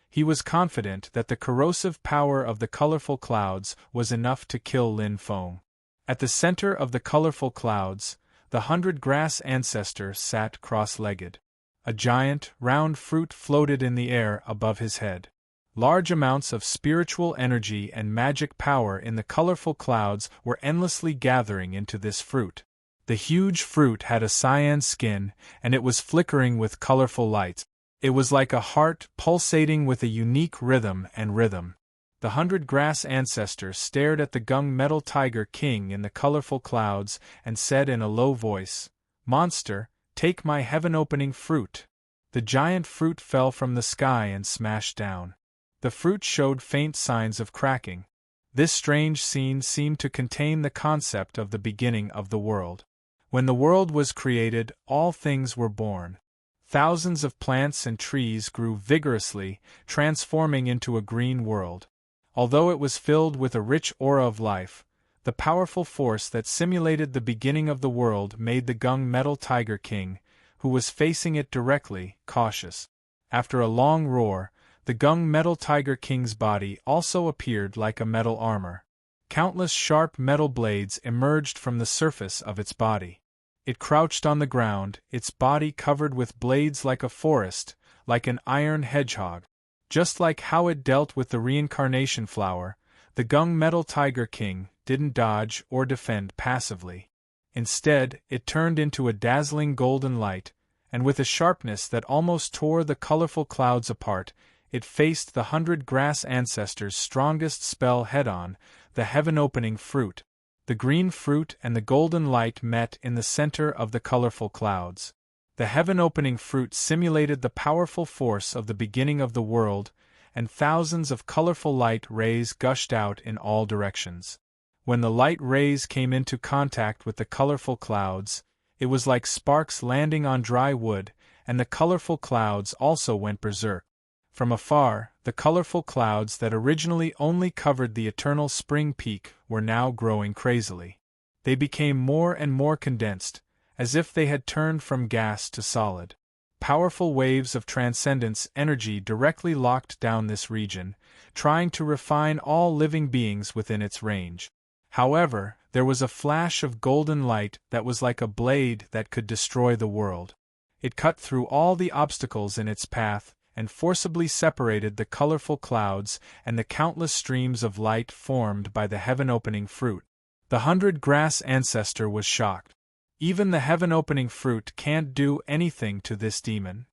He was confident that the corrosive power of the colorful clouds was enough to kill Lin Feng. At the center of the colorful clouds, the 100 Grass ancestor sat cross-legged. A giant, round fruit floated in the air above his head. Large amounts of spiritual energy and magic power in the colorful clouds were endlessly gathering into this fruit. The huge fruit had a cyan skin, and it was flickering with colorful lights. It was like a heart pulsating with a unique rhythm and rhythm. The 100 grass ancestor stared at the gung-metal tiger king in the colorful clouds and said in a low voice, "Monster, take my heaven-opening fruit." The giant fruit fell from the sky and smashed down. The fruit showed faint signs of cracking. This strange scene seemed to contain the concept of the beginning of the world. When the world was created, all things were born. Thousands of plants and trees grew vigorously, transforming into a green world. Although it was filled with a rich aura of life, the powerful force that simulated the beginning of the world made the gung-metal tiger king, who was facing it directly, cautious. After a long roar, the gung-metal tiger king's body also appeared like a metal armor. Countless sharp metal blades emerged from the surface of its body. It crouched on the ground, its body covered with blades like a forest, like an iron hedgehog. Just like how it dealt with the reincarnation flower, the gung-metal tiger king didn't dodge or defend passively. Instead, it turned into a dazzling golden light, and with a sharpness that almost tore the colorful clouds apart, it faced the 100 grass ancestor's strongest spell head-on, the heaven-opening fruit. The green fruit and the golden light met in the center of the colorful clouds. The heaven-opening fruit simulated the powerful force of the beginning of the world, and thousands of colorful light rays gushed out in all directions. When the light rays came into contact with the colorful clouds, it was like sparks landing on dry wood, and the colorful clouds also went berserk. From afar, the colorful clouds that originally only covered the eternal spring peak were now growing crazily. They became more and more condensed, as if they had turned from gas to solid. Powerful waves of transcendence energy directly locked down this region, trying to refine all living beings within its range. However, there was a flash of golden light that was like a blade that could destroy the world. It cut through all the obstacles in its path, and forcibly separated the colorful clouds and the countless streams of light formed by the heaven-opening fruit. The 100 grass ancestor was shocked. Even the heaven-opening fruit can't do anything to this demon.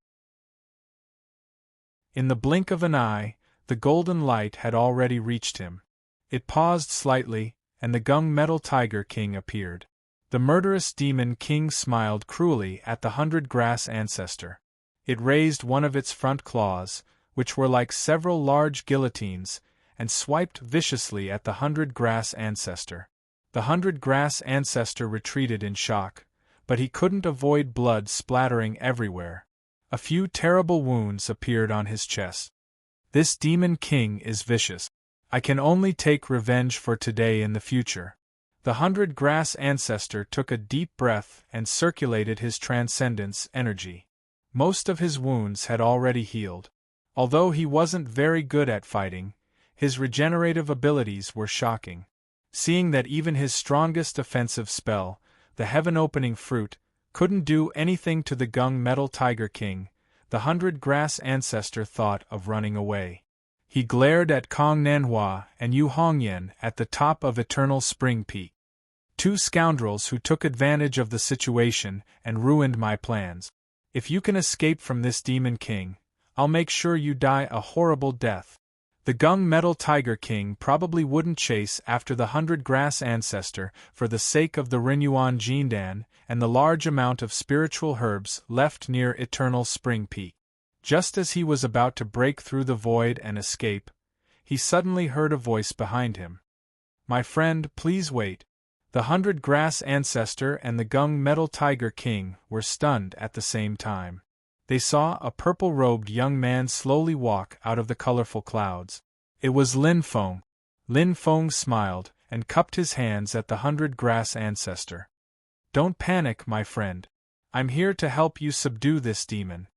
In the blink of an eye, the golden light had already reached him. It paused slightly, and the gung-metal tiger king appeared. The murderous demon king smiled cruelly at the 100 grass ancestor. It raised one of its front claws, which were like several large guillotines, and swiped viciously at the 100 grass ancestor. The 100 grass ancestor retreated in shock, but he couldn't avoid blood splattering everywhere. A few terrible wounds appeared on his chest. This demon king is vicious. I can only take revenge for today and the future. The 100 grass ancestor took a deep breath and circulated his transcendence energy. Most of his wounds had already healed. Although he wasn't very good at fighting, his regenerative abilities were shocking. Seeing that even his strongest offensive spell, the heaven-opening fruit, couldn't do anything to the gung-metal tiger king, the 100 grass ancestor thought of running away. He glared at Kong Nanhua and Yu Hongyan at the top of Eternal Spring Peak. Two scoundrels who took advantage of the situation and ruined my plans. If you can escape from this demon king, I'll make sure you die a horrible death. The gung-metal tiger king probably wouldn't chase after the 100 grass ancestor for the sake of the Renyuan Jindan and the large amount of spiritual herbs left near Eternal Spring Peak. Just as he was about to break through the void and escape, he suddenly heard a voice behind him. "My friend, please wait." The 100 grass ancestor and the gung-metal tiger king were stunned at the same time. They saw a purple-robed young man slowly walk out of the colorful clouds. It was Lin Feng. Lin Feng smiled and cupped his hands at the 100 grass ancestor. "Don't panic, my friend. I'm here to help you subdue this demon."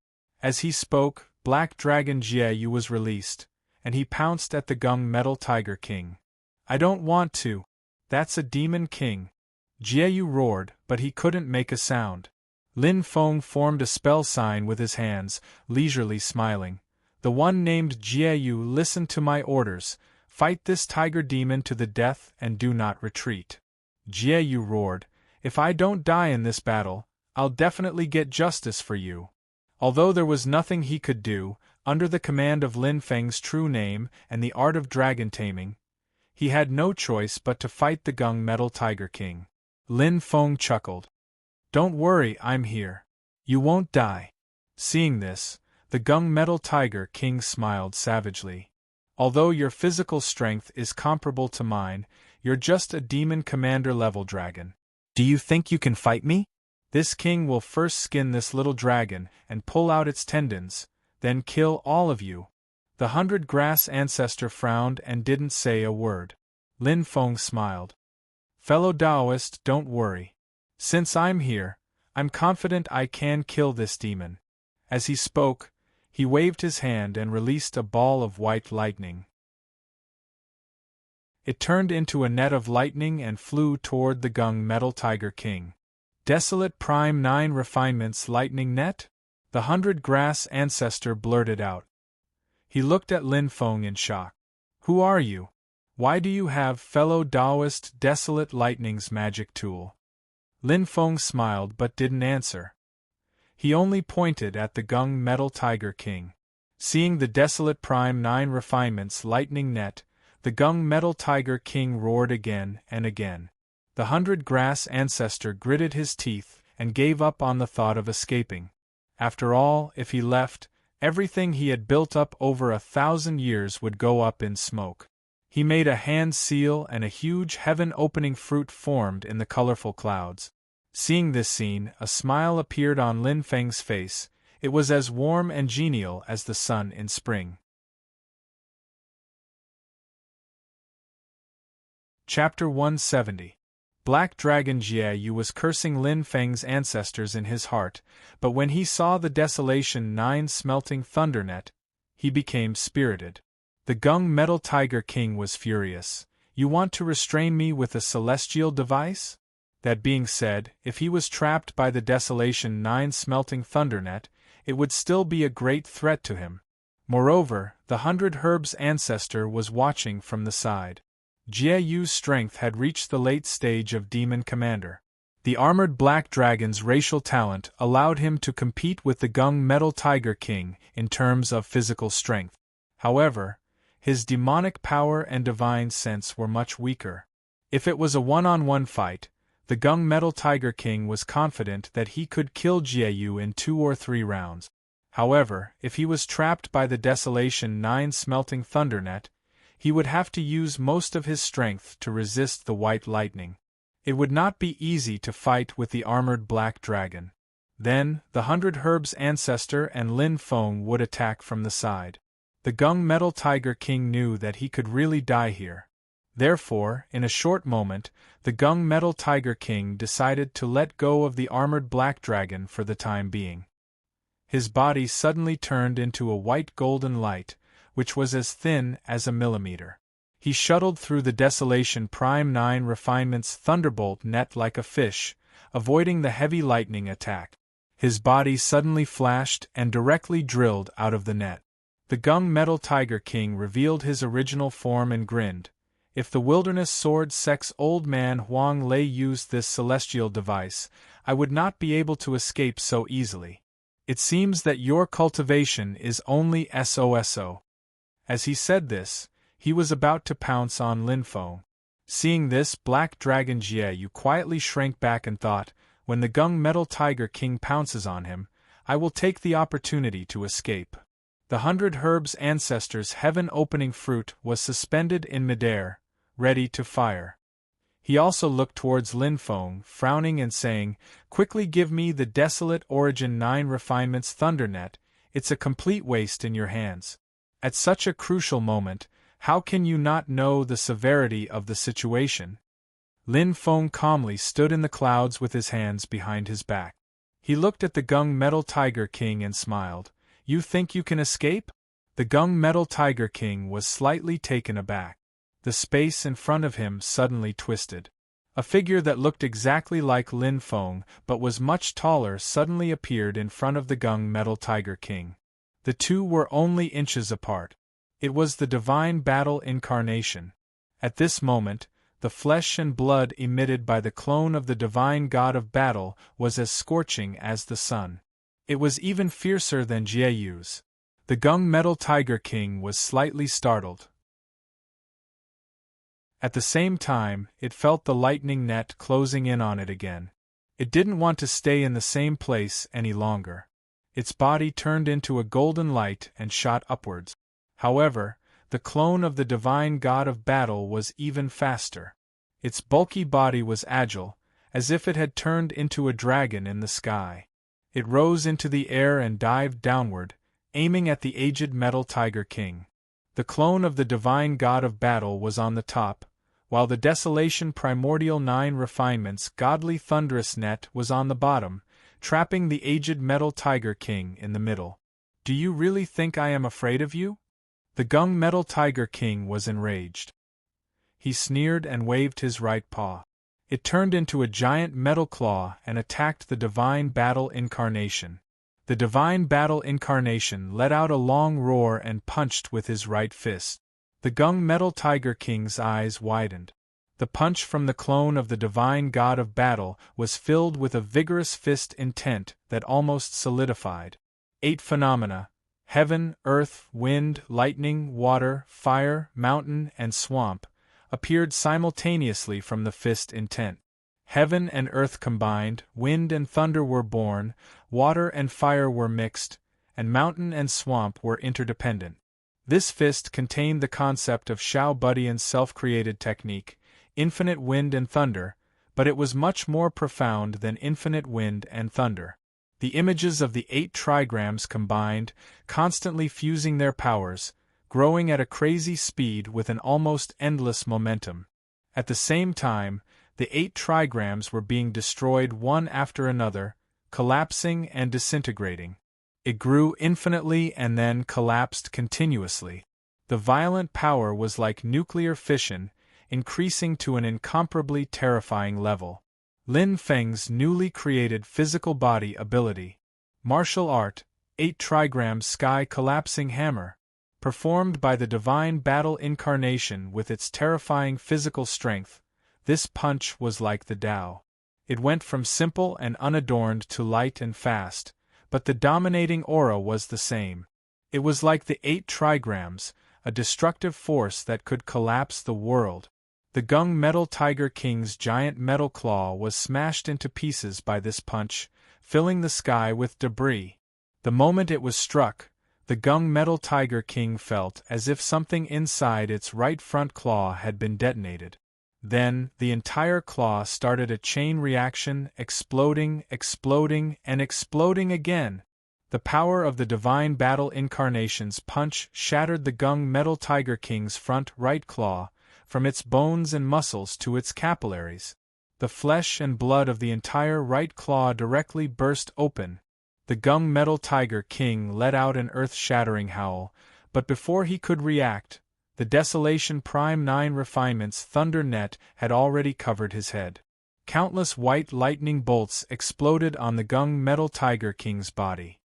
As he spoke, Black Dragon Jieyu was released, and he pounced at the gung-metal tiger king. "I don't want to. That's a demon king." Jieyu roared, but he couldn't make a sound. Lin Feng formed a spell sign with his hands, leisurely smiling. "The one named Jieyu, listen to my orders. Fight this tiger demon to the death and do not retreat." Jieyu roared, "If I don't die in this battle, I'll definitely get justice for you." Although there was nothing he could do, under the command of Lin Feng's true name and the art of dragon taming, he had no choice but to fight the Gung Metal Tiger King. Lin Feng chuckled. "Don't worry, I'm here. You won't die." Seeing this, the Gung Metal Tiger King smiled savagely. "Although your physical strength is comparable to mine, you're just a demon commander level dragon. Do you think you can fight me?" This king will first skin this little dragon and pull out its tendons, then kill all of you. The 100-grass ancestor frowned and didn't say a word. Lin Feng smiled. "Fellow Taoist, don't worry. Since I'm here, I'm confident I can kill this demon." As he spoke, he waved his hand and released a ball of white lightning. It turned into a net of lightning and flew toward the Gung Metal Tiger King. "Desolate Prime 9 Refinements Lightning Net?" the 100-grass ancestor blurted out. He looked at Lin Feng in shock. "Who are you? Why do you have fellow Taoist Desolate Lightning's magic tool?" Lin Feng smiled but didn't answer. He only pointed at the Gung Metal Tiger King. Seeing the Desolate Prime 9 Refinements Lightning Net, the Gung Metal Tiger King roared again and again. The 100-grass ancestor gritted his teeth and gave up on the thought of escaping. After all, if he left, everything he had built up over 1,000 years would go up in smoke. He made a hand seal and a huge heaven-opening fruit formed in the colorful clouds. Seeing this scene, a smile appeared on Lin Feng's face. It was as warm and genial as the sun in spring. Chapter 170. Black Dragon Jieyu was cursing Lin Feng's ancestors in his heart, but when he saw the Desolation 9 smelting thunder net, he became spirited. The Gung Metal Tiger King was furious. "You want to restrain me with a celestial device?" That being said, if he was trapped by the Desolation 9 smelting thunder net, it would still be a great threat to him. Moreover, the 100 Herbs ancestor was watching from the side. Jieyu's strength had reached the late stage of Demon Commander. The armored black dragon's racial talent allowed him to compete with the Gung Metal Tiger King in terms of physical strength. However, his demonic power and divine sense were much weaker. If it was a one-on-one fight, the Gung Metal Tiger King was confident that he could kill Jieyu in 2 or 3 rounds. However, if he was trapped by the Desolation 9 smelting thunder net, he would have to use most of his strength to resist the white lightning. It would not be easy to fight with the armored black dragon. Then, the 100 Herbs ancestor and Lin Feng would attack from the side. The Gung Metal Tiger King knew that he could really die here. Therefore, in a short moment, the Gung Metal Tiger King decided to let go of the armored black dragon for the time being. His body suddenly turned into a white golden light, which was as thin as a millimeter. He shuttled through the Desolation Prime 9 Refinements Thunderbolt net like a fish, avoiding the heavy lightning attack. His body suddenly flashed and directly drilled out of the net. The Gung Metal Tiger King revealed his original form and grinned. "If the wilderness sword sex old man Huang Lei used this celestial device, I would not be able to escape so easily. It seems that your cultivation is only SOSO. As he said this, he was about to pounce on Lin Feng. Seeing this, Black Dragon Jieyu quietly shrank back and thought, when the Gung Metal Tiger King pounces on him, I will take the opportunity to escape. The 100 Herbs ancestor's heaven-opening fruit was suspended in midair, ready to fire. He also looked towards Lin Feng, frowning and saying, Quickly give me the Desolate Origin 9 Refinements Thundernet, it's a complete waste in your hands. At such a crucial moment, how can you not know the severity of the situation? Lin Feng calmly stood in the clouds with his hands behind his back. He looked at the Gung Metal Tiger King and smiled. You think you can escape? The Gung Metal Tiger King was slightly taken aback. The space in front of him suddenly twisted. A figure that looked exactly like Lin Feng but was much taller suddenly appeared in front of the Gung Metal Tiger King. The two were only inches apart. It was the Divine Battle Incarnation. At this moment, the flesh and blood emitted by the clone of the Divine God of Battle was as scorching as the sun. It was even fiercer than Jieyu's. The Gung Metal Tiger King was slightly startled. At the same time, it felt the lightning net closing in on it again. It didn't want to stay in the same place any longer. Its body turned into a golden light and shot upwards. However, the clone of the divine god of battle was even faster. Its bulky body was agile, as if it had turned into a dragon in the sky. It rose into the air and dived downward, aiming at the aged Metal Tiger King. The clone of the divine god of battle was on the top, while the Desolation Primordial 9 Refinements Godly Thunderous Net was on the bottom, trapping the aged Metal Tiger King in the middle. "Do you really think I am afraid of you?" The Gung Metal Tiger King was enraged. He sneered and waved his right paw. It turned into a giant metal claw and attacked the Divine Battle Incarnation. The Divine Battle Incarnation let out a long roar and punched with his right fist. The Gung Metal Tiger King's eyes widened. The punch from the clone of the Divine God of Battle was filled with a vigorous fist intent that almost solidified. 8 phenomena: heaven, earth, wind, lightning, water, fire, mountain, and swamp, appeared simultaneously from the fist intent. Heaven and earth combined, wind and thunder were born, water and fire were mixed, and mountain and swamp were interdependent. This fist contained the concept of Xiao Budian's self-created technique, infinite wind and thunder, but it was much more profound than infinite wind and thunder. The images of the 8 trigrams combined, constantly fusing their powers, growing at a crazy speed with an almost endless momentum. At the same time, the 8 trigrams were being destroyed one after another, collapsing and disintegrating. It grew infinitely and then collapsed continuously. The violent power was like nuclear fission, increasing to an incomparably terrifying level. Lin Feng's newly created physical body ability. Martial art, 8 trigrams sky collapsing hammer. Performed by the Divine Battle Incarnation with its terrifying physical strength, this punch was like the Tao. It went from simple and unadorned to light and fast, but the dominating aura was the same. It was like the 8 trigrams, a destructive force that could collapse the world. The Gung Metal Tiger King's giant metal claw was smashed into pieces by this punch, filling the sky with debris. The moment it was struck, the Gung Metal Tiger King felt as if something inside its right front claw had been detonated. Then, the entire claw started a chain reaction, exploding, exploding, and exploding again. The power of the Divine Battle Incarnation's punch shattered the Gung Metal Tiger King's front right claw, from its bones and muscles to its capillaries. The flesh and blood of the entire right claw directly burst open. The Gung Metal Tiger King let out an earth-shattering howl, but before he could react, the Desolation Prime 9 Refinements Thunder Net had already covered his head. Countless white lightning bolts exploded on the Gung Metal Tiger King's body.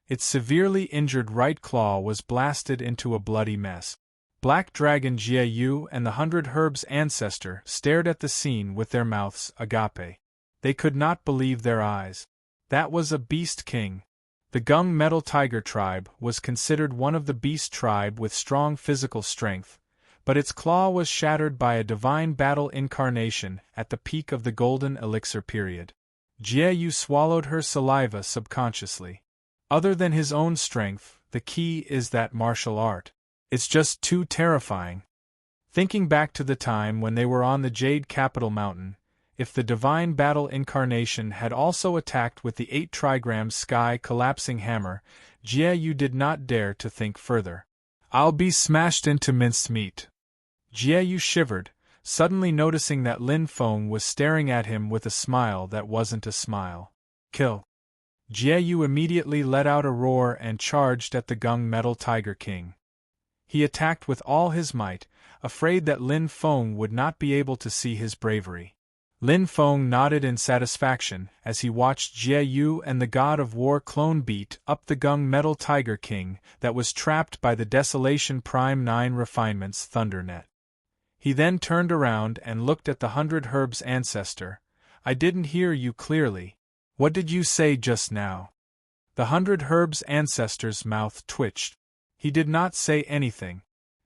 Its severely injured right claw was blasted into a bloody mess. Black Dragon Jieyu and the 100 Herbs' ancestor stared at the scene with their mouths agape. They could not believe their eyes. That was a beast king. The Gung Metal Tiger tribe was considered one of the beast tribe with strong physical strength, but its claw was shattered by a divine battle incarnation at the peak of the Golden Elixir period. Jieyu swallowed her saliva subconsciously. Other than his own strength, the key is that martial art. It's just too terrifying. Thinking back to the time when they were on the Jade Capital Mountain, if the Divine Battle Incarnation had also attacked with the 8 trigrams sky collapsing hammer, Jieyu did not dare to think further. "I'll be smashed into minced meat." Jieyu shivered, suddenly noticing that Lin Feng was staring at him with a smile that wasn't a smile. "Kill." Jieyu immediately let out a roar and charged at the Gung Metal Tiger King. He attacked with all his might, afraid that Lin Feng would not be able to see his bravery. Lin Feng nodded in satisfaction as he watched Jieyu and the God of War clone beat up the Gung Metal Tiger King that was trapped by the Desolation Prime 9 Refinements Thunder Net. He then turned around and looked at the 100 Herbs' ancestor. "I didn't hear you clearly. What did you say just now? The 100 Herbs' ancestor's mouth twitched. He did not say anything.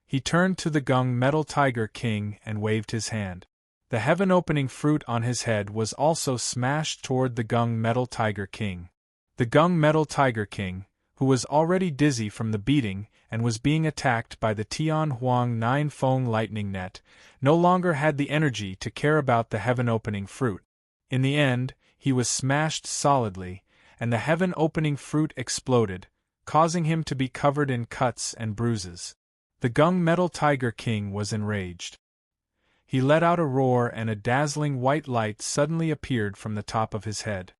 He turned to the Gung Metal Tiger King and waved his hand. The heaven-opening fruit on his head was also smashed toward the Gung Metal Tiger King. The Gung Metal Tiger King, who was already dizzy from the beating and was being attacked by the Tian Huang Nine Feng lightning net, no longer had the energy to care about the heaven-opening fruit. In the end, he was smashed solidly, and the heaven-opening fruit exploded, causing him to be covered in cuts and bruises. The Gung Metal Tiger King was enraged. He let out a roar and a dazzling white light suddenly appeared from the top of his head.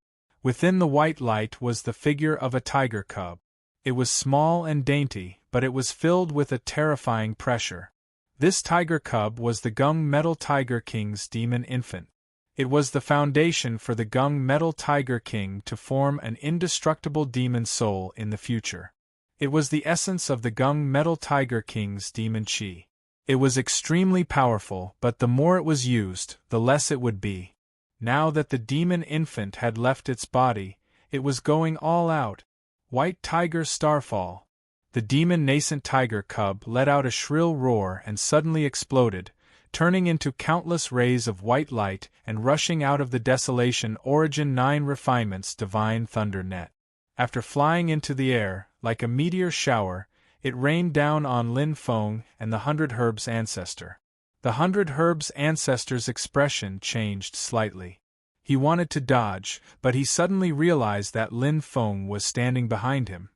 Within the white light was the figure of a tiger cub. It was small and dainty, but it was filled with a terrifying pressure. This tiger cub was the Gung Metal Tiger King's demon infant. It was the foundation for the Gung Metal Tiger King to form an indestructible demon soul in the future. It was the essence of the Gung Metal Tiger King's demon chi. It was extremely powerful, but the more it was used, the less it would be. Now that the demon infant had left its body, it was going all out. White Tiger Starfall. The demon nascent tiger cub let out a shrill roar and suddenly exploded, turning into countless rays of white light and rushing out of the desolation Origin 9 Refinement's divine thunder net. After flying into the air, like a meteor shower, it rained down on Lin Feng and the 100 Herbs' ancestor. The 100 Herbs' ancestor's expression changed slightly. He wanted to dodge, but he suddenly realized that Lin Feng was standing behind him.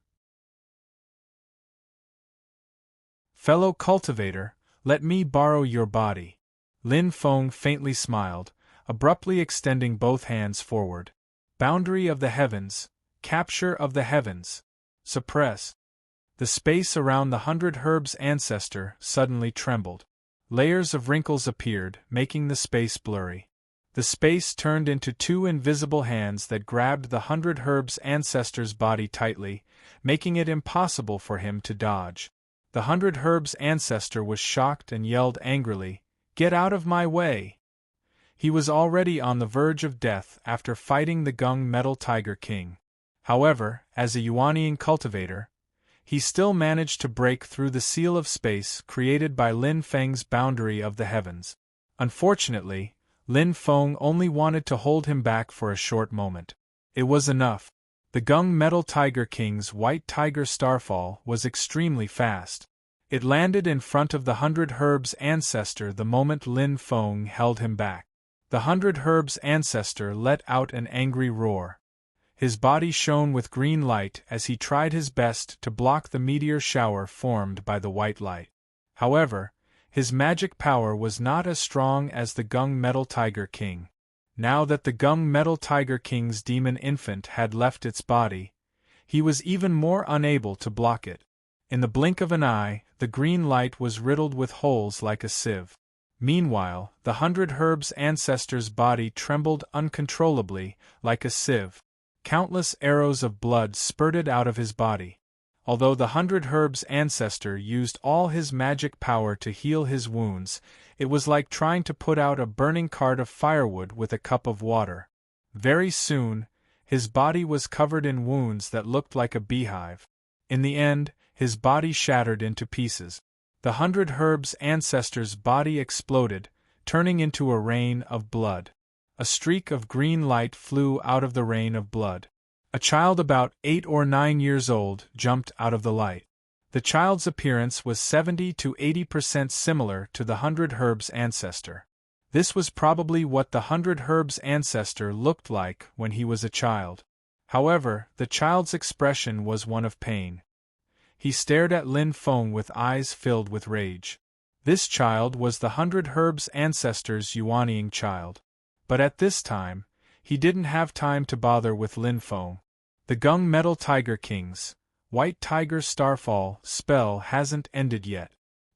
Fellow cultivator, let me borrow your body. Lin Feng faintly smiled, abruptly extending both hands forward. Boundary of the heavens, capture of the heavens, suppress. The space around the 100 Herbs' ancestor suddenly trembled. Layers of wrinkles appeared, making the space blurry. The space turned into two invisible hands that grabbed the 100 Herbs' ancestor's body tightly, making it impossible for him to dodge. The 100 Herbs' ancestor was shocked and yelled angrily, "Get out of my way!" He was already on the verge of death after fighting the Gung Metal Tiger King. However, as a Yuanian cultivator, he still managed to break through the seal of space created by Lin Feng's boundary of the heavens. Unfortunately, Lin Feng only wanted to hold him back for a short moment. It was enough. The Gung Metal Tiger King's White Tiger Starfall was extremely fast. It landed in front of the 100 Herbs' ancestor the moment Lin Feng held him back. The 100 Herbs' ancestor let out an angry roar. His body shone with green light as he tried his best to block the meteor shower formed by the white light. However, his magic power was not as strong as the Gung Metal Tiger King. Now that the Gung Metal Tiger King's demon infant had left its body, he was even more unable to block it. In the blink of an eye, the green light was riddled with holes like a sieve. Meanwhile, the 100 Herbs' ancestor's body trembled uncontrollably, like a sieve. Countless arrows of blood spurted out of his body. Although the 100 Herbs' ancestor used all his magic power to heal his wounds, it was like trying to put out a burning cart of firewood with a cup of water. Very soon, his body was covered in wounds that looked like a beehive. In the end, his body shattered into pieces. The 100 Herbs' ancestor's body exploded, turning into a rain of blood. A streak of green light flew out of the rain of blood. A child about 8 or 9 years old jumped out of the light. The child's appearance was 70 to 80% similar to the 100 Herbs' ancestor. This was probably what the 100 Herbs' ancestor looked like when he was a child. However, the child's expression was one of pain. He stared at Lin Feng with eyes filled with rage. This child was the 100 Herbs' ancestor's Yuanian child. But at this time, he didn't have time to bother with Lin Feng. The Gung Metal Tiger King's White Tiger Starfall spell hasn't ended yet.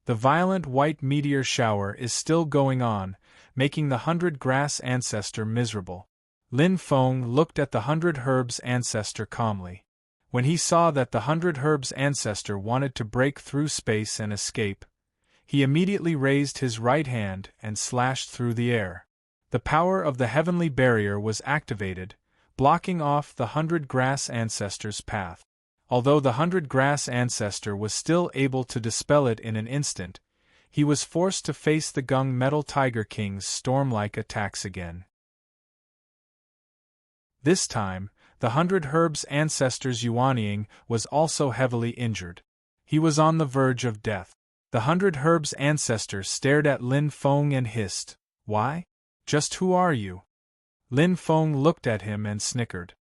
The violent white meteor shower is still going on, making the 100 Grass ancestor miserable. Lin Feng looked at the 100 Herbs' ancestor calmly. When he saw that the 100 Herbs' ancestor wanted to break through space and escape, he immediately raised his right hand and slashed through the air. The power of the heavenly barrier was activated, blocking off the 100-grass ancestor's path. Although the 100-grass ancestor was still able to dispel it in an instant, he was forced to face the Gung Metal Tiger King's storm-like attacks again. This time, the 100 Herbs ancestor's Yuanying was also heavily injured. He was on the verge of death. The 100 Herbs ancestor stared at Lin Feng and hissed, "Why? Just who are you?" Lin Feng looked at him and snickered.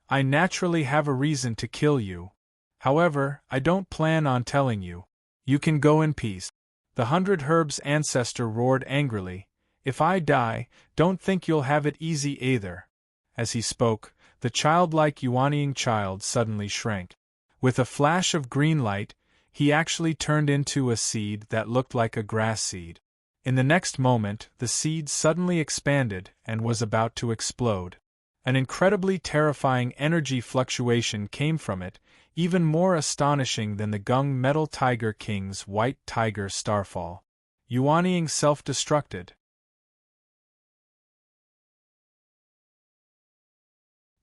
"I naturally have a reason to kill you. However, I don't plan on telling you. You can go in peace." The 100 Herbs ancestor roared angrily, "If I die, don't think you'll have it easy either." As he spoke, the childlike Yuanying child suddenly shrank. With a flash of green light, he actually turned into a seed that looked like a grass seed. In the next moment, the seed suddenly expanded and was about to explode. An incredibly terrifying energy fluctuation came from it, even more astonishing than the Gung Metal Tiger King's White Tiger Starfall. Yuanying self-destructed.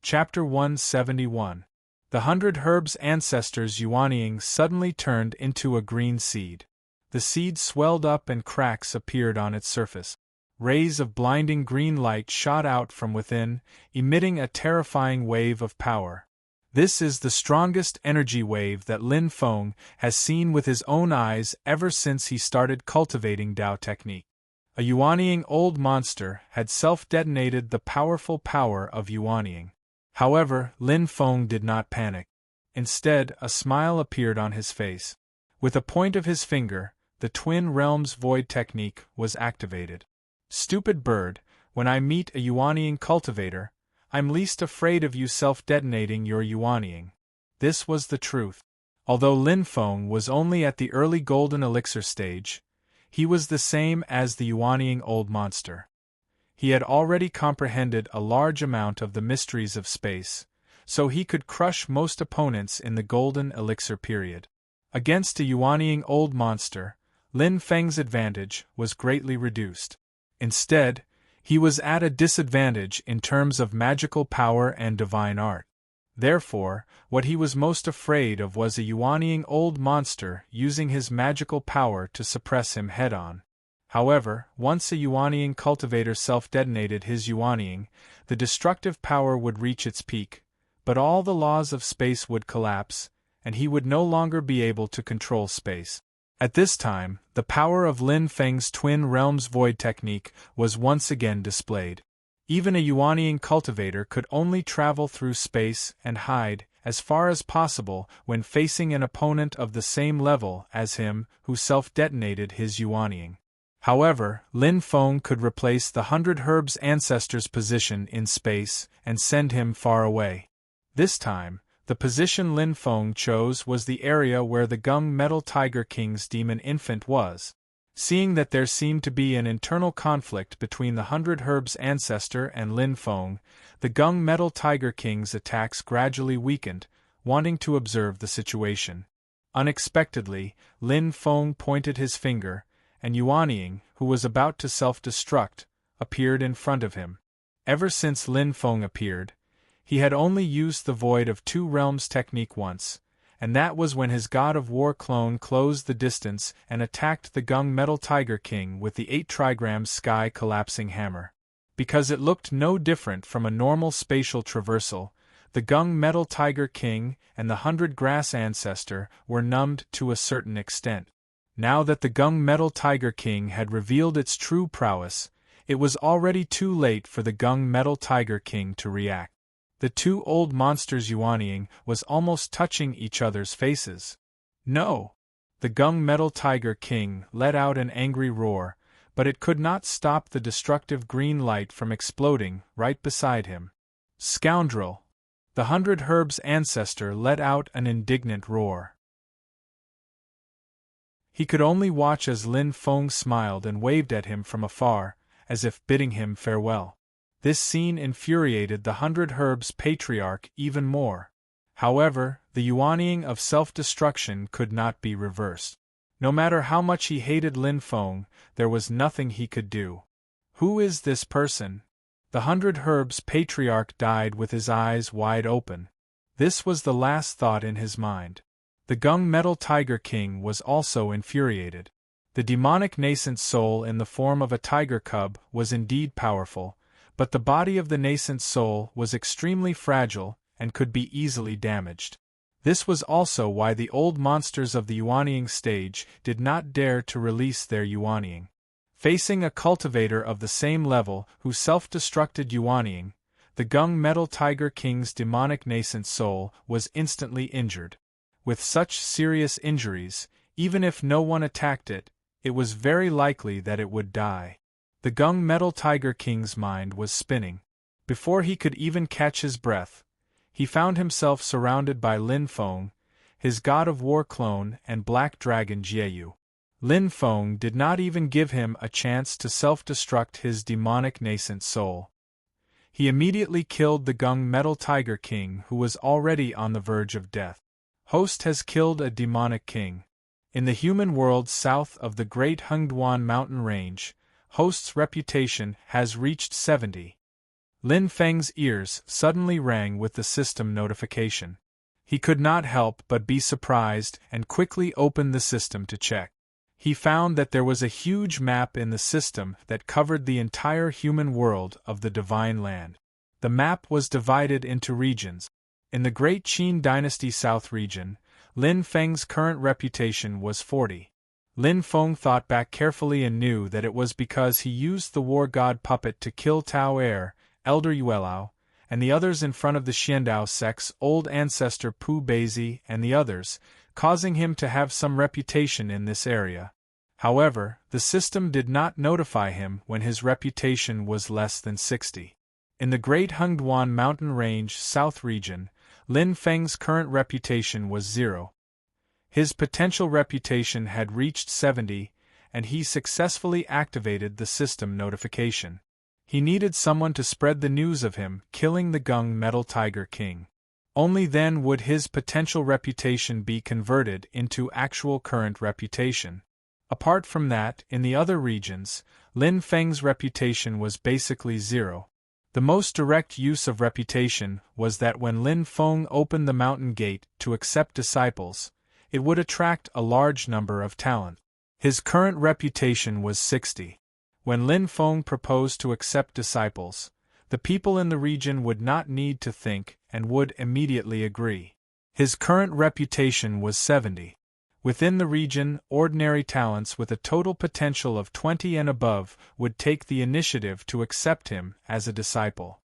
Chapter 171. The 100 Herbs ancestor's Yuanying suddenly turned into a green seed. The seed swelled up and cracks appeared on its surface. Rays of blinding green light shot out from within, emitting a terrifying wave of power. This is the strongest energy wave that Lin Feng has seen with his own eyes ever since he started cultivating Dao technique. A Yuanying old monster had self-detonated the powerful power of Yuanying. However, Lin Feng did not panic. Instead, a smile appeared on his face. With a point of his finger, the Twin Realms Void technique was activated. "Stupid bird, when I meet a Yuanying cultivator, I'm least afraid of you self-detonating your Yuanying." This was the truth. Although Lin Feng was only at the early golden elixir stage, he was the same as the Yuanying old monster. He had already comprehended a large amount of the mysteries of space, so he could crush most opponents in the golden elixir period. Against a Yuanying old monster, Lin Feng's advantage was greatly reduced. Instead, he was at a disadvantage in terms of magical power and divine art. Therefore, what he was most afraid of was a Yuanying old monster using his magical power to suppress him head-on. However, once a Yuanying cultivator self-detonated his Yuanying, the destructive power would reach its peak, but all the laws of space would collapse, and he would no longer be able to control space. At this time, the power of Lin Feng's Twin Realms Void technique was once again displayed. Even a Yuanying cultivator could only travel through space and hide as far as possible when facing an opponent of the same level as him who self-detonated his Yuanying. However, Lin Feng could replace the 100 Herbs ancestor's position in space and send him far away. This time, the position Lin Feng chose was the area where the Gung Metal Tiger King's demon infant was. Seeing that there seemed to be an internal conflict between the 100 Herbs ancestor and Lin Feng, the Gung Metal Tiger King's attacks gradually weakened, wanting to observe the situation. Unexpectedly, Lin Feng pointed his finger, and Yuanying, who was about to self-destruct, appeared in front of him. Ever since Lin Feng appeared, he had only used the Void of Two Realms technique once, and that was when his God of War clone closed the distance and attacked the Gung Metal Tiger King with the 8 trigrams Sky Collapsing Hammer. Because it looked no different from a normal spatial traversal, the Gung Metal Tiger King and the 100 Grass Ancestor were numbed to a certain extent. Now that the Gung Metal Tiger King had revealed its true prowess, it was already too late for the Gung Metal Tiger King to react. The two old monsters' Yuanying was almost touching each other's faces. "No!" The Gung Metal Tiger King let out an angry roar, but it could not stop the destructive green light from exploding right beside him. "Scoundrel!" The 100 Herbs ancestor let out an indignant roar. He could only watch as Lin Feng smiled and waved at him from afar, as if bidding him farewell. This scene infuriated the 100 Herbs patriarch even more. However, the Yuanying of self-destruction could not be reversed. No matter how much he hated Lin Feng, there was nothing he could do. "Who is this person?" The 100 Herbs patriarch died with his eyes wide open. This was the last thought in his mind. The gung metal tiger king was also infuriated. The demonic nascent soul in the form of a tiger cub was indeed powerful, but the body of the nascent soul was extremely fragile and could be easily damaged. This was also why the old monsters of the yuanying stage did not dare to release their yuanying. Facing a cultivator of the same level who self-destructed yuanying, the gung metal tiger king's demonic nascent soul was instantly injured. With such serious injuries, even if no one attacked it, it was very likely that it would die. The gung metal tiger king's mind was spinning. Before he could even catch his breath, he found himself surrounded by Lin Feng, his god of war clone and black dragon Jieyu. Lin Feng did not even give him a chance to self-destruct his demonic nascent soul. He immediately killed the gung metal tiger king who was already on the verge of death. Host has killed a demonic king. In the human world south of the great Hengduan mountain range, Host's reputation has reached 70. Lin Feng's ears suddenly rang with the system notification. He could not help but be surprised and quickly opened the system to check. He found that there was a huge map in the system that covered the entire human world of the Divine Land. The map was divided into regions. In the Great Qin Dynasty South region, Lin Feng's current reputation was 40. Lin Feng thought back carefully and knew that it was because he used the war god puppet to kill Tao Er, Elder Yuelao, and the others in front of the Xiandao sect's old ancestor Pu Beizi and the others, causing him to have some reputation in this area. However, the system did not notify him when his reputation was less than 60. In the Great Hengduan Mountain Range South region, Lin Feng's current reputation was 0. His potential reputation had reached 70, and he successfully activated the system notification. He needed someone to spread the news of him killing the gung metal tiger king. Only then would his potential reputation be converted into actual current reputation. Apart from that, in the other regions, Lin Feng's reputation was basically 0. The most direct use of reputation was that when Lin Feng opened the mountain gate to accept disciples, it would attract a large number of talent. His current reputation was 60. When Lin Feng proposed to accept disciples, the people in the region would not need to think and would immediately agree. His current reputation was 70. Within the region, ordinary talents with a total potential of 20 and above would take the initiative to accept him as a disciple.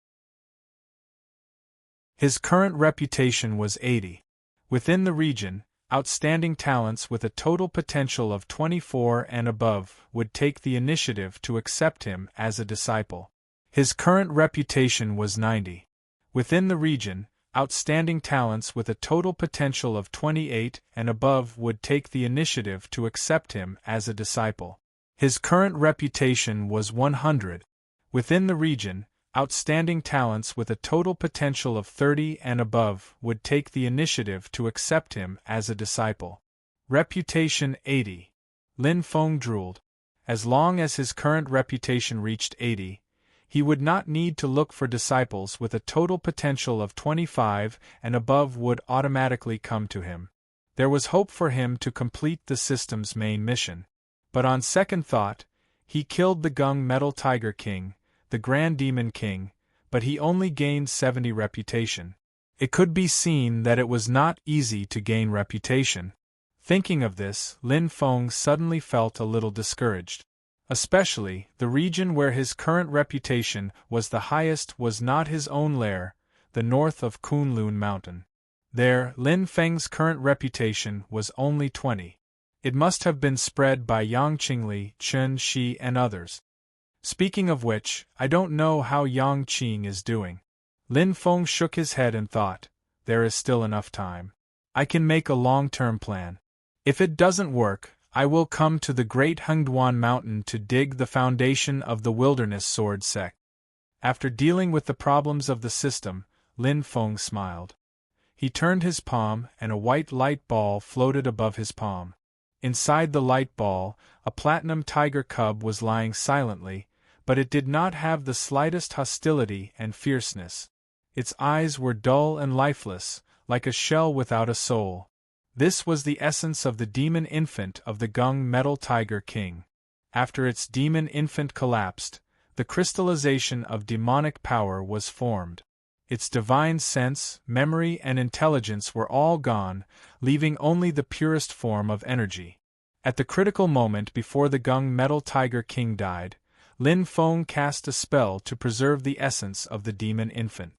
His current reputation was 80. Within the region, outstanding talents with a total potential of 24 and above would take the initiative to accept him as a disciple. His current reputation was 90. Within the region, outstanding talents with a total potential of 28 and above would take the initiative to accept him as a disciple. His current reputation was 100. Within the region, outstanding talents with a total potential of 30 and above would take the initiative to accept him as a disciple. Reputation 80. Lin Feng drooled. As long as his current reputation reached 80, he would not need to look for disciples with a total potential of 25 and above would automatically come to him. There was hope for him to complete the system's main mission. But on second thought, he killed the gung metal tiger king, the Grand Demon King, but he only gained 70 reputation. It could be seen that it was not easy to gain reputation. Thinking of this, Lin Feng suddenly felt a little discouraged. Especially, the region where his current reputation was the highest was not his own lair, the north of Kunlun Mountain. There, Lin Feng's current reputation was only 20. It must have been spread by Yang Qingli, Chen Shi and others. Speaking of which, I don't know how Yang Qing is doing. Lin Feng shook his head and thought, there is still enough time. I can make a long-term plan. If it doesn't work, I will come to the great Hengduan mountain to dig the foundation of the wilderness sword sect. After dealing with the problems of the system, Lin Feng smiled. He turned his palm and a white light ball floated above his palm. Inside the light ball, a platinum tiger cub was lying silently, but it did not have the slightest hostility and fierceness. Its eyes were dull and lifeless, like a shell without a soul. This was the essence of the demon infant of the Gung Metal Tiger King. After its demon infant collapsed, the crystallization of demonic power was formed. Its divine sense, memory, and intelligence were all gone, leaving only the purest form of energy. At the critical moment before the Gung Metal Tiger King died, Lin Feng cast a spell to preserve the essence of the demon infant.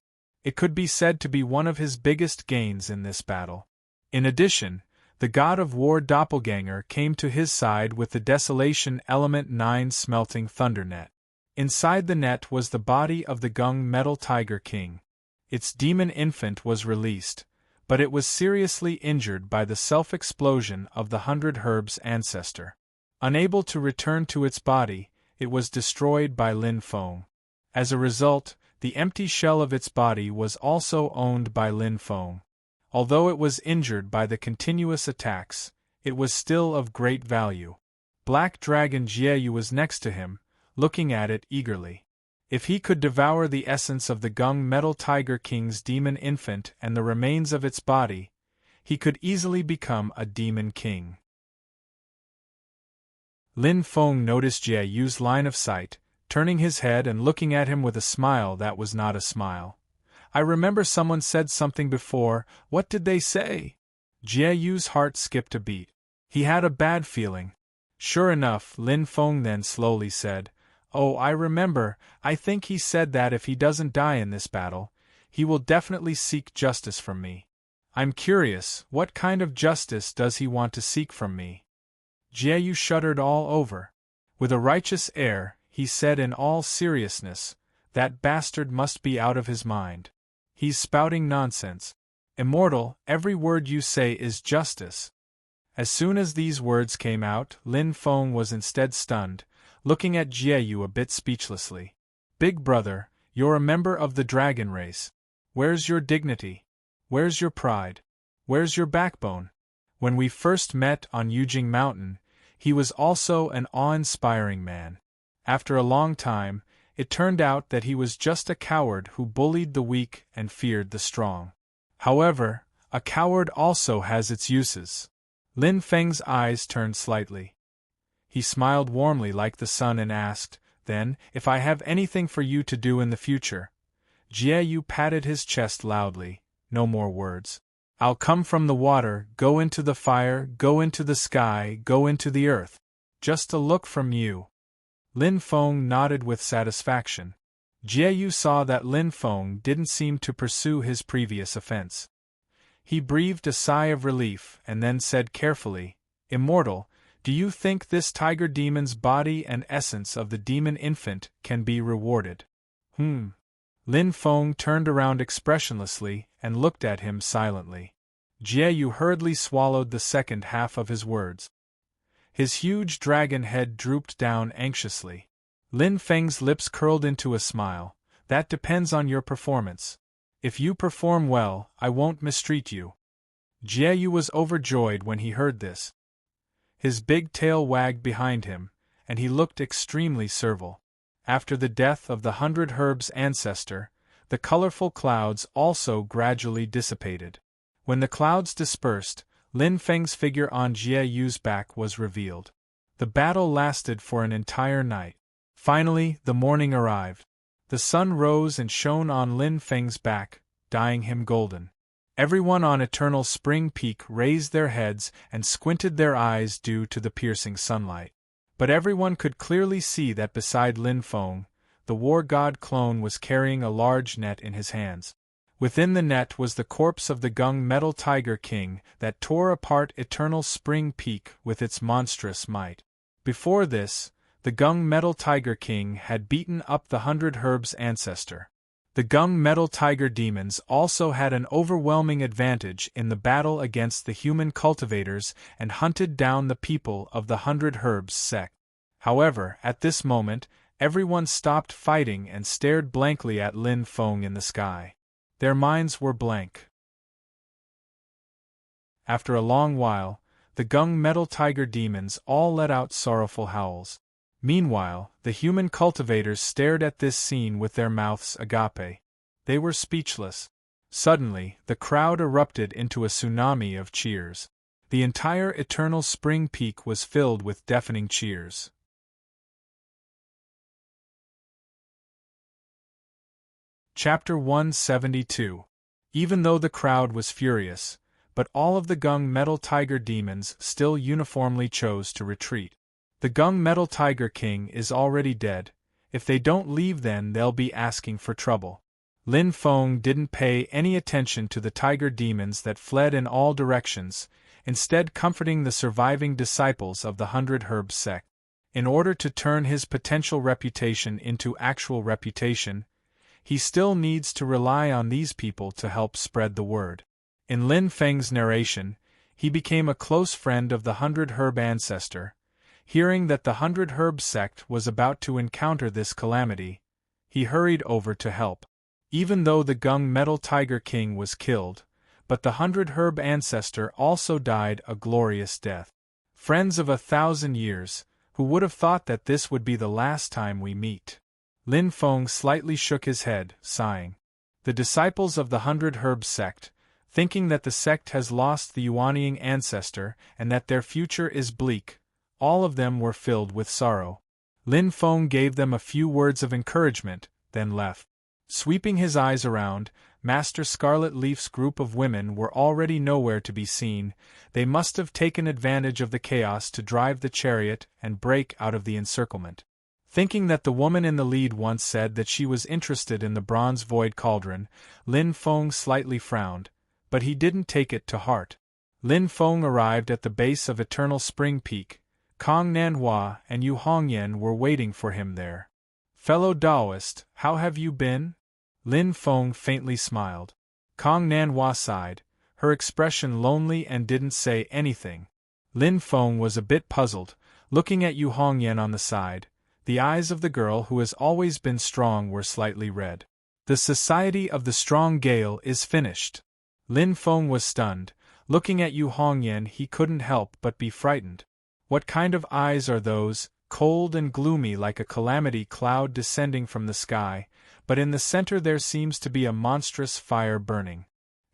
It could be said to be one of his biggest gains in this battle. In addition, the god of war doppelganger came to his side with the Desolation Element 9 smelting thunder net. Inside the net was the body of the Gung Metal Tiger King. Its demon infant was released, but it was seriously injured by the self-explosion of the 100 Herbs ancestor. Unable to return to its body, it was destroyed by Lin Feng. As a result, the empty shell of its body was also owned by Lin Feng. Although it was injured by the continuous attacks, it was still of great value. Black Dragon Jieyu was next to him, looking at it eagerly. If he could devour the essence of the Gung Metal Tiger King's demon infant and the remains of its body, he could easily become a demon king. Lin Feng noticed Jieyu's line of sight, turning his head and looking at him with a smile that was not a smile. I remember someone said something before. What did they say? Jieyu's heart skipped a beat. He had a bad feeling. Sure enough, Lin Feng then slowly said, "Oh, I remember. I think he said that if he doesn't die in this battle, he will definitely seek justice from me. I'm curious, what kind of justice does he want to seek from me?" Jieyu shuddered all over. With a righteous air, he said in all seriousness, "That bastard must be out of his mind. He's spouting nonsense. Immortal, every word you say is justice." As soon as these words came out, Lin Feng was instead stunned, looking at Jieyu a bit speechlessly. "Big brother, you're a member of the dragon race. Where's your dignity? Where's your pride? Where's your backbone? When we first met on Yujing Mountain, he was also an awe-inspiring man. After a long time, it turned out that he was just a coward who bullied the weak and feared the strong. However, a coward also has its uses." Lin Feng's eyes turned slightly. He smiled warmly like the sun and asked, "Then, if I have anything for you to do in the future?" Jieyu patted his chest loudly. "No more words. I'll come from the water, go into the fire, go into the sky, go into the earth. Just a look from you." Lin Feng nodded with satisfaction. Jieyu saw that Lin Feng didn't seem to pursue his previous offense. He breathed a sigh of relief and then said carefully, "Immortal, do you think this tiger demon's body and essence of the demon infant can be rewarded?" Lin Feng turned around expressionlessly and looked at him silently. Jieyu hurriedly swallowed the second half of his words. His huge dragon head drooped down anxiously. Lin Feng's lips curled into a smile. "That depends on your performance. If you perform well, I won't mistreat you." Jieyu was overjoyed when he heard this. His big tail wagged behind him, and he looked extremely servile. After the death of the 100 Herbs ancestor, the colorful clouds also gradually dissipated. When the clouds dispersed, Lin Feng's figure on Jieyu's back was revealed. The battle lasted for an entire night. Finally, the morning arrived. The sun rose and shone on Lin Feng's back, dyeing him golden. Everyone on Eternal Spring Peak raised their heads and squinted their eyes due to the piercing sunlight. But everyone could clearly see that beside Lin Feng, the war god clone was carrying a large net in his hands. Within the net was the corpse of the Gung Metal Tiger King that tore apart Eternal Spring Peak with its monstrous might. Before this, the Gung Metal Tiger King had beaten up the 100 Herbs ancestor. The Gung Metal Tiger demons also had an overwhelming advantage in the battle against the human cultivators and hunted down the people of the 100 Herbs sect. However, at this moment, everyone stopped fighting and stared blankly at Lin Feng in the sky. Their minds were blank. After a long while, the Gung Metal Tiger demons all let out sorrowful howls. Meanwhile, the human cultivators stared at this scene with their mouths agape. They were speechless. Suddenly, the crowd erupted into a tsunami of cheers. The entire eternal spring peak was filled with deafening cheers. Chapter 172. Even though the crowd was furious, but all of the Gung Metal Tiger demons still uniformly chose to retreat. The Gung Metal Tiger King is already dead. If they don't leave, then they'll be asking for trouble. Lin Feng didn't pay any attention to the tiger demons that fled in all directions, instead comforting the surviving disciples of the 100 Herbs sect. In order to turn his potential reputation into actual reputation, he still needs to rely on these people to help spread the word. In Lin Feng's narration, he became a close friend of the 100 Herb ancestor. Hearing that the 100 Herb sect was about to encounter this calamity, he hurried over to help. Even though the Gung Metal Tiger King was killed, but the 100 Herb ancestor also died a glorious death. Friends of 1,000 years, who would have thought that this would be the last time we meet? Lin Feng slightly shook his head, sighing. The disciples of the 100 Herb sect, thinking that the sect has lost the Yuanying ancestor and that their future is bleak, all of them were filled with sorrow. Lin Feng gave them a few words of encouragement, then left. Sweeping his eyes around, Master Scarlet Leaf's group of women were already nowhere to be seen. They must have taken advantage of the chaos to drive the chariot and break out of the encirclement. Thinking that the woman in the lead once said that she was interested in the bronze void cauldron, Lin Feng slightly frowned, but he didn't take it to heart. Lin Feng arrived at the base of Eternal Spring Peak. Kong Nanhua and Yu Hongyan were waiting for him there. "Fellow Taoist, how have you been?" Lin Feng faintly smiled. Kong Nanhua sighed, her expression lonely and didn't say anything. Lin Feng was a bit puzzled, looking at Yu Hongyan on the side. The eyes of the girl who has always been strong were slightly red. "The Society of the Strong Gale is finished." Lin Feng was stunned. Looking at Yu Hongyan, he couldn't help but be frightened. What kind of eyes are those, cold and gloomy like a calamity cloud descending from the sky, but in the center there seems to be a monstrous fire burning.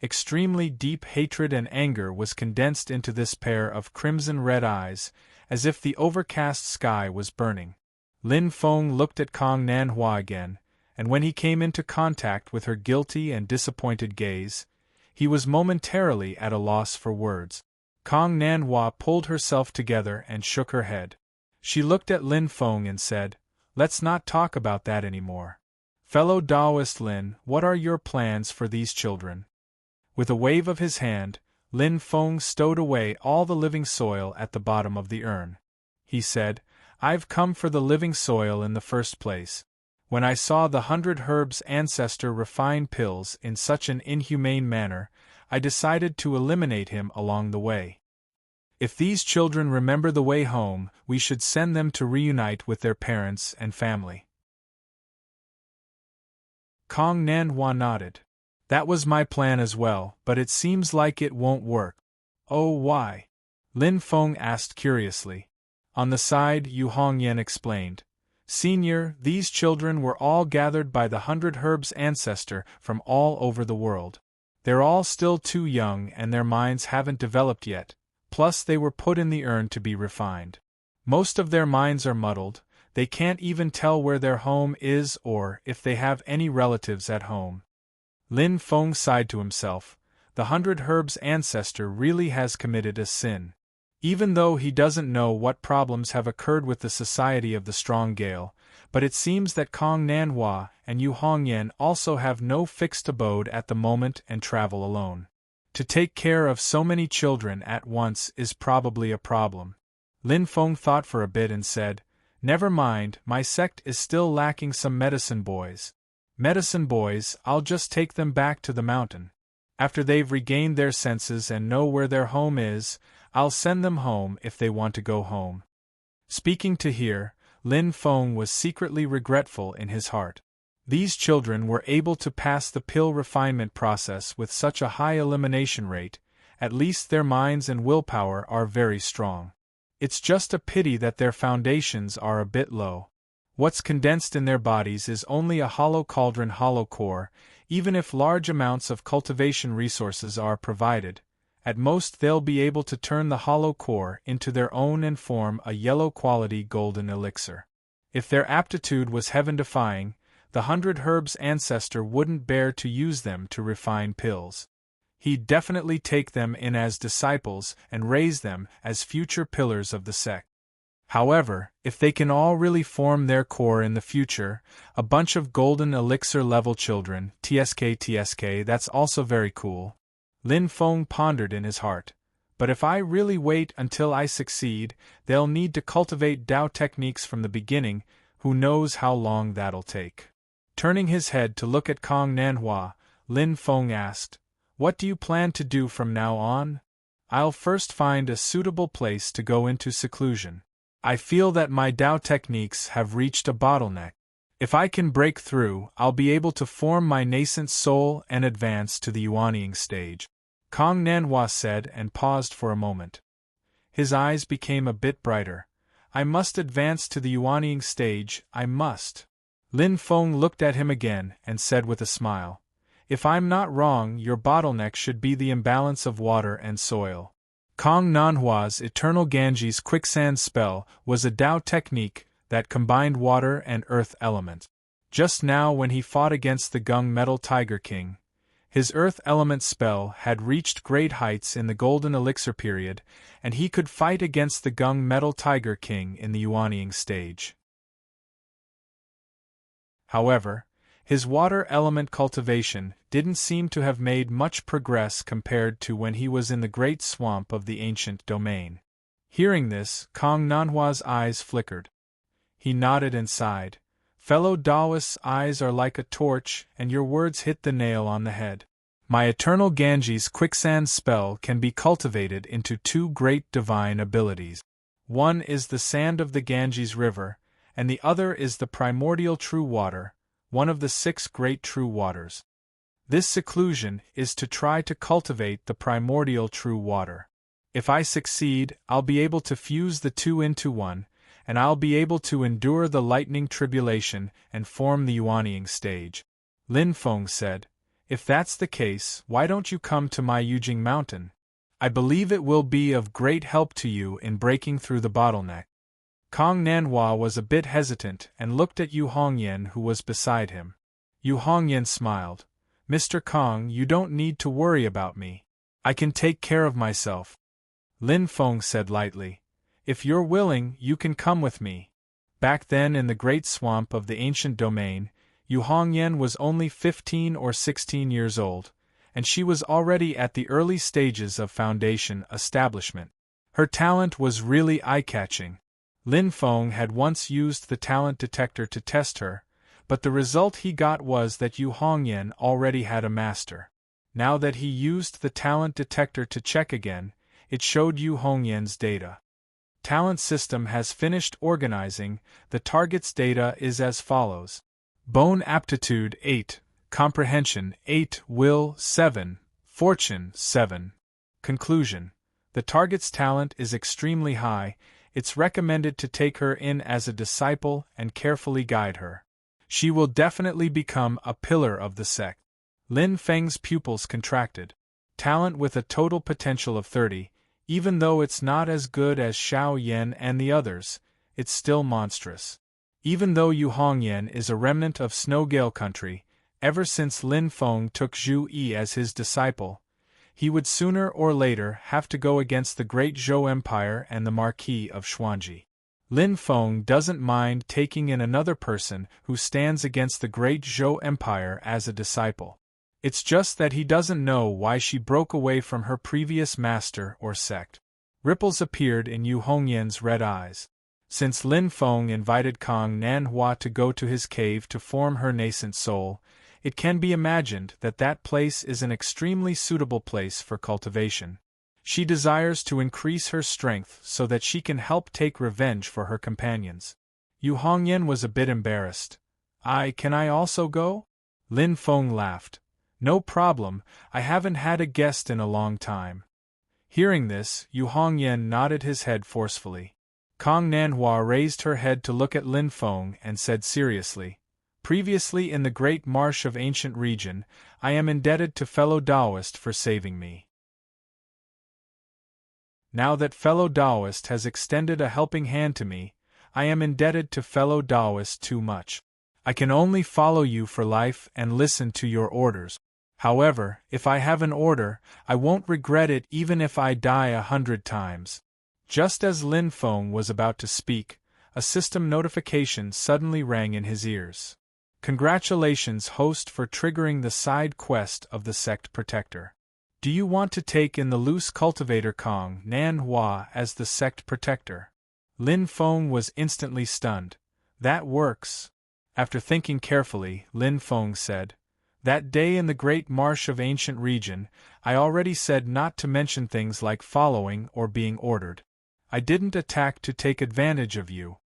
Extremely deep hatred and anger was condensed into this pair of crimson-red eyes, as if the overcast sky was burning. Lin Feng looked at Kong Nanhua again, and when he came into contact with her guilty and disappointed gaze, he was momentarily at a loss for words. Kong Nanhua pulled herself together and shook her head. She looked at Lin Feng and said, "Let's not talk about that anymore. Fellow Taoist Lin, what are your plans for these children?" With a wave of his hand, Lin Feng stowed away all the living soil at the bottom of the urn. He said, "I've come for the living soil in the first place. When I saw the 100 Herbs ancestor refine pills in such an inhumane manner, I decided to eliminate him along the way. If these children remember the way home, we should send them to reunite with their parents and family." Kong Nanhua nodded. "That was my plan as well, but it seems like it won't work." "Oh, why?" Lin Feng asked curiously. On the side, Yu Hongyan explained. "Senior, these children were all gathered by the 100 Herbs ancestor from all over the world. They're all still too young and their minds haven't developed yet, plus they were put in the urn to be refined. Most of their minds are muddled, they can't even tell where their home is or if they have any relatives at home." Lin Feng sighed to himself. The 100 Herbs ancestor really has committed a sin. Even though he doesn't know what problems have occurred with the Society of the Strong Gale, but it seems that Kong Nanhua and Yu Hongyan also have no fixed abode at the moment and travel alone. To take care of so many children at once is probably a problem. Lin Feng thought for a bit and said, "Never mind, my sect is still lacking some medicine boys. Medicine boys, I'll just take them back to the mountain. After they've regained their senses and know where their home is, I'll send them home if they want to go home." Speaking to hear, Lin Feng was secretly regretful in his heart. These children were able to pass the pill refinement process with such a high elimination rate, at least their minds and willpower are very strong. It's just a pity that their foundations are a bit low. What's condensed in their bodies is only a hollow cauldron, hollow core. Even if large amounts of cultivation resources are provided, at most they'll be able to turn the hollow core into their own and form a yellow-quality golden elixir. If their aptitude was heaven-defying, the 100 Herbs ancestor wouldn't bear to use them to refine pills. He'd definitely take them in as disciples and raise them as future pillars of the sect. However, if they can all really form their core in the future, a bunch of golden elixir-level children, TSK, that's also very cool. Lin Feng pondered in his heart. But if I really wait until I succeed, they'll need to cultivate Dao techniques from the beginning. Who knows how long that'll take? Turning his head to look at Kong Nanhua, Lin Feng asked, "What do you plan to do from now on?" "I'll first find a suitable place to go into seclusion. I feel that my Dao techniques have reached a bottleneck. If I can break through, I'll be able to form my nascent soul and advance to the Yuanying stage," Kong Nanhua said and paused for a moment. His eyes became a bit brighter. "I must advance to the Yuanying stage, I must." Lin Feng looked at him again and said with a smile, "If I'm not wrong, your bottleneck should be the imbalance of water and soil." Kong Nanhua's Eternal Ganges quicksand spell was a Dao technique that combined water and earth element. Just now when he fought against the Gung Metal Tiger King, his earth element spell had reached great heights in the Golden Elixir period, and he could fight against the Gung Metal Tiger King in the Yuanying stage. However, his water element cultivation didn't seem to have made much progress compared to when he was in the great swamp of the ancient domain. Hearing this, Kong Nanhua's eyes flickered. He nodded and sighed. "Fellow Taoist's eyes are like a torch, and your words hit the nail on the head. My Eternal Ganges quicksand spell can be cultivated into two great divine abilities. One is the sand of the Ganges River, and the other is the primordial true water, one of the 6 great true waters. This seclusion is to try to cultivate the primordial true water. If I succeed, I'll be able to fuse the two into one, and I'll be able to endure the lightning tribulation and form the Yuanying stage." Lin Feng said, "If that's the case, why don't you come to my Yujing Mountain? I believe it will be of great help to you in breaking through the bottleneck." Kong Nanhua was a bit hesitant and looked at Yu Hongyan, who was beside him. Yu Hongyan smiled. "Mr. Kong, you don't need to worry about me. I can take care of myself." Lin Feng said lightly, "If you're willing, you can come with me." Back then in the great swamp of the ancient domain, Yu Hongyan was only 15 or 16 years old, and she was already at the early stages of foundation establishment. Her talent was really eye-catching. Lin Feng had once used the talent detector to test her, but the result he got was that Yu Hongyan already had a master. Now that he used the talent detector to check again, it showed Yu Hongyan's data. Talent system has finished organizing. The target's data is as follows: Bone aptitude 8, comprehension 8, will 7, fortune 7. Conclusion: the target's talent is extremely high. It's recommended to take her in as a disciple and carefully guide her. She will definitely become a pillar of the sect. Lin Feng's pupils contracted. Talent with a total potential of 30, even though it's not as good as Xiao Yan and the others, it's still monstrous. Even though Yu Hongyan is a remnant of Snowgale Country, ever since Lin Feng took Zhu Yi as his disciple, he would sooner or later have to go against the Great Zhou Empire and the Marquis of Xuanji. Lin Feng doesn't mind taking in another person who stands against the Great Zhou Empire as a disciple. It's just that he doesn't know why she broke away from her previous master or sect. Ripples appeared in Yu Hongyan's red eyes. Since Lin Feng invited Kong Nanhua to go to his cave to form her nascent soul, it can be imagined that that place is an extremely suitable place for cultivation. She desires to increase her strength so that she can help take revenge for her companions. Yu Hongyan was a bit embarrassed. Can I also go?" Lin Feng laughed. "No problem, I haven't had a guest in a long time." Hearing this, Yu Hongyan nodded his head forcefully. Kong Nanhua raised her head to look at Lin Feng and said seriously, "Previously in the great marsh of ancient region, I am indebted to fellow Taoist for saving me. Now that fellow Taoist has extended a helping hand to me, I am indebted to fellow Taoist too much. I can only follow you for life and listen to your orders. However, if I have an order, I won't regret it even if I die 100 times." Just as Lin Feng was about to speak, a system notification suddenly rang in his ears. "Congratulations, host, for triggering the side quest of the sect protector. Do you want to take in the loose cultivator Kong Nanhua as the sect protector?" Lin Feng was instantly stunned. "That works." After thinking carefully, Lin Feng said, "That day in the great marsh of ancient region, I already said not to mention things like following or being ordered. I didn't attack to take advantage of you.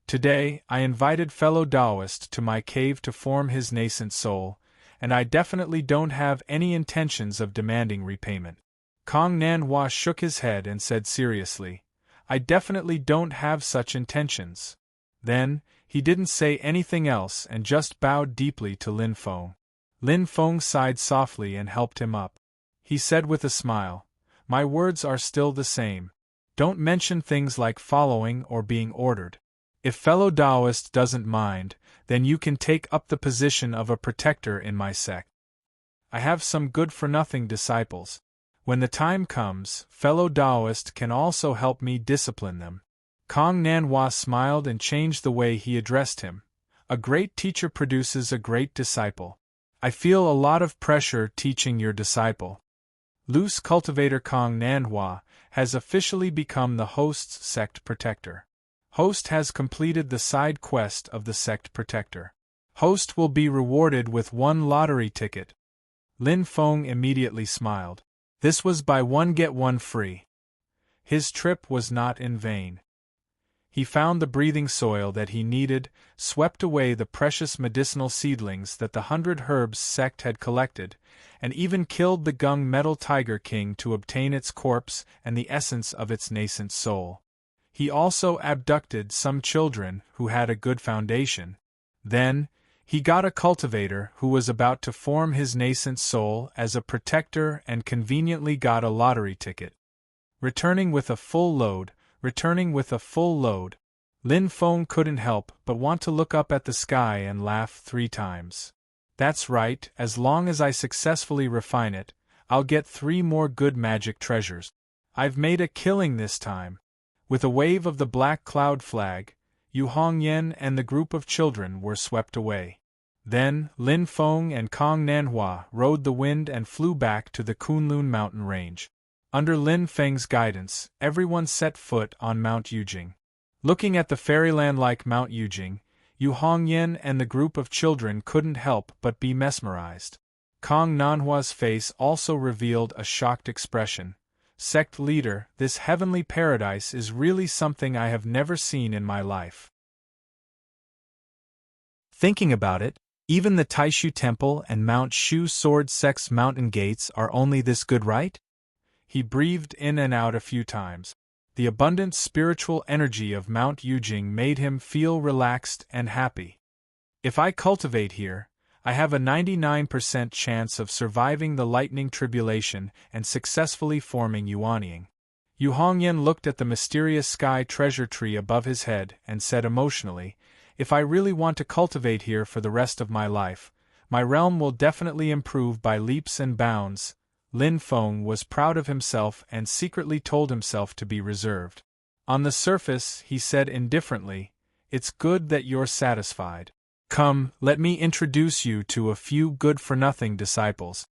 Today, I invited fellow Taoist to my cave to form his nascent soul, and I definitely don't have any intentions of demanding repayment." Kong Nanhua shook his head and said seriously, "I definitely don't have such intentions." Then, he didn't say anything else and just bowed deeply to Lin Feng. Lin Feng sighed softly and helped him up. He said with a smile, "My words are still the same. Don't mention things like following or being ordered. If fellow Taoist doesn't mind, then you can take up the position of a protector in my sect. I have some good-for-nothing disciples. When the time comes, fellow Taoist can also help me discipline them." Kong Nanhua smiled and changed the way he addressed him. "A great teacher produces a great disciple. I feel a lot of pressure teaching your disciple." Loose cultivator Kong Nanhua has officially become the host's sect protector. Host has completed the side quest of the sect protector. Host will be rewarded with 1 lottery ticket. Lin Feng immediately smiled. This was buy one get one free. His trip was not in vain. He found the breathing soil that he needed, swept away the precious medicinal seedlings that the 100 Herbs sect had collected, and even killed the Gung Metal Tiger King to obtain its corpse and the essence of its nascent soul. He also abducted some children who had a good foundation. Then, he got a cultivator who was about to form his nascent soul as a protector and conveniently got a lottery ticket. Returning with a full load, Lin Feng couldn't help but want to look up at the sky and laugh 3 times. That's right, as long as I successfully refine it, I'll get 3 more good magic treasures. I've made a killing this time. With a wave of the black cloud flag, Yu Hongyan and the group of children were swept away. Then, Lin Feng and Kong Nanhua rode the wind and flew back to the Kunlun mountain range. Under Lin Feng's guidance, everyone set foot on Mount Yujing. Looking at the fairyland-like Mount Yujing, Yu Hongyan and the group of children couldn't help but be mesmerized. Kong Nanhua's face also revealed a shocked expression. "Sect leader, this heavenly paradise is really something I have never seen in my life." Thinking about it, even the Taishu Temple and Mount Shu Sword Sect's mountain gates are only this good, right? He breathed in and out a few times. The abundant spiritual energy of Mount Yujing made him feel relaxed and happy. "If I cultivate here, I have a 99% chance of surviving the lightning tribulation and successfully forming Yuanying." Yu Hongyan looked at the mysterious sky treasure tree above his head and said emotionally, "If I really want to cultivate here for the rest of my life, my realm will definitely improve by leaps and bounds." Lin Feng was proud of himself and secretly told himself to be reserved. On the surface, he said indifferently, "It's good that you're satisfied. Come, let me introduce you to a few good-for-nothing disciples."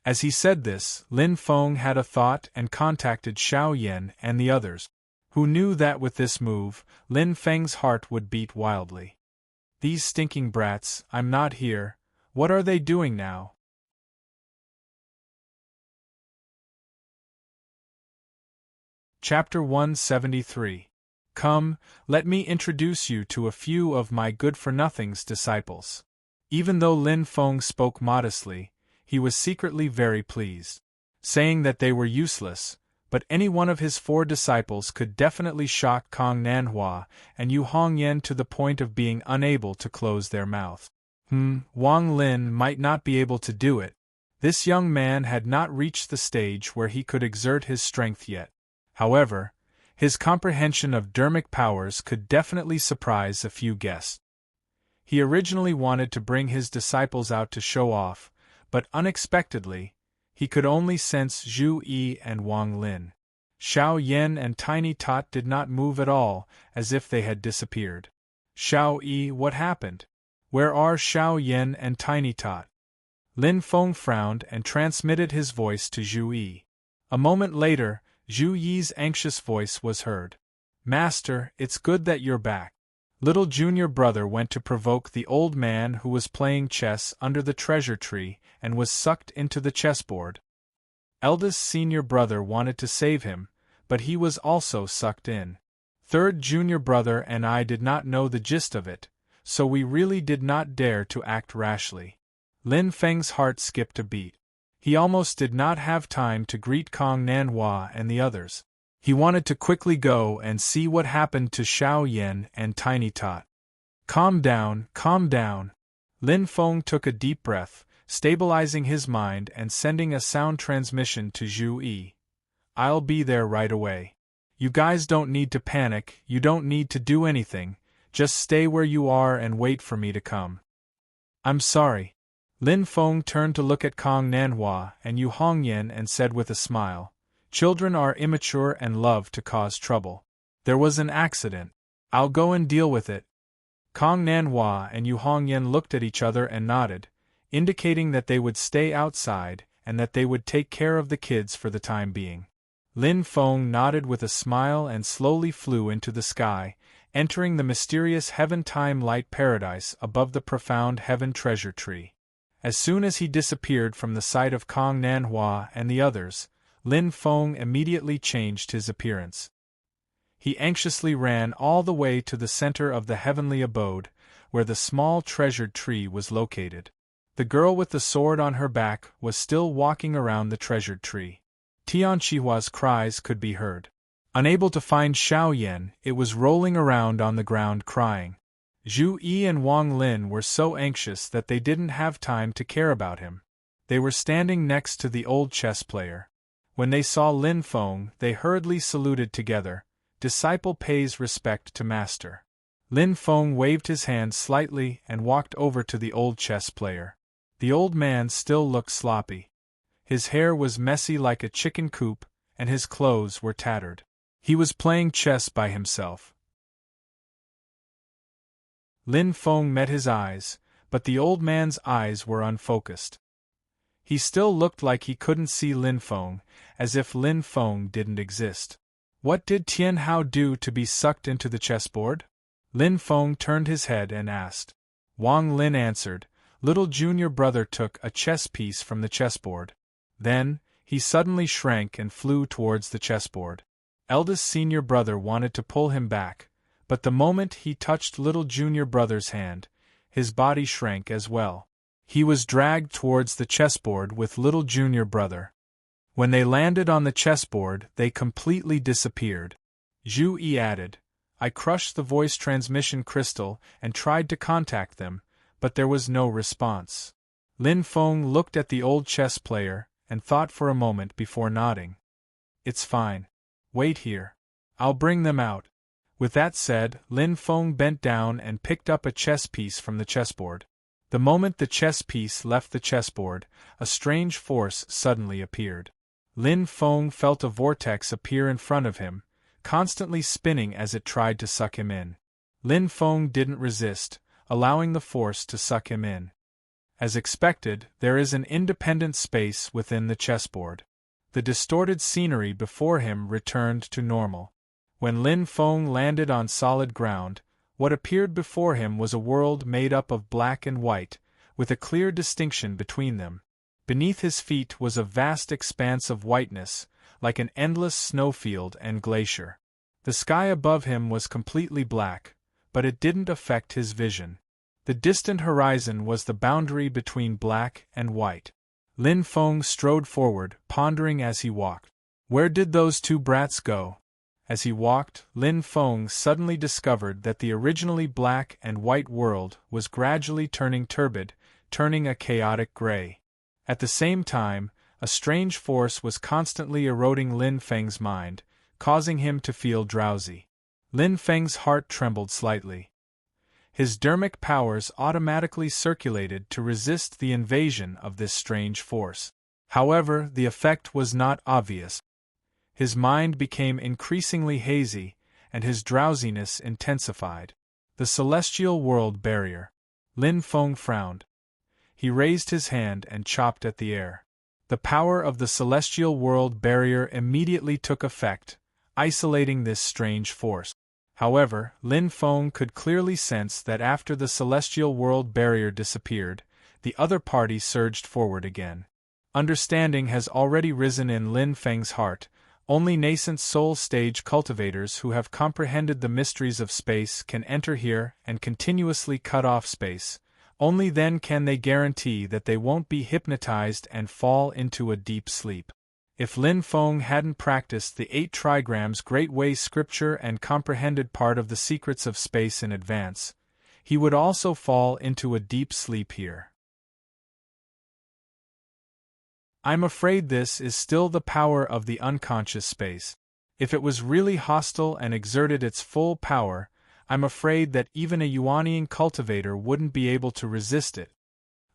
As he said this, Lin Feng had a thought and contacted Xiao Yan and the others, who knew that with this move, Lin Feng's heart would beat wildly. "These stinking brats, I'm not here, what are they doing now?" Chapter 173. Come, let me introduce you to a few of my good-for-nothing's disciples. Even though Lin Feng spoke modestly, he was secretly very pleased. Saying that they were useless, but any one of his 4 disciples could definitely shock Kong Nanhua and Yu Hongyan to the point of being unable to close their mouth. Wang Lin might not be able to do it. This young man had not reached the stage where he could exert his strength yet. However, his comprehension of dermic powers could definitely surprise a few guests. He originally wanted to bring his disciples out to show off, but unexpectedly, he could only sense Zhu Yi and Wang Lin. Xiao Yan and Tiny Tot did not move at all, as if they had disappeared. Xiao Yi, what happened? Where are Xiao Yan and Tiny Tot? Lin Feng frowned and transmitted his voice to Zhu Yi. A moment later, Zhu Yi's anxious voice was heard. Master, it's good that you're back. Little junior brother went to provoke the old man who was playing chess under the treasure tree and was sucked into the chessboard. Eldest senior brother wanted to save him, but he was also sucked in. Third junior brother and I did not know the gist of it, so we really did not dare to act rashly. Lin Feng's heart skipped a beat. He almost did not have time to greet Kong Nanhua and the others. He wanted to quickly go and see what happened to Xiao Yan and Tiny Tot. Calm down, calm down. Lin Feng took a deep breath, stabilizing his mind and sending a sound transmission to Zhu Yi. I'll be there right away. You guys don't need to panic, you don't need to do anything, just stay where you are and wait for me to come. I'm sorry. Lin Feng turned to look at Kong Nanhua and Yu Hongyan and said with a smile, children are immature and love to cause trouble. There was an accident. I'll go and deal with it. Kong Nanhua and Yu Hongyan looked at each other and nodded, indicating that they would stay outside and that they would take care of the kids for the time being. Lin Feng nodded with a smile and slowly flew into the sky, entering the mysterious heaven-time light paradise above the profound heaven treasure tree. As soon as he disappeared from the sight of Kong Nanhua and the others, Lin Feng immediately changed his appearance. He anxiously ran all the way to the center of the heavenly abode, where the small treasured tree was located. The girl with the sword on her back was still walking around the treasured tree. Tianqihua's cries could be heard. Unable to find Xiao Yan, it was rolling around on the ground crying. Zhu Yi and Wang Lin were so anxious that they didn't have time to care about him. They were standing next to the old chess player. When they saw Lin Feng, they hurriedly saluted together. Disciple pays respect to master. Lin Feng waved his hand slightly and walked over to the old chess player. The old man still looked sloppy. His hair was messy like a chicken coop, and his clothes were tattered. He was playing chess by himself. Lin Feng met his eyes, but the old man's eyes were unfocused. He still looked like he couldn't see Lin Feng, as if Lin Feng didn't exist. What did Tian Hao do to be sucked into the chessboard? Lin Feng turned his head and asked. Wang Lin answered, little junior brother took a chess piece from the chessboard. Then, he suddenly shrank and flew towards the chessboard. Eldest senior brother wanted to pull him back, but the moment he touched little junior brother's hand, his body shrank as well. He was dragged towards the chessboard with little junior brother. When they landed on the chessboard, they completely disappeared. Zhu Yi added, I crushed the voice transmission crystal and tried to contact them, but there was no response. Lin Feng looked at the old chess player and thought for a moment before nodding. It's fine. Wait here. I'll bring them out. With that said, Lin Feng bent down and picked up a chess piece from the chessboard. The moment the chess piece left the chessboard, a strange force suddenly appeared. Lin Feng felt a vortex appear in front of him, constantly spinning as it tried to suck him in. Lin Feng didn't resist, allowing the force to suck him in. As expected, there is an independent space within the chessboard. The distorted scenery before him returned to normal. When Lin Feng landed on solid ground, what appeared before him was a world made up of black and white, with a clear distinction between them. Beneath his feet was a vast expanse of whiteness, like an endless snowfield and glacier. The sky above him was completely black, but it didn't affect his vision. The distant horizon was the boundary between black and white. Lin Feng strode forward, pondering as he walked. Where did those two brats go? As he walked, Lin Feng suddenly discovered that the originally black and white world was gradually turning turbid, turning a chaotic gray. At the same time, a strange force was constantly eroding Lin Feng's mind, causing him to feel drowsy. Lin Feng's heart trembled slightly. His dermic powers automatically circulated to resist the invasion of this strange force. However, the effect was not obvious. His mind became increasingly hazy, and his drowsiness intensified. The celestial world barrier. Lin Feng frowned. He raised his hand and chopped at the air. The power of the celestial world barrier immediately took effect, isolating this strange force. However, Lin Feng could clearly sense that after the celestial world barrier disappeared, the other party surged forward again. Understanding has already risen in Lin Feng's heart. Only nascent soul stage cultivators who have comprehended the mysteries of space can enter here and continuously cut off space. Only then can they guarantee that they won't be hypnotized and fall into a deep sleep. If Lin Feng hadn't practiced the 8 trigrams Great Way scripture and comprehended part of the secrets of space in advance, he would also fall into a deep sleep here. I'm afraid this is still the power of the unconscious space. If it was really hostile and exerted its full power, I'm afraid that even a Yuanian cultivator wouldn't be able to resist it.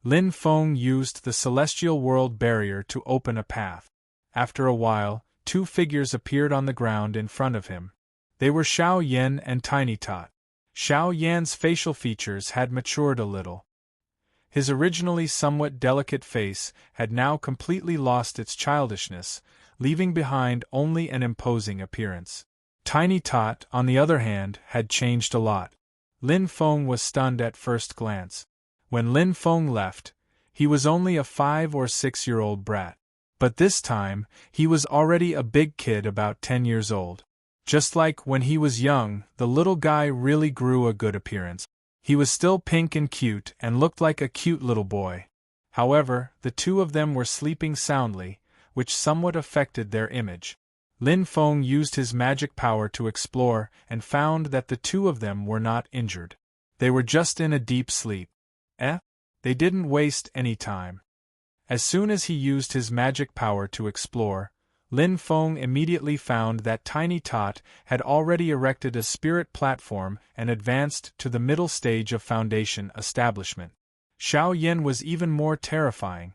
Lin Feng used the celestial world barrier to open a path. After a while, 2 figures appeared on the ground in front of him. They were Xiao Yan and Tiny Tot. Xiao Yan's facial features had matured a little. His originally somewhat delicate face had now completely lost its childishness, leaving behind only an imposing appearance. Tiny Tot, on the other hand, had changed a lot. Lin Feng was stunned at first glance. When Lin Feng left, he was only a 5 or 6-year-old brat. But this time, he was already a big kid about 10 years old. Just like when he was young, the little guy really grew a good appearance. He was still pink and cute and looked like a cute little boy. However, the 2 of them were sleeping soundly, which somewhat affected their image. Lin Feng used his magic power to explore and found that the 2 of them were not injured. They were just in a deep sleep. They didn't waste any time. As soon as he used his magic power to explore, Lin Feng immediately found that Tiny Tot had already erected a spirit platform and advanced to the middle stage of foundation establishment. Xiao Yan was even more terrifying.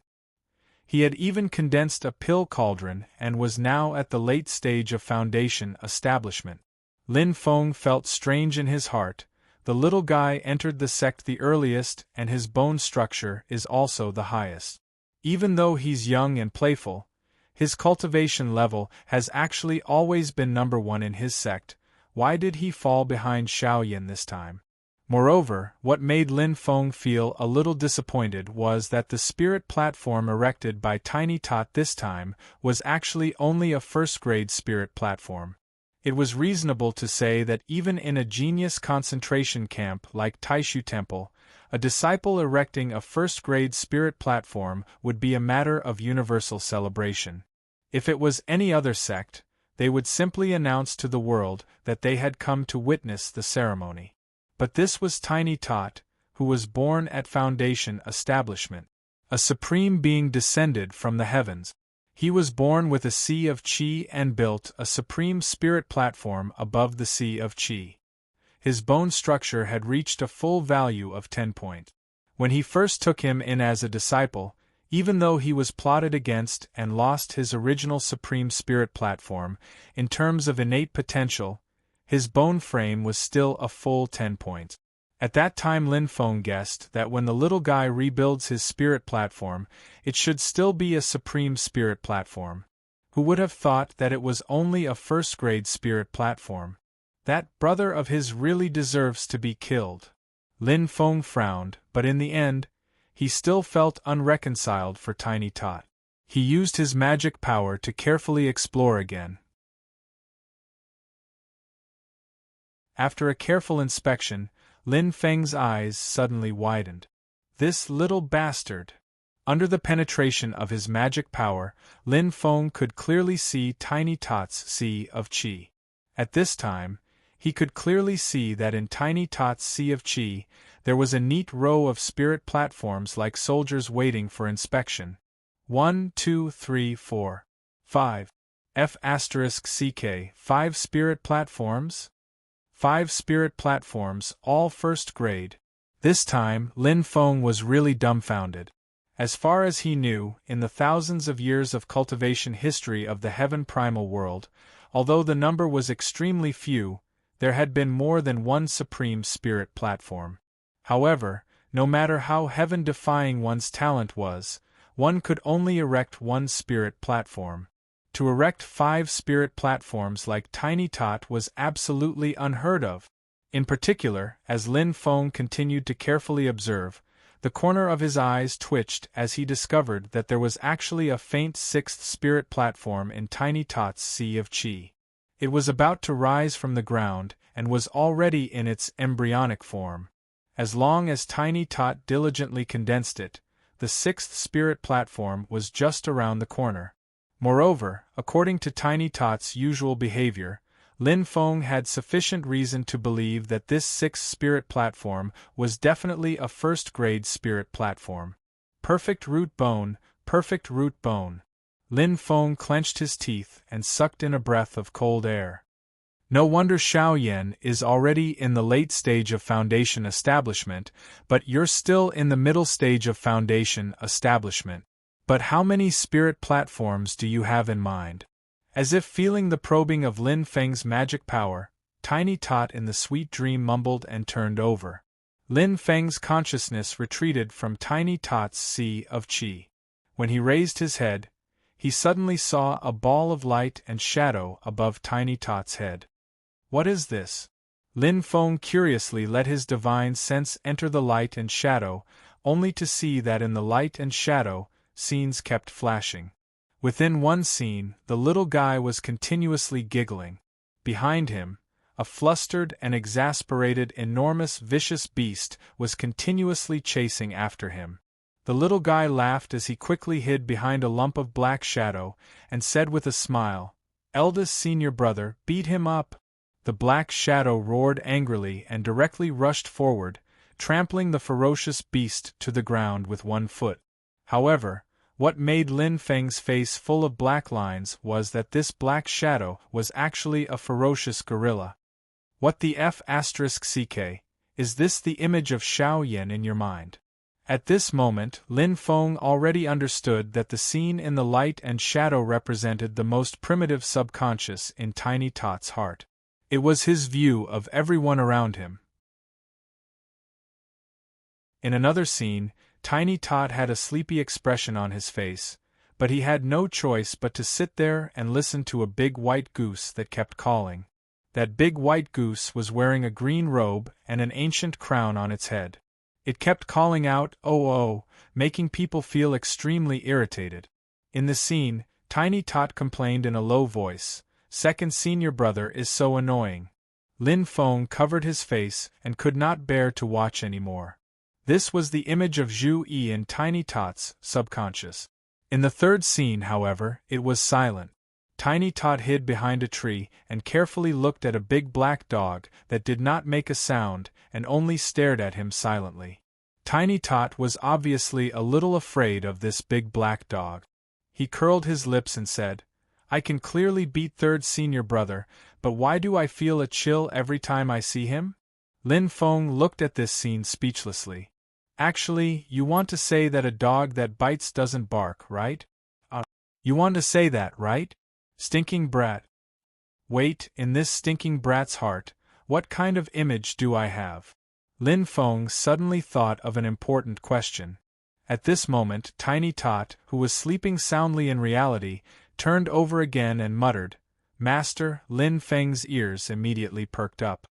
He had even condensed a pill cauldron and was now at the late stage of foundation establishment. Lin Feng felt strange in his heart. The little guy entered the sect the earliest and his bone structure is also the highest. Even though he's young and playful, his cultivation level has actually always been number 1 in his sect. Why did he fall behind Xiao Yan this time? Moreover, what made Lin Feng feel a little disappointed was that the spirit platform erected by Tiny Tot this time was actually only a first-grade spirit platform. It was reasonable to say that even in a genius concentration camp like Taishu Temple, a disciple erecting a first-grade spirit platform would be a matter of universal celebration. If it was any other sect, they would simply announce to the world that they had come to witness the ceremony. But this was Tiny Tot, who was born at foundation establishment. A supreme being descended from the heavens. He was born with a sea of qi and built a supreme spirit platform above the sea of qi. His bone structure had reached a full value of 10 points. When he first took him in as a disciple, even though he was plotted against and lost his original supreme spirit platform, in terms of innate potential, his bone frame was still a full 10 points. At that time Lin Feng guessed that when the little guy rebuilds his spirit platform, it should still be a supreme spirit platform. Who would have thought that it was only a first-grade spirit platform? That brother of his really deserves to be killed. Lin Feng frowned, but in the end, he still felt unreconciled for Tiny Tot. He used his magic power to carefully explore again. After a careful inspection, Lin Feng's eyes suddenly widened. This little bastard! Under the penetration of his magic power, Lin Feng could clearly see Tiny Tot's Sea of Qi. At this time, he could clearly see that in Tiny Tot's Sea of Qi, there was a neat row of spirit platforms like soldiers waiting for inspection. 1, 2, 3, 4, 5. F*CK 5 spirit platforms? 5 spirit platforms, all first grade. This time, Lin Feng was really dumbfounded. As far as he knew, in the thousands of years of cultivation history of the heaven primal world, although the number was extremely few, there had been more than one supreme spirit platform. However, no matter how heaven-defying one's talent was, one could only erect one spirit platform. To erect 5 spirit platforms like Tiny Tot was absolutely unheard of. In particular, as Lin Feng continued to carefully observe, the corner of his eyes twitched as he discovered that there was actually a faint 6th spirit platform in Tiny Tot's Sea of Qi. It was about to rise from the ground, and was already in its embryonic form. As long as Tiny Tot diligently condensed it, the 6th spirit platform was just around the corner. Moreover, according to Tiny Tot's usual behavior, Lin Feng had sufficient reason to believe that this 6th spirit platform was definitely a first-grade spirit platform. Perfect root bone, perfect root bone. Lin Feng clenched his teeth and sucked in a breath of cold air. No wonder Xiaoyan is already in the late stage of foundation establishment, but you're still in the middle stage of foundation establishment. But how many spirit platforms do you have in mind? As if feeling the probing of Lin Feng's magic power, Tiny Tot in the sweet dream mumbled and turned over. Lin Feng's consciousness retreated from Tiny Tot's Sea of Qi. When he raised his head, he suddenly saw a ball of light and shadow above Tiny Tot's head. What is this? Lin Feng curiously let his divine sense enter the light and shadow, only to see that in the light and shadow, scenes kept flashing. Within one scene, the little guy was continuously giggling. Behind him, a flustered and exasperated enormous vicious beast was continuously chasing after him. The little guy laughed as he quickly hid behind a lump of black shadow, and said with a smile, "Eldest senior brother, beat him up." The black shadow roared angrily and directly rushed forward, trampling the ferocious beast to the ground with one foot. However, what made Lin Feng's face full of black lines was that this black shadow was actually a ferocious gorilla. What the F*CK? Is this the image of Xiaoyan in your mind? At this moment, Lin Feng already understood that the scene in the light and shadow represented the most primitive subconscious in Tiny Tot's heart. It was his view of everyone around him. In another scene, Tiny Tot had a sleepy expression on his face, but he had no choice but to sit there and listen to a big white goose that kept calling. That big white goose was wearing a green robe and an ancient crown on its head. It kept calling out, "Oh oh," making people feel extremely irritated. In the scene, Tiny Tot complained in a low voice, "Second senior brother is so annoying." Lin Feng covered his face and could not bear to watch any more. This was the image of Zhu Yi in Tiny Tot's subconscious. In the third scene, however, it was silent. Tiny Tot hid behind a tree and carefully looked at a big black dog that did not make a sound and only stared at him silently. Tiny Tot was obviously a little afraid of this big black dog. He curled his lips and said, "I can clearly beat third senior brother, but why do I feel a chill every time I see him?" Lin Feng looked at this scene speechlessly. "Actually, you want to say that a dog that bites doesn't bark, right? You want to say that, right? Stinking brat. Wait, in this stinking brat's heart, what kind of image do I have?" Lin Feng suddenly thought of an important question. At this moment, Tiny Tot, who was sleeping soundly in reality, turned over again and muttered, "Master." Lin Feng's ears immediately perked up.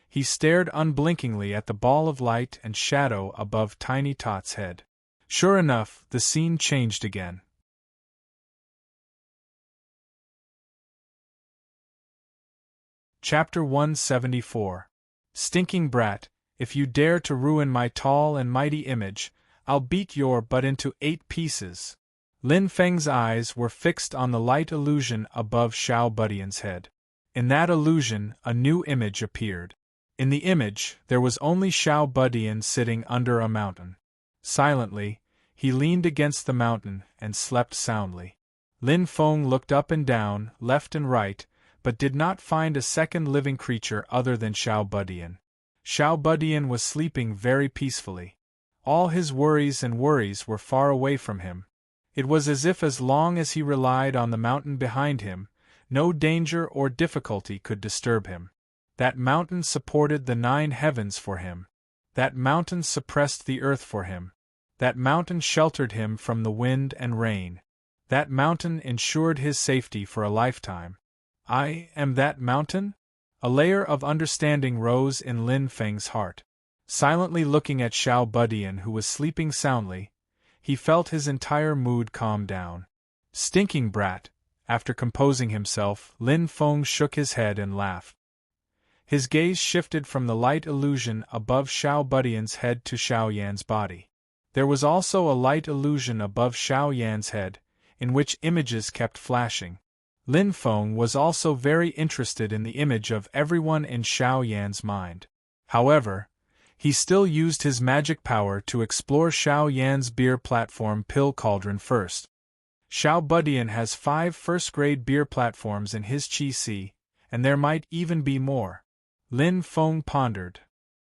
He stared unblinkingly at the ball of light and shadow above Tiny Tot's head. Sure enough, the scene changed again. Chapter 174. Stinking brat, if you dare to ruin my tall and mighty image, I'll beat your butt into 8 pieces. Lin Feng's eyes were fixed on the light illusion above Xiao Budian's head. In that illusion, a new image appeared. In the image, there was only Xiao Budian sitting under a mountain. Silently, he leaned against the mountain and slept soundly. Lin Feng looked up and down, left and right, but did not find a second living creature other than Xiao Budian. Xiao Budian was sleeping very peacefully. All his worries were far away from him. It was as long as he relied on the mountain behind him, no danger or difficulty could disturb him. That mountain supported the 9 heavens for him. That mountain suppressed the earth for him. That mountain sheltered him from the wind and rain. That mountain ensured his safety for a lifetime. I am that mountain? A layer of understanding rose in Lin Feng's heart. Silently looking at Xiao Budian, who was sleeping soundly, he felt his entire mood calm down. Stinking brat! After composing himself, Lin Feng shook his head and laughed. His gaze shifted from the light illusion above Xiao Budian's head to Xiao Yan's body. There was also a light illusion above Xiao Yan's head, in which images kept flashing. Lin Feng was also very interested in the image of everyone in Xiao Yan's mind. However, he still used his magic power to explore Xiao Yan's beer platform pill cauldron first. Xiao Budian has 5 first-grade beer platforms in his Qi, and there might even be more. Lin Feng pondered.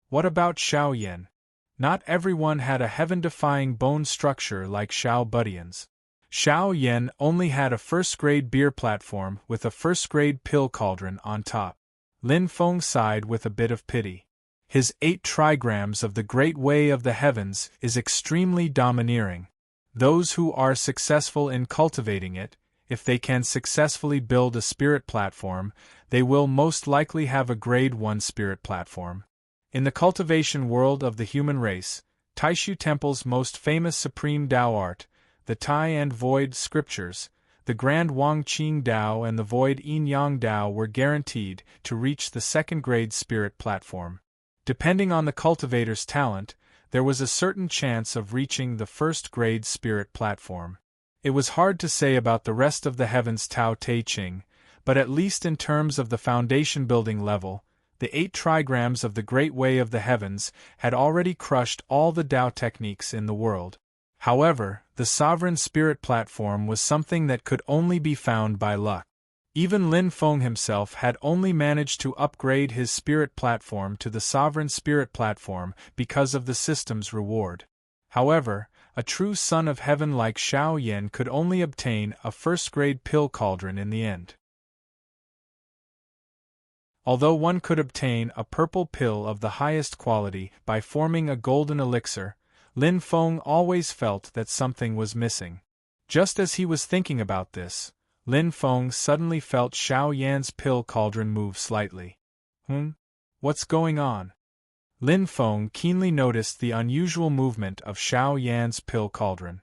What about Xiao Yan? Not everyone had a heaven-defying bone structure like Xiao Budian's. Xiao Yan only had a first-grade beer platform with a first-grade pill cauldron on top. Lin Feng sighed with a bit of pity. His 8 trigrams of the Great Way of the Heavens is extremely domineering. Those who are successful in cultivating it, if they can successfully build a spirit platform, they will most likely have a grade 1 spirit platform. In the cultivation world of the human race, Taishu Temple's most famous supreme Tao art, the Tai and Void scriptures, the Grand Wang Qing Tao and the Void Yin Yang Tao were guaranteed to reach the second-grade spirit platform. Depending on the cultivator's talent, there was a certain chance of reaching the first-grade spirit platform. It was hard to say about the rest of the heavens Tao Te Ching, but at least in terms of the foundation building level, the 8 trigrams of the Great Way of the Heavens had already crushed all the Tao techniques in the world. However, the sovereign spirit platform was something that could only be found by luck. Even Lin Feng himself had only managed to upgrade his spirit platform to the sovereign spirit platform because of the system's reward. However, a true son of heaven like Xiao Yan could only obtain a first-grade pill cauldron in the end. Although one could obtain a purple pill of the highest quality by forming a golden elixir, Lin Feng always felt that something was missing. Just as he was thinking about this, Lin Feng suddenly felt Xiao Yan's pill cauldron move slightly. What's going on? Lin Feng keenly noticed the unusual movement of Xiao Yan's pill cauldron.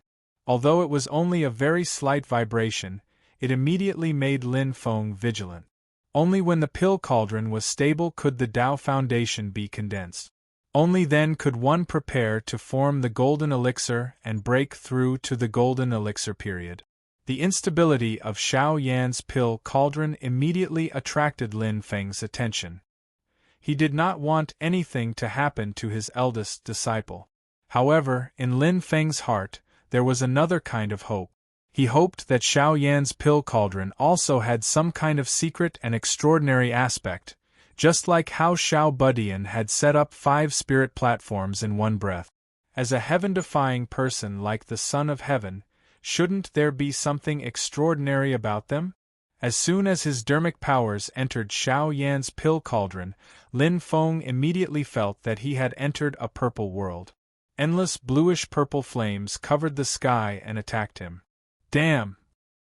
Although it was only a very slight vibration, it immediately made Lin Feng vigilant. Only when the pill cauldron was stable could the Tao foundation be condensed. Only then could one prepare to form the golden elixir and break through to the golden elixir period. The instability of Xiao Yan's pill cauldron immediately attracted Lin Feng's attention. He did not want anything to happen to his eldest disciple. However, in Lin Feng's heart, there was another kind of hope. He hoped that Xiao Yan's pill cauldron also had some kind of secret and extraordinary aspect, just like how Xiao Budian had set up 5 spirit platforms in one breath. As a heaven-defying person like the Son of Heaven, shouldn't there be something extraordinary about them? As soon as his dermic powers entered Xiao Yan's pill cauldron, Lin Feng immediately felt that he had entered a purple world. Endless bluish-purple flames covered the sky and attacked him. Damn!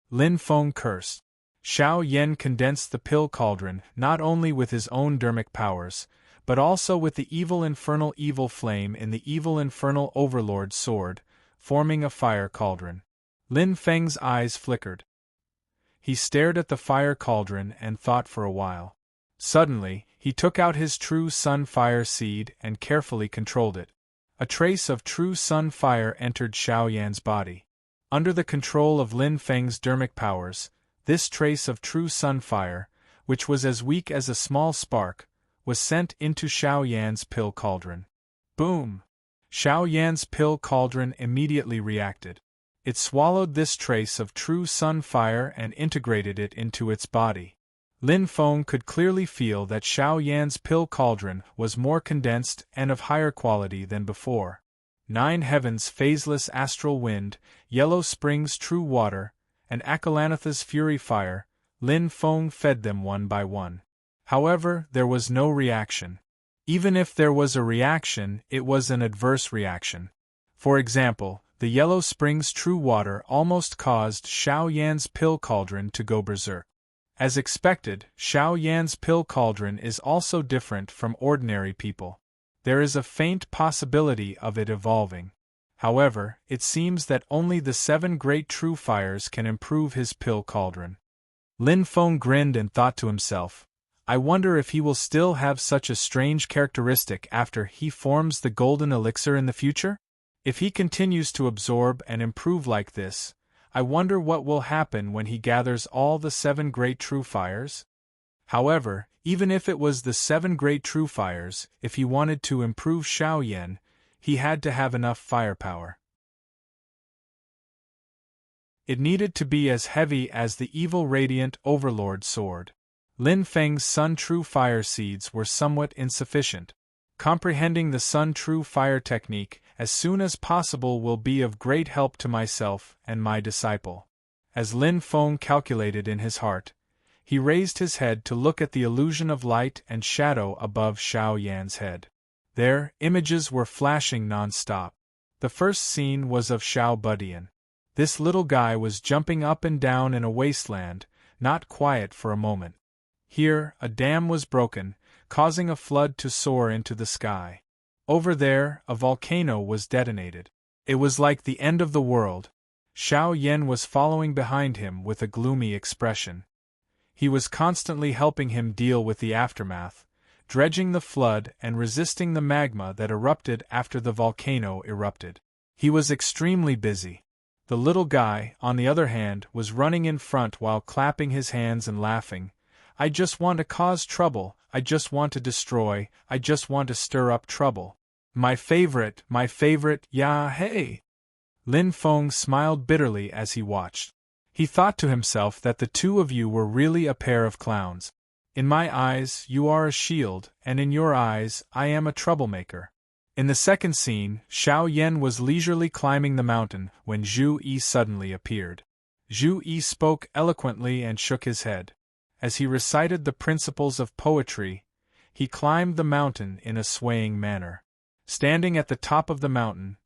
Lin Feng cursed. Xiao Yan condensed the pill cauldron not only with his own dermic powers, but also with the evil infernal evil flame in the evil infernal overlord's sword, forming a fire cauldron. Lin Feng's eyes flickered. He stared at the fire cauldron and thought for a while. Suddenly, he took out his true sun fire seed and carefully controlled it. A trace of true sun fire entered Xiao Yan's body. Under the control of Lin Feng's dermic powers, this trace of true sun fire, which was as weak as a small spark, was sent into Xiao Yan's pill cauldron. Boom! Xiao Yan's pill cauldron immediately reacted. It swallowed this trace of true sun fire and integrated it into its body. Lin Feng could clearly feel that Xiao Yan's pill cauldron was more condensed and of higher quality than before. 9 heavens phaseless astral wind, Yellow Spring's true water, and Akalanatha's fury fire, Lin Feng fed them one by one. However, there was no reaction. Even if there was a reaction, it was an adverse reaction. For example, the Yellow Spring's true water almost caused Xiao Yan's pill cauldron to go berserk. As expected, Xiao Yan's pill cauldron is also different from ordinary people. There is a faint possibility of it evolving. However, it seems that only the 7 great true fires can improve his pill cauldron. Lin Feng grinned and thought to himself, I wonder if he will still have such a strange characteristic after he forms the golden elixir in the future? If he continues to absorb and improve like this, I wonder what will happen when he gathers all the 7 great true fires? However, even if it was the 7 great true fires, if he wanted to improve Xiao Yan, he had to have enough firepower. It needed to be as heavy as the evil radiant overlord sword. Lin Feng's Sun True Fire seeds were somewhat insufficient. Comprehending the Sun True Fire technique as soon as possible will be of great help to myself and my disciple. As Lin Feng calculated in his heart, he raised his head to look at the illusion of light and shadow above Xiao Yan's head. There, images were flashing non-stop. The first scene was of Xiao Budian. This little guy was jumping up and down in a wasteland, not quiet for a moment. Here, a dam was broken, causing a flood to soar into the sky. Over there, a volcano was detonated. It was like the end of the world. Xiao Yan was following behind him with a gloomy expression. He was constantly helping him deal with the aftermath, dredging the flood and resisting the magma that erupted after the volcano erupted. He was extremely busy. The little guy, on the other hand, was running in front while clapping his hands and laughing. I just want to cause trouble, I just want to destroy, I just want to stir up trouble. My favorite, yeah hey! Lin Feng smiled bitterly as he watched. He thought to himself that the two of you were really a pair of clowns. In my eyes, you are a shield, and in your eyes, I am a troublemaker. In the second scene, Xiao Yan was leisurely climbing the mountain when Zhu Yi suddenly appeared. Zhu Yi spoke eloquently and shook his head. As he recited the principles of poetry, he climbed the mountain in a swaying manner. Standing at the top of the mountain,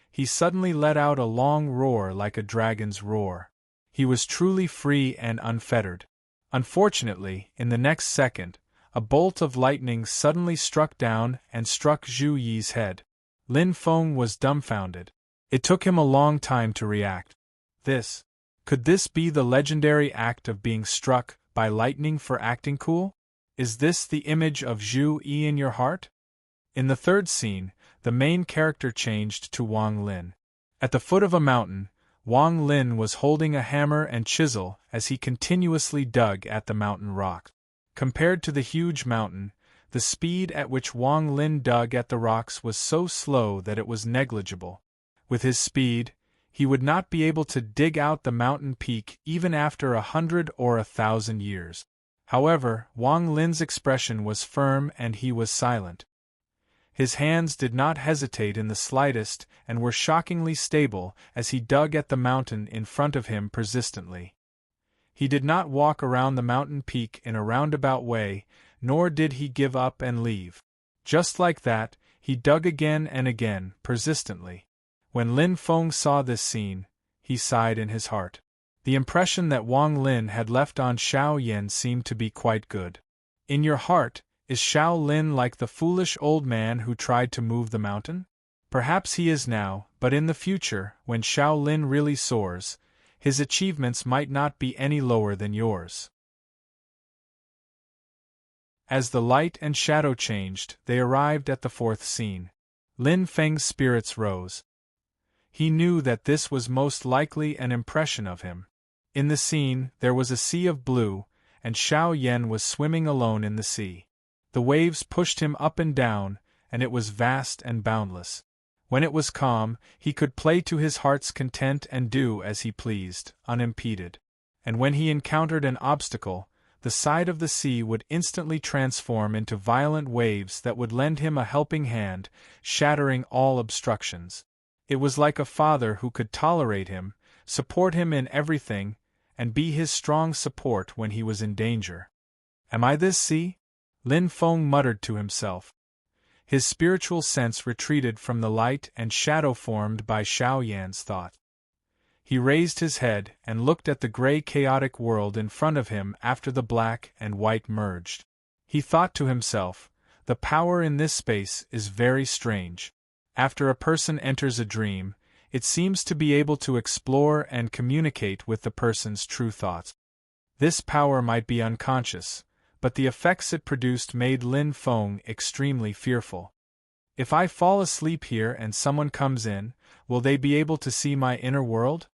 he suddenly let out a long roar like a dragon's roar. He was truly free and unfettered. Unfortunately, in the next second, a bolt of lightning suddenly struck down and struck Zhu Yi's head. Lin Feng was dumbfounded. It took him a long time to react. Could this be the legendary act of being struck by lightning for acting cool? Is this the image of Zhu Yi in your heart? In the third scene, the main character changed to Wang Lin. At the foot of a mountain, Wang Lin was holding a hammer and chisel as he continuously dug at the mountain rock. Compared to the huge mountain, the speed at which Wang Lin dug at the rocks was so slow that it was negligible. With his speed, he would not be able to dig out the mountain peak even after 100 or 1,000 years. However, Wang Lin's expression was firm and he was silent. His hands did not hesitate in the slightest and were shockingly stable as he dug at the mountain in front of him persistently. He did not walk around the mountain peak in a roundabout way, nor did he give up and leave. Just like that, he dug again and again, persistently. When Lin Feng saw this scene, he sighed in his heart. The impression that Wang Lin had left on Xiao Yan seemed to be quite good. In your heart, is Xiao Lin like the foolish old man who tried to move the mountain? Perhaps he is now, but in the future, when Xiao Lin really soars, his achievements might not be any lower than yours. As the light and shadow changed, they arrived at the fourth scene. Lin Feng's spirits rose. He knew that this was most likely an impression of him. In the scene, there was a sea of blue, and Xiao Yan was swimming alone in the sea. The waves pushed him up and down, and it was vast and boundless. When it was calm, he could play to his heart's content and do as he pleased, unimpeded. And when he encountered an obstacle, the side of the sea would instantly transform into violent waves that would lend him a helping hand, shattering all obstructions. It was like a father who could tolerate him, support him in everything, and be his strong support when he was in danger. "Am I this sea?" Lin Feng muttered to himself. His spiritual sense retreated from the light and shadow formed by Xiao Yan's thought. He raised his head and looked at the gray chaotic world in front of him after the black and white merged. He thought to himself, the power in this space is very strange. After a person enters a dream, it seems to be able to explore and communicate with the person's true thoughts. This power might be unconscious, but the effects it produced made Lin Feng extremely fearful. If I fall asleep here and someone comes in, will they be able to see my inner world?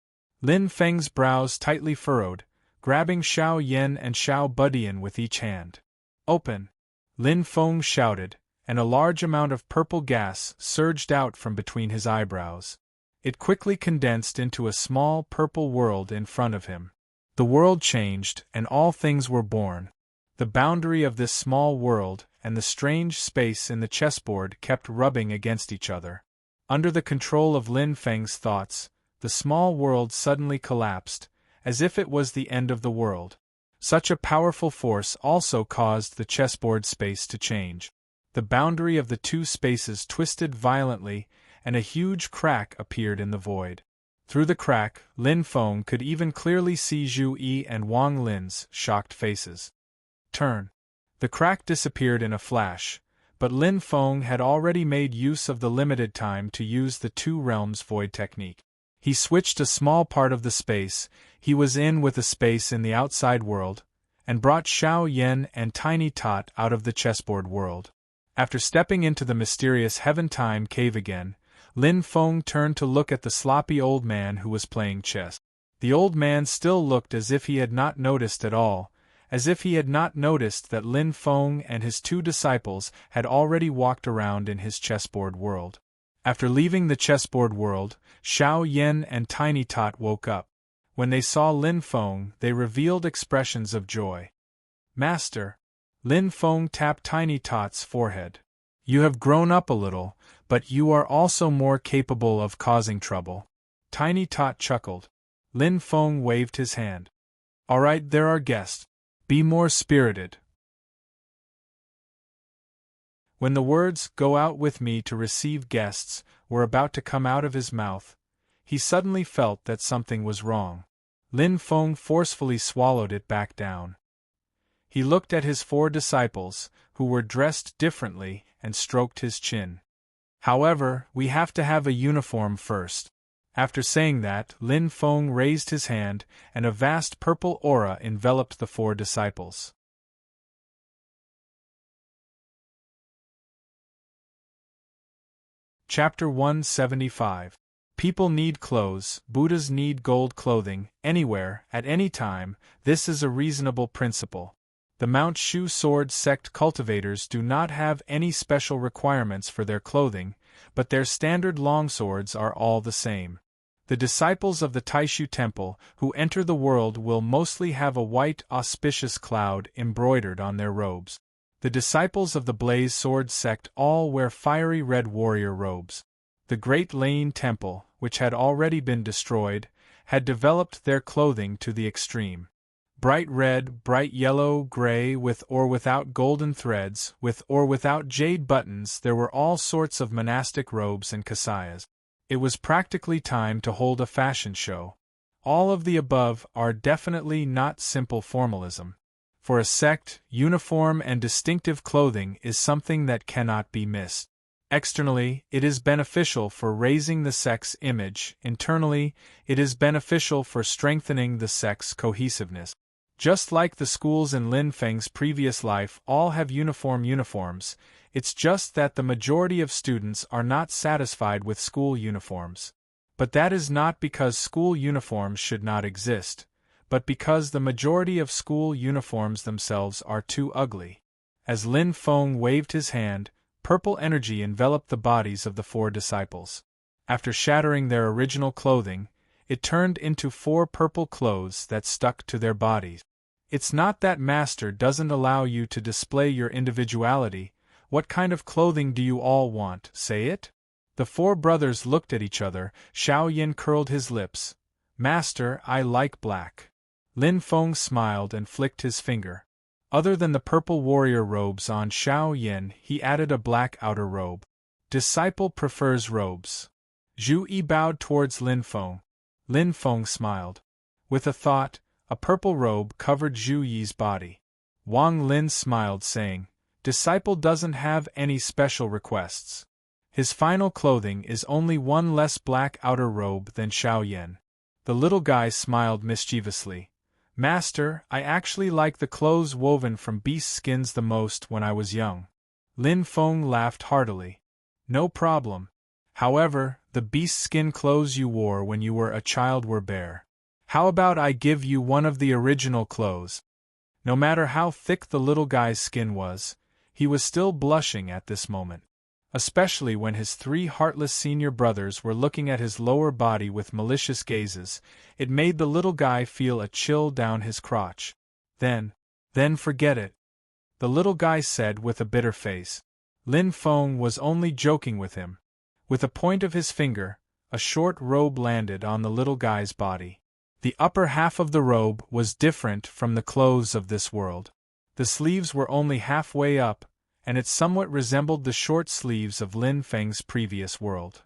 Lin Feng's brows tightly furrowed, grabbing Xiao Yan and Xiao Budian with each hand. "Open!" Lin Feng shouted, and a large amount of purple gas surged out from between his eyebrows. It quickly condensed into a small purple world in front of him. The world changed, and all things were born. The boundary of this small world and the strange space in the chessboard kept rubbing against each other. Under the control of Lin Feng's thoughts, the small world suddenly collapsed, as if it was the end of the world. Such a powerful force also caused the chessboard space to change. The boundary of the two spaces twisted violently, and a huge crack appeared in the void. Through the crack, Lin Feng could even clearly see Zhu Yi and Wang Lin's shocked faces. Turn. The crack disappeared in a flash, but Lin Feng had already made use of the limited time to use the two realms void technique. He switched a small part of the space he was in with a space in the outside world, and brought Xiao Yan and Tiny Tot out of the chessboard world. After stepping into the mysterious Heaven-Time cave again, Lin Feng turned to look at the sloppy old man who was playing chess. The old man still looked as if he had not noticed at all, as if he had not noticed that Lin Feng and his two disciples had already walked around in his chessboard world. After leaving the chessboard world, Xiao Yan and Tiny Tot woke up. When they saw Lin Feng, they revealed expressions of joy. "Master!" Lin Feng tapped Tiny Tot's forehead. "You have grown up a little, but you are also more capable of causing trouble." Tiny Tot chuckled. Lin Feng waved his hand. "All right, there are guests. Be more spirited." When the words, "Go out with me to receive guests," were about to come out of his mouth, he suddenly felt that something was wrong. Lin Feng forcefully swallowed it back down. He looked at his 4 disciples, who were dressed differently, and stroked his chin. "However, we have to have a uniform first." After saying that, Lin Feng raised his hand, and a vast purple aura enveloped the 4 disciples. Chapter 175. People need clothes, Buddhas need gold clothing, anywhere, at any time. This is a reasonable principle. The Mount Shu sword sect cultivators do not have any special requirements for their clothing, but their standard longswords are all the same. The disciples of the Taishu temple who enter the world will mostly have a white auspicious cloud embroidered on their robes. The disciples of the Blaze Sword sect all wear fiery red warrior robes. The Great Lane Temple, which had already been destroyed, had developed their clothing to the extreme. Bright red, bright yellow, gray, with or without golden threads, with or without jade buttons, there were all sorts of monastic robes and kasayas. It was practically time to hold a fashion show. All of the above are definitely not simple formalism. For a sect, uniform and distinctive clothing is something that cannot be missed. Externally, it is beneficial for raising the sect's image. Internally, it is beneficial for strengthening the sect's cohesiveness. Just like the schools in Lin Feng's previous life all have uniforms, it's just that the majority of students are not satisfied with school uniforms. But that is not because school uniforms should not exist, but because the majority of school uniforms themselves are too ugly. As Lin Feng waved his hand, purple energy enveloped the bodies of the 4 disciples. After shattering their original clothing, it turned into 4 purple clothes that stuck to their bodies. It's not that Master doesn't allow you to display your individuality. What kind of clothing do you all want, say it? The 4 brothers looked at each other. Xiao Yin curled his lips. Master, I like black. Lin Feng smiled and flicked his finger. Other than the purple warrior robes on Xiao Yin, he added a black outer robe. Disciple prefers robes. Zhu Yi bowed towards Lin Feng. Lin Feng smiled. With a thought, a purple robe covered Zhu Yi's body. Wang Lin smiled, saying, Disciple doesn't have any special requests. His final clothing is only 1 less black outer robe than Xiao Yin. The little guy smiled mischievously. Master, I actually like the clothes woven from beast skins the most when I was young. Lin Feng laughed heartily. No problem. However, the beast skin clothes you wore when you were a child were bare. How about I give you one of the original clothes? No matter how thick the little guy's skin was, he was still blushing at this moment. Especially when his 3 heartless senior brothers were looking at his lower body with malicious gazes, it made the little guy feel a chill down his crotch. Then forget it, the little guy said with a bitter face. Lin Feng was only joking with him. With a point of his finger, a short robe landed on the little guy's body. The upper half of the robe was different from the clothes of this world. The sleeves were only halfway up, and it somewhat resembled the short sleeves of Lin Feng's previous world.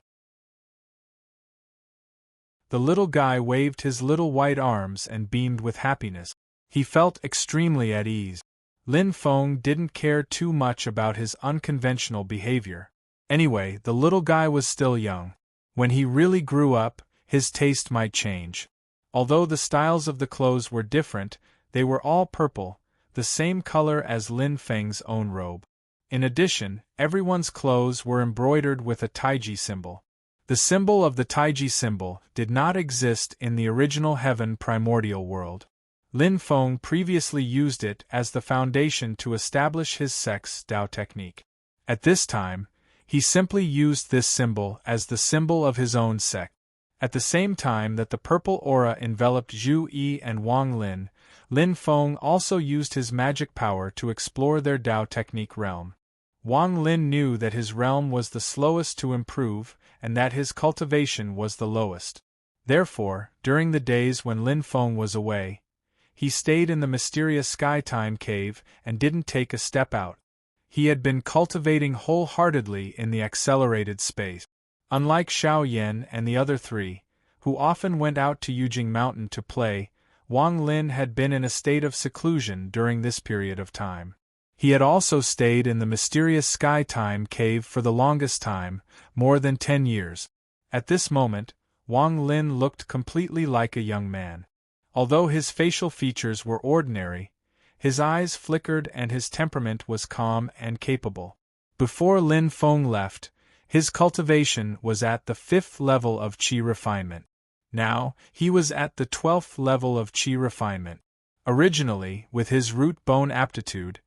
The little guy waved his little white arms and beamed with happiness. He felt extremely at ease. Lin Feng didn't care too much about his unconventional behavior. Anyway, the little guy was still young. When he really grew up, his taste might change. Although the styles of the clothes were different, they were all purple, the same color as Lin Feng's own robe. In addition, everyone's clothes were embroidered with a taiji symbol. The symbol of the taiji symbol did not exist in the original heaven primordial world. Lin Feng previously used it as the foundation to establish his sex Dao technique. At this time, he simply used this symbol as the symbol of his own sect. At the same time that the purple aura enveloped Zhu Yi and Wang Lin, Lin Feng also used his magic power to explore their Dao technique realm. Wang Lin knew that his realm was the slowest to improve and that his cultivation was the lowest. Therefore, during the days when Lin Feng was away, he stayed in the mysterious Sky-Time cave and didn't take a step out. He had been cultivating wholeheartedly in the accelerated space. Unlike Xiao Yan and the other 3, who often went out to Yujing Mountain to play, Wang Lin had been in a state of seclusion during this period of time. He had also stayed in the mysterious Sky-Time cave for the longest time, more than 10 years. At this moment, Wang Lin looked completely like a young man. Although his facial features were ordinary, his eyes flickered and his temperament was calm and capable. Before Lin Feng left, his cultivation was at the 5th level of qi refinement. Now, he was at the 12th level of qi refinement. Originally, with his root bone aptitude,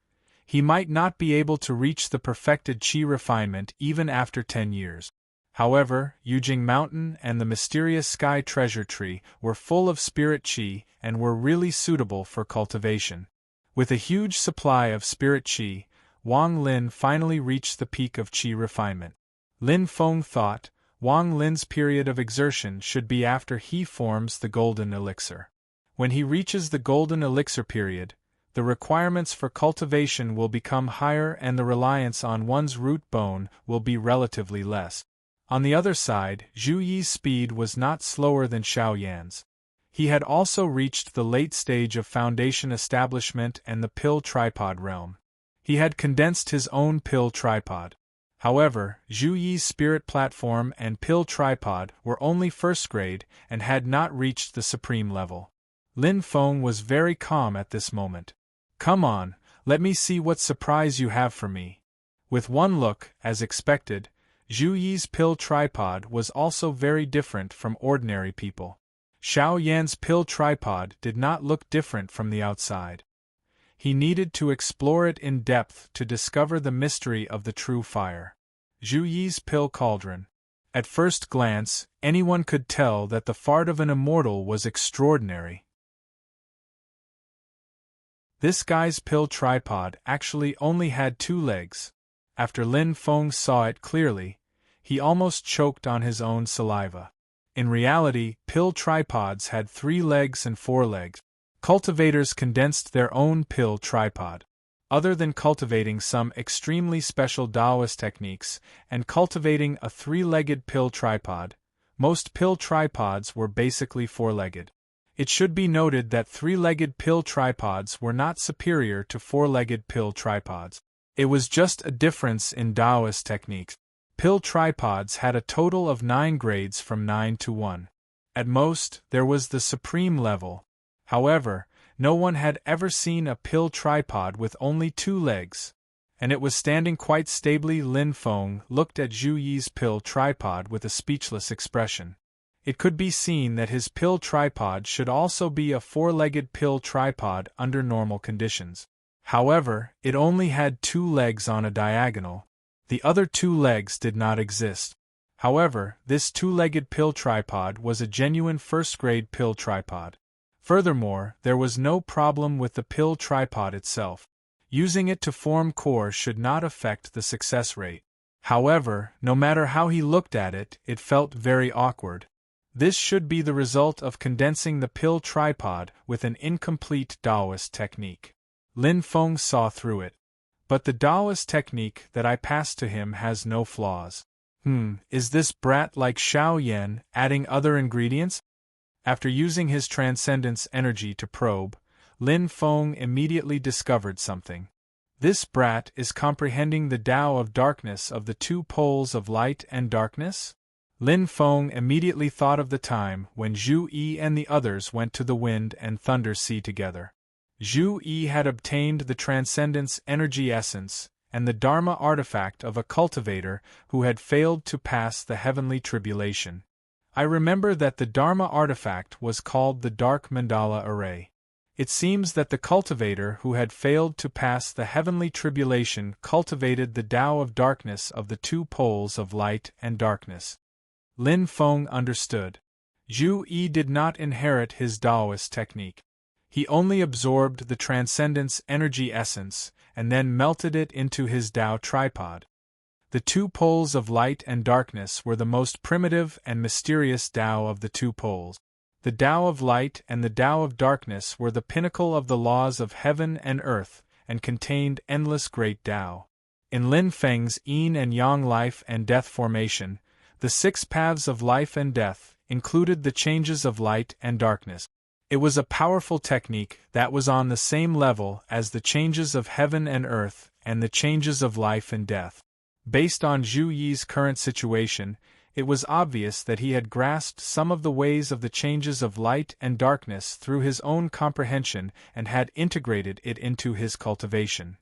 he might not be able to reach the perfected qi refinement even after 10 years. However, Yujing Mountain and the mysterious Sky Treasure Tree were full of spirit qi and were really suitable for cultivation. With a huge supply of spirit qi, Wang Lin finally reached the peak of qi refinement. Lin Feng thought Wang Lin's period of exertion should be after he forms the golden elixir. When he reaches the golden elixir period, the requirements for cultivation will become higher and the reliance on one's root bone will be relatively less. On the other side, Zhu Yi's speed was not slower than Xiao Yan's. He had also reached the late stage of foundation establishment and the pill tripod realm. He had condensed his own pill tripod. However, Zhu Yi's spirit platform and pill tripod were only first grade and had not reached the supreme level. Lin Feng was very calm at this moment. Come on, let me see what surprise you have for me. With one look, as expected, Zhu Yi's pill tripod was also very different from ordinary people. Xiao Yan's pill tripod did not look different from the outside. He needed to explore it in depth to discover the mystery of the true fire. Zhu Yi's pill cauldron. At first glance, anyone could tell that the fart of an immortal was extraordinary. This guy's pill tripod actually only had 2 legs. After Lin Feng saw it clearly, he almost choked on his own saliva. In reality, pill tripods had 3 legs and 4 legs. Cultivators condensed their own pill tripod. Other than cultivating some extremely special Taoist techniques and cultivating a 3-legged pill tripod, most pill tripods were basically 4-legged. It should be noted that 3-legged pill tripods were not superior to 4-legged pill tripods. It was just a difference in Taoist techniques. Pill tripods had a total of 9 grades from 9 to 1. At most, there was the supreme level. However, no one had ever seen a pill tripod with only 2 legs, and it was standing quite stably. Lin Feng looked at Zhu Yi's pill tripod with a speechless expression. It could be seen that his pill tripod should also be a 4-legged pill tripod under normal conditions. However, it only had 2 legs on a diagonal. The other 2 legs did not exist. However, this 2-legged pill tripod was a genuine first-grade pill tripod. Furthermore, there was no problem with the pill tripod itself. Using it to form core should not affect the success rate. However, no matter how he looked at it, it felt very awkward. This should be the result of condensing the pill tripod with an incomplete Taoist technique. Lin Feng saw through it. But the Taoist technique that I passed to him has no flaws. Is this brat like Xiao Yan adding other ingredients? After using his transcendence energy to probe, Lin Feng immediately discovered something. This brat is comprehending the Tao of darkness of the 2 poles of light and darkness? Lin Feng immediately thought of the time when Zhu Yi and the others went to the Wind and Thunder Sea together. Zhu Yi had obtained the transcendence energy essence and the Dharma artifact of a cultivator who had failed to pass the heavenly tribulation. I remember that the Dharma artifact was called the Dark Mandala Array. It seems that the cultivator who had failed to pass the heavenly tribulation cultivated the Tao of darkness of the 2 poles of light and darkness. Lin Feng understood. Zhu Yi did not inherit his Taoist technique. He only absorbed the transcendence energy essence and then melted it into his Tao tripod. The 2 poles of light and darkness were the most primitive and mysterious Tao of the 2 poles. The Tao of light and the Tao of darkness were the pinnacle of the laws of heaven and earth, and contained endless great Tao. In Lin Feng's yin and yang life and death formation, the 6 paths of life and death included the changes of light and darkness. It was a powerful technique that was on the same level as the changes of heaven and earth and the changes of life and death. Based on Zhu Yi's current situation, it was obvious that he had grasped some of the ways of the changes of light and darkness through his own comprehension and had integrated it into his cultivation.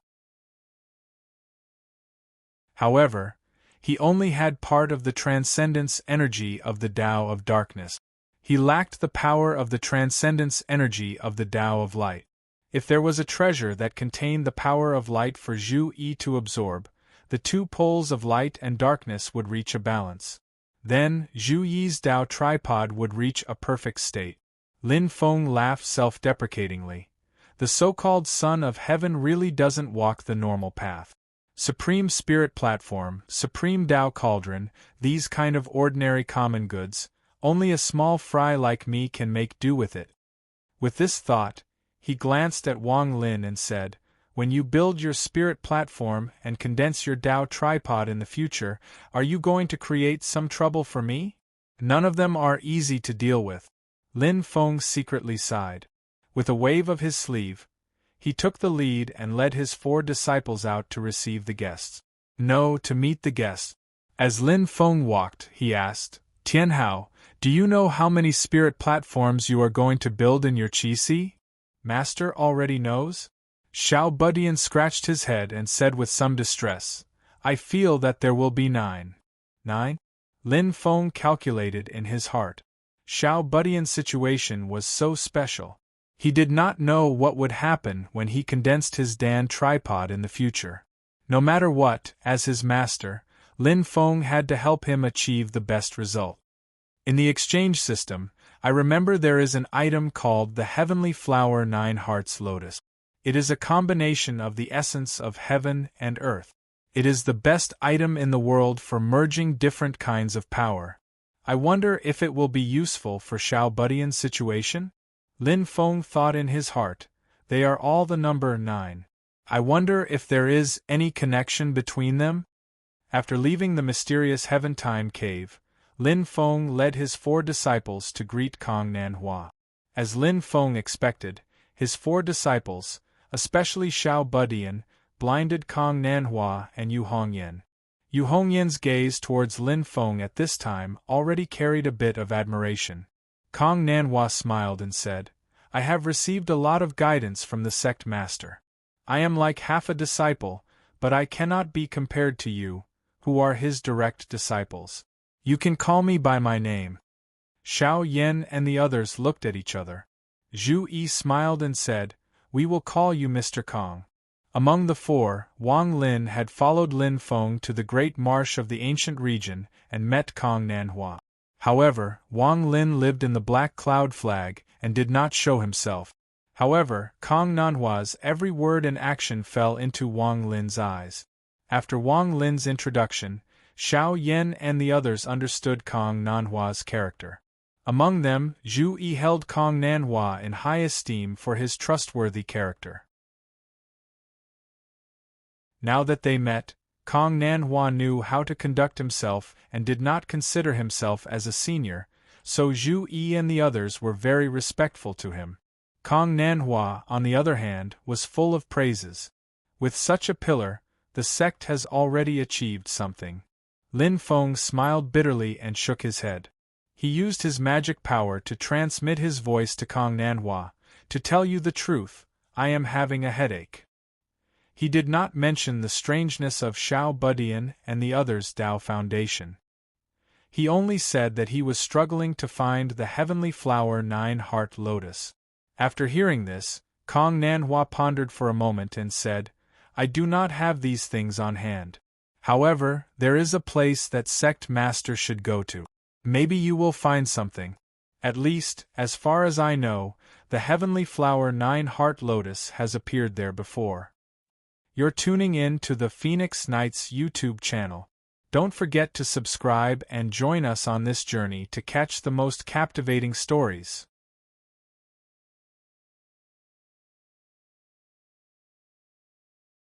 However, he only had part of the transcendence energy of the Tao of darkness. He lacked the power of the transcendence energy of the Tao of light. If there was a treasure that contained the power of light for Zhu Yi to absorb, the 2 poles of light and darkness would reach a balance. Then, Zhu Yi's Tao tripod would reach a perfect state. Lin Feng laughed self-deprecatingly. The so-called Son of Heaven really doesn't walk the normal path. Supreme Spirit Platform, Supreme Tao Cauldron, these kind of ordinary common goods, only a small fry like me can make do with it. With this thought, he glanced at Wang Lin and said, "When you build your spirit platform and condense your Tao tripod in the future, are you going to create some trouble for me? None of them are easy to deal with." Lin Feng secretly sighed. With a wave of his sleeve, he took the lead and led his 4 disciples out to receive the guests. No, to meet the guests. As Lin Feng walked, he asked, Tianhao, do you know how many spirit platforms you are going to build in your qi? Master already knows? Xiao Budian scratched his head and said with some distress, I feel that there will be 9. 9? Lin Feng calculated in his heart. Xiao Budian's situation was so special. He did not know what would happen when he condensed his Dan tripod in the future. No matter what, as his master, Lin Feng had to help him achieve the best result. In the exchange system, I remember there is an item called the Heavenly Flower 9 Hearts Lotus. It is a combination of the essence of heaven and earth. It is the best item in the world for merging different kinds of power. I wonder if it will be useful for Xiao Budian's situation? Lin Feng thought in his heart, they are all the number 9. I wonder if there is any connection between them? After leaving the mysterious Heaven Time Cave, Lin Feng led his 4 disciples to greet Kong Nanhua. As Lin Feng expected, his 4 disciples, especially Xiao Budian, blinded Kong Nanhua and Yu Hongyan. Yu Hongyan's gaze towards Lin Feng at this time already carried a bit of admiration. Kong Nanhua smiled and said, I have received a lot of guidance from the sect master. I am like half a disciple, but I cannot be compared to you, who are his direct disciples. You can call me by my name. Xiao Yan and the others looked at each other. Zhu Yi smiled and said, We will call you Mr. Kong. Among the 4, Wang Lin had followed Lin Feng to the great marsh of the ancient region and met Kong Nanhua. However, Wang Lin lived in the Black Cloud Flag and did not show himself. However, Kong Nanhua's every word and action fell into Wang Lin's eyes. After Wang Lin's introduction, Xiao Yan and the others understood Kong Nanhua's character. Among them, Zhu Yi held Kong Nanhua in high esteem for his trustworthy character. Now that they met, Kong Nanhua knew how to conduct himself and did not consider himself as a senior, so Zhu Yi and the others were very respectful to him. Kong Nanhua, on the other hand, was full of praises. With such a pillar, the sect has already achieved something. Lin Feng smiled bitterly and shook his head. He used his magic power to transmit his voice to Kong Nanhua. To tell you the truth, I am having a headache. He did not mention the strangeness of Xiao Budian and the others' Dao Foundation. He only said that he was struggling to find the Heavenly Flower 9 Heart Lotus. After hearing this, Kong Nanhua pondered for a moment and said, I do not have these things on hand. However, there is a place that sect master should go to. Maybe you will find something. At least, as far as I know, the Heavenly Flower 9 Heart Lotus has appeared there before. You're tuning in to the Phoenix Knights YouTube channel. Don't forget to subscribe and join us on this journey to catch the most captivating stories.